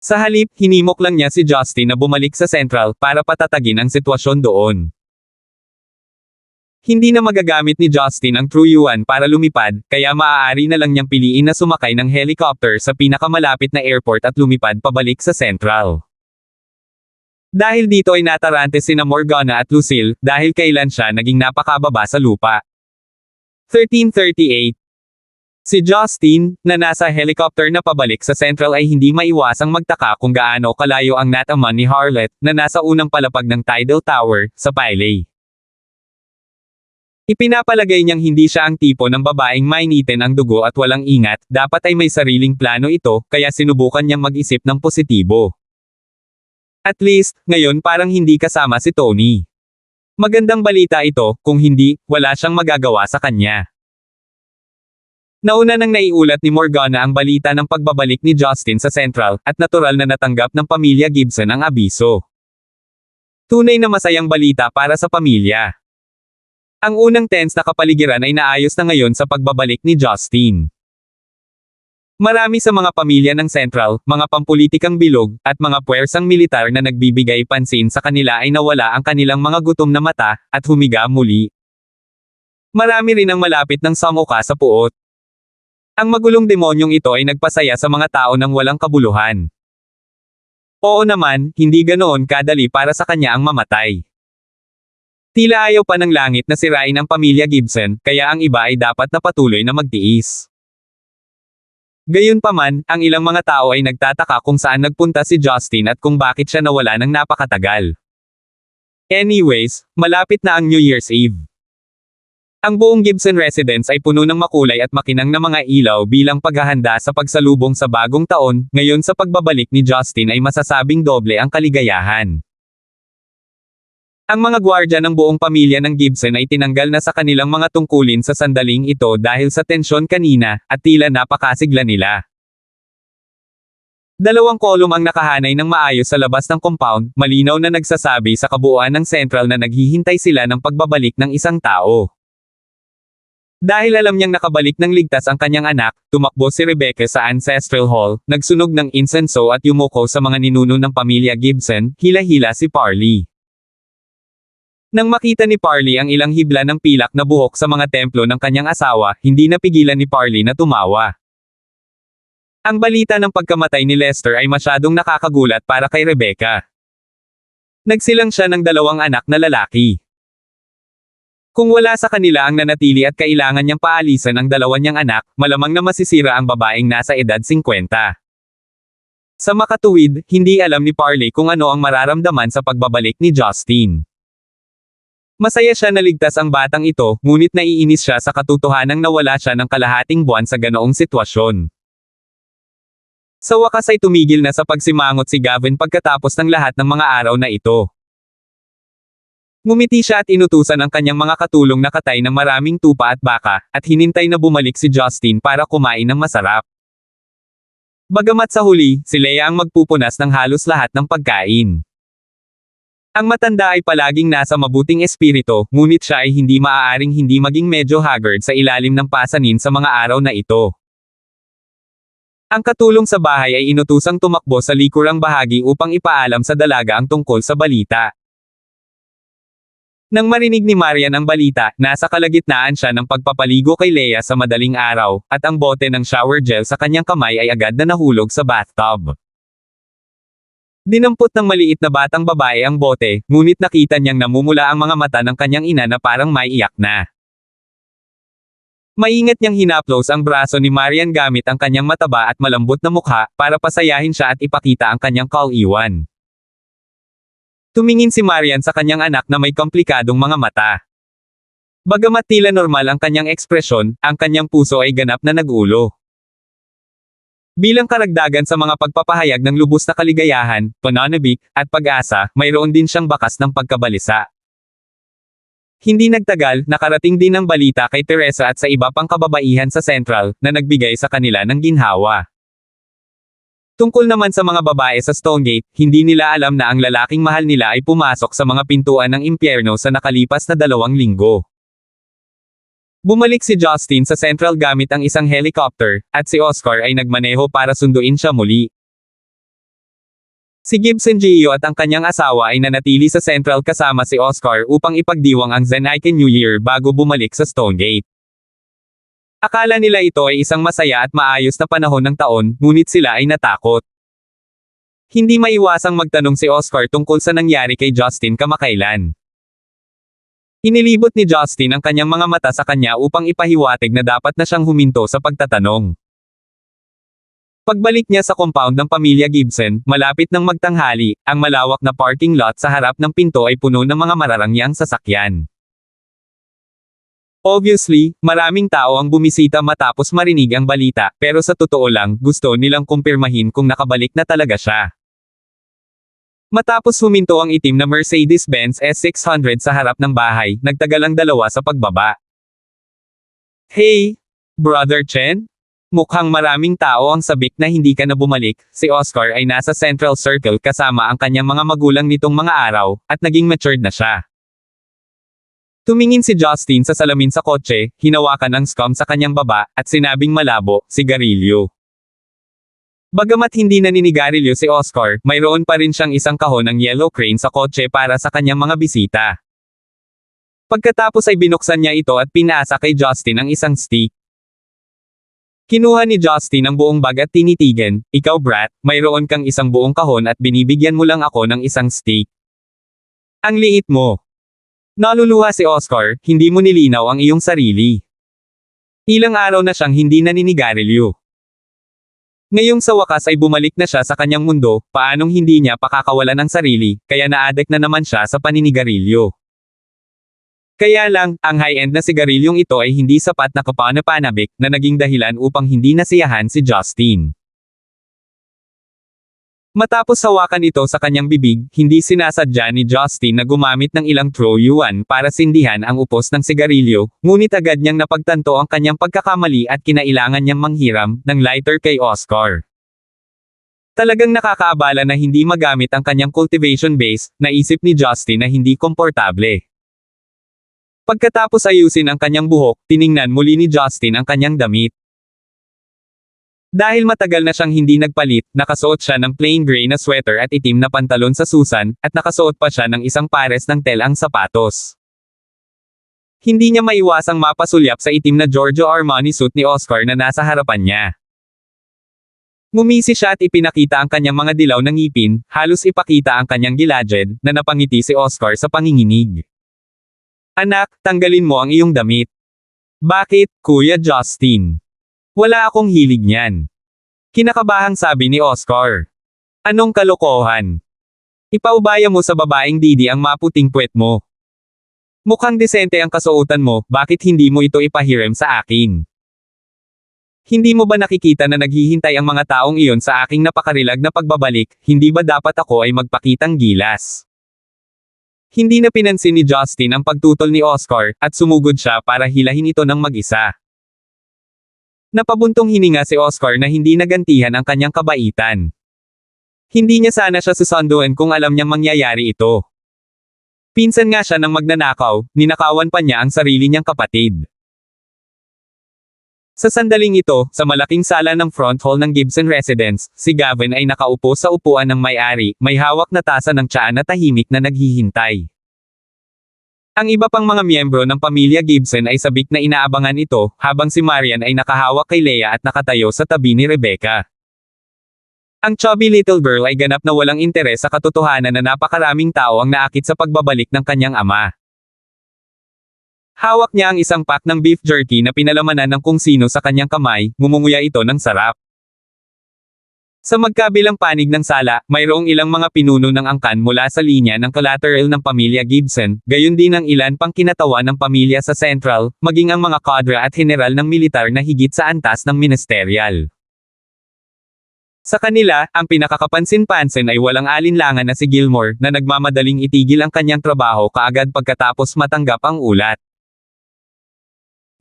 S1: Sa halip, hinimok lang niya si Justin na bumalik sa Central para patatagin ang sitwasyon doon. Hindi na magagamit ni Justin ang True Yuan para lumipad, kaya maaari na lang niyang piliin na sumakay ng helicopter sa pinakamalapit na airport at lumipad pabalik sa Central. Dahil dito ay natarante sina Morgana at Lucille, dahil kailan siya naging napakababa sa lupa. 1338. Si Justin, na nasa helicopter na pabalik sa Central ay hindi maiwasang magtaka kung gaano kalayo ang nataman ni Harlot, na nasa unang palapag ng Tidal Tower, sa Piley. Ipinapalagay niyang hindi siya ang tipo ng babaeng mainitin ang dugo at walang ingat, dapat ay may sariling plano ito, kaya sinubukan niyang mag-isip ng positibo. At least, ngayon parang hindi kasama si Tony. Magandang balita ito, kung hindi, wala siyang magagawa sa kanya. Nauna nang naiulat ni Morgana ang balita ng pagbabalik ni Justin sa Central, at natural na natanggap ng pamilya Gibson ang abiso. Tunay na masayang balita para sa pamilya. Ang unang tense na kapaligiran ay naayos na ngayon sa pagbabalik ni Justin. Marami sa mga pamilya ng Central, mga pampulitikang bilog, at mga puwersang militar na nagbibigay pansin sa kanila ay nawala ang kanilang mga gutom na mata, at humiga muli. Marami rin ang malapit ng samuka sa puot. Ang magulong demonyong ito ay nagpasaya sa mga tao ng walang kabuluhan. Oo naman, hindi ganoon kadali para sa kanya ang mamatay. Tila ayaw pa ng langit na sirain ang pamilya Gibson, kaya ang iba ay dapat na patuloy na magtiis. Gayunpaman, ang ilang mga tao ay nagtataka kung saan nagpunta si Justin at kung bakit siya nawala ng napakatagal. Anyways, malapit na ang New Year's Eve. Ang buong Gibson residence ay puno ng makulay at makinang na mga ilaw bilang paghahanda sa pagsalubong sa bagong taon, ngayon sa pagbabalik ni Justin ay masasabing doble ang kaligayahan. Ang mga gwardya ng buong pamilya ng Gibson ay tinanggal na sa kanilang mga tungkulin sa sandaling ito dahil sa tensyon kanina, at tila napakasigla nila. Dalawang kolum ang nakahanay ng maayos sa labas ng compound, malinaw na nagsasabi sa kabuuan ng Central na naghihintay sila ng pagbabalik ng isang tao. Dahil alam niyang nakabalik ng ligtas ang kanyang anak, tumakbo si Rebecca sa Ancestral Hall, nagsunog ng insenso at yumuko sa mga ninuno ng pamilya Gibson, hila-hila si Parley. Nang makita ni Parley ang ilang hibla ng pilak na buhok sa mga templo ng kanyang asawa, hindi napigilan ni Parley na tumawa. Ang balita ng pagkamatay ni Lester ay masyadong nakakagulat para kay Rebecca. Nagsilang siya ng dalawang anak na lalaki. Kung wala sa kanila ang nanatili at kailangan niyang paalisan ang dalawa niyang anak, malamang na masisira ang babaeng nasa edad 50. Sa makatuwid, hindi alam ni Parley kung ano ang mararamdaman sa pagbabalik ni Justin. Masaya siya na ligtas ang batang ito, ngunit naiinis siya sa katotohanang nawala siya ng kalahating buwan sa ganoong sitwasyon. Sa wakas ay tumigil na sa pagsimangot si Gavin pagkatapos ng lahat ng mga araw na ito. Ngumiti siya at inutusan ang kanyang mga katulong na katay ng maraming tupa at baka, at hinintay na bumalik si Justin para kumain ng masarap. Bagamat sa huli, si Leia ang magpupunas ng halos lahat ng pagkain. Ang matanda ay palaging nasa mabuting espiritu, ngunit siya ay hindi maaaring hindi maging medyo haggard sa ilalim ng pasanin sa mga araw na ito. Ang katulong sa bahay ay inutusang tumakbo sa likurang bahagi upang ipaalam sa dalaga ang tungkol sa balita. Nang marinig ni Marian ang balita, nasa kalagitnaan siya ng pagpapaligo kay Leia sa madaling araw, at ang bote ng shower gel sa kanyang kamay ay agad na nahulog sa bathtub. Dinampot ng maliit na batang babae ang bote, ngunit nakita niyang namumula ang mga mata ng kanyang ina na parang may iyak na. Maingat niyang hinaplos ang braso ni Marian gamit ang kanyang mataba at malambot na mukha, para pasayahin siya at ipakita ang kanyang kauiwan. Tumingin si Marian sa kanyang anak na may komplikadong mga mata. Bagamat tila normal ang kanyang ekspresyon, ang kanyang puso ay ganap na nag-ulo. Bilang karagdagan sa mga pagpapahayag ng lubos na kaligayahan, pananabik, at pag-asa, mayroon din siyang bakas ng pagkabalisa. Hindi nagtagal, nakarating din ang balita kay Teresa at sa iba pang kababaihan sa Central, na nagbigay sa kanila ng ginhawa. Tungkol naman sa mga babae sa Stonegate, hindi nila alam na ang lalaking mahal nila ay pumasok sa mga pintuan ng impyerno sa nakalipas na 2 linggo. Bumalik si Justin sa Central gamit ang isang helicopter, at si Oscar ay nagmaneho para sunduin siya muli. Si Gibson Gio at ang kanyang asawa ay nanatili sa Central kasama si Oscar upang ipagdiwang ang Zen-Ike New Year bago bumalik sa Stonegate. Akala nila ito ay isang masaya at maayos na panahon ng taon, ngunit sila ay natakot. Hindi maiwasang magtanong si Oscar tungkol sa nangyari kay Justin kamakailan. Inilibot ni Justin ang kanyang mga mata sa kanya upang ipahiwatig na dapat na siyang huminto sa pagtatanong. Pagbalik niya sa compound ng pamilya Gibson, malapit ng magtanghali, ang malawak na parking lot sa harap ng pinto ay puno ng mga mararangyang sasakyan. Obviously, maraming tao ang bumisita matapos marinig ang balita, pero sa totoo lang, gusto nilang kumpirmahin kung nakabalik na talaga siya. Matapos huminto ang itim na Mercedes-Benz S600 sa harap ng bahay, nagtagal ang dalawa sa pagbaba. Hey, Brother Chen? Mukhang maraming tao ang sabik na hindi ka na bumalik. Si Oscar ay nasa Central Circle kasama ang kanyang mga magulang nitong mga araw, at naging matured na siya. Tumingin si Justin sa salamin sa kotse, hinawakan ang scum sa kanyang baba, at sinabing malabo, sigarilyo. Bagamat hindi naninigarilyo si Oscar, mayroon pa rin siyang isang kahon ng yellow crane sa kotse para sa kanyang mga bisita. Pagkatapos ay binuksan niya ito at pinasa kay Justin ang isang stick. Kinuha ni Justin ang buong bag at tinitigan, ikaw brat, mayroon kang isang buong kahon at binibigyan mo lang ako ng isang stick. Ang liit mo. Naluluha si Oscar, hindi mo nilinaw ang iyong sarili. Ilang araw na siyang hindi naninigarilyo. Ngayong sa wakas ay bumalik na siya sa kanyang mundo, paanong hindi niya pakakawalan ang sarili, kaya na-addict na naman siya sa paninigarilyo. Kaya lang, ang high-end na sigarilyong ito ay hindi sapat na kapanapanabik na naging dahilan upang hindi nasiyahan si Justin. Matapos hawakan ito sa kanyang bibig, hindi sinasadya ni Justin na gumamit ng ilang throw yuan para sindihan ang upos ng sigarilyo, ngunit agad niyang napagtanto ang kanyang pagkakamali at kinailangan niyang manghiram ng lighter kay Oscar. Talagang nakakaabala na hindi magamit ang kanyang cultivation base, naisip ni Justin na hindi komportable. Pagkatapos ayusin ang kanyang buhok, tiningnan muli ni Justin ang kanyang damit. Dahil matagal na siyang hindi nagpalit, nakasuot siya ng plain gray na sweater at itim na pantalon sa Susan, at nakasuot pa siya ng isang pares ng telang sapatos. Hindi niya maiwasang mapasulyap sa itim na Giorgio Armani suit ni Oscar na nasa harapan niya. Ngumisi siya at ipinakita ang kanyang mga dilaw na ngipin, halos ipakita ang kanyang gilagid, na napangiti si Oscar sa panginginig. Anak, tanggalin mo ang iyong damit. Bakit, Kuya Justin? Wala akong hilig niyan. Kinakabahang sabi ni Oscar. Anong kalokohan? Ipaubaya mo sa babaeng Didi ang maputing puwet mo. Mukhang desente ang kasuotan mo, bakit hindi mo ito ipahiram sa akin? Hindi mo ba nakikita na naghihintay ang mga taong iyon sa aking napakarilag na pagbabalik, hindi ba dapat ako ay magpakitang gilas? Hindi na pinansin ni Justin ang pagtutol ni Oscar, at sumugod siya para hilahin ito ng mag-isa. Napabuntong hininga si Oscar na hindi nagantihan ang kanyang kabaitan. Hindi niya sana siya susunduin kung alam niyang mangyayari ito. Pinsan nga siya ng magnanakaw, ninakawan pa niya ang sarili niyang kapatid. Sa sandaling ito, sa malaking sala ng front hall ng Gibson Residence, si Gavin ay nakaupo sa upuan ng may-ari, may hawak na tasa ng tsaa na tahimik na naghihintay. Ang iba pang mga miyembro ng pamilya Gibson ay sabik na inaabangan ito, habang si Marian ay nakahawak kay Leia at nakatayo sa tabi ni Rebecca. Ang chubby little girl ay ganap na walang interes sa katotohanan na napakaraming tao ang naakit sa pagbabalik ng kanyang ama. Hawak niya ang isang pack ng beef jerky na pinalamanan ng kung sino sa kanyang kamay, ngumunguya ito ng sarap. Sa magkabilang panig ng sala, mayroong ilang mga pinuno ng angkan mula sa linya ng collateral ng pamilya Gibson, gayon din ang ilan pang kinatawan ng pamilya sa Central, maging ang mga kadra at general ng militar na higit sa antas ng ministerial. Sa kanila, ang pinakakapansin-pansin ay walang alinlangan na si Gilmore, na nagmamadaling itigil ang kanyang trabaho kaagad pagkatapos matanggap ang ulat.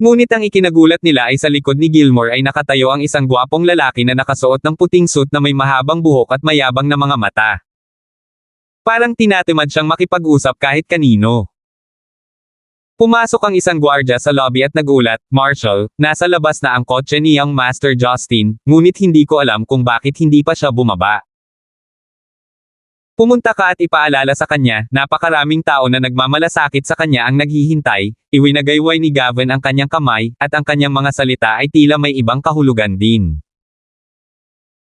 S1: Ngunit ang ikinagulat nila ay sa likod ni Gilmore ay nakatayo ang isang gwapong lalaki na nakasuot ng puting suit na may mahabang buhok at mayabang na mga mata. Parang tinatamad siyang makipag-usap kahit kanino. Pumasok ang isang gwardya sa lobby at nagulat, "Marshal, nasa labas na ang kotse ni Young Master Justin, ngunit hindi ko alam kung bakit hindi pa siya bumaba. Pumunta ka at ipaalala sa kanya, napakaraming tao na nagmamalasakit sa kanya ang naghihintay." Iwinagayway ni Gavin ang kanyang kamay, at ang kanyang mga salita ay tila may ibang kahulugan din.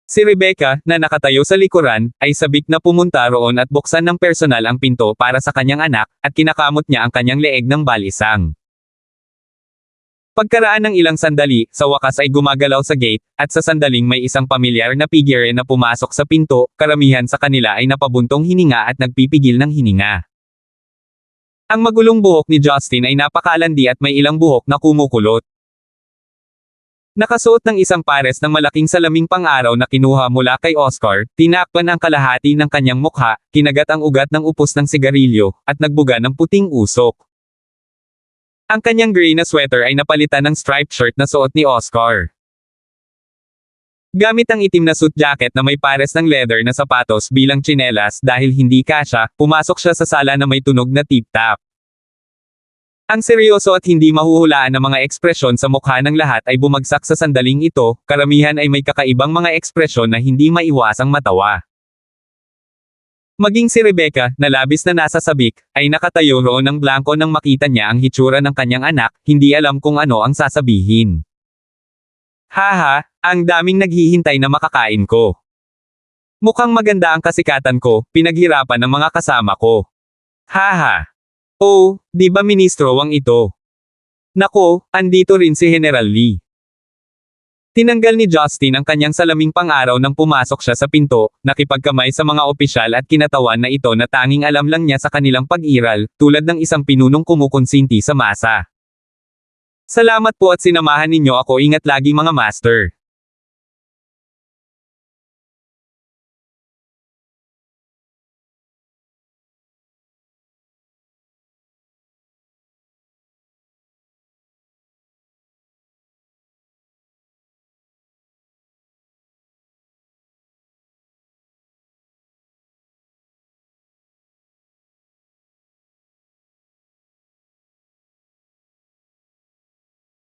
S1: Si Rebecca, na nakatayo sa likuran, ay sabik na pumunta roon at buksan ng personal ang pinto para sa kanyang anak, at kinakamot niya ang kanyang leeg ng balisang. Pagkaraan ng ilang sandali, sa wakas ay gumagalaw sa gate, at sa sandaling may isang pamilyar na figure na pumasok sa pinto, karamihan sa kanila ay napabuntong hininga at nagpipigil ng hininga. Ang magulong buhok ni Justin ay napakalandi at may ilang buhok na kumukulot. Nakasuot ng isang pares ng malaking salaming pang-araw na kinuha mula kay Oscar, tinakpan ang kalahati ng kanyang mukha, kinagat ang ugat ng upos ng sigarilyo, at nagbuga ng puting usok. Ang kanyang gray na sweater ay napalitan ng striped shirt na suot ni Oscar. Gamit ang itim na suit jacket na may pares ng leather na sapatos bilang tsinelas dahil hindi kasya, pumasok siya sa sala na may tunog na tip-tap. Ang seryoso at hindi mahuhulaan na mga ekspresyon sa mukha ng lahat ay bumagsak sa sandaling ito, karamihan ay may kakaibang mga ekspresyon na hindi maiwasang matawa. Maging si Rebecca, na labis na nasa sabik, ay nakatayo roon ng blanko nang makita niya ang hitsura ng kanyang anak, hindi alam kung ano ang sasabihin. "Haha, ang daming naghihintay na makakain ko. Mukhang maganda ang kasikatan ko, pinaghirapan ng mga kasama ko. Haha. Oh, di ba ministro ang ito? Nako, andito rin si General Lee." Tinanggal ni Justin ang kanyang salaming pang-araw nang pumasok siya sa pinto, nakipagkamay sa mga opisyal at kinatawan na ito na tanging alam lang niya sa kanilang pag-iral, tulad ng isang pinunong kumukonsinti sa masa. "Salamat po at sinamahan ninyo ako, ingat lagi mga master."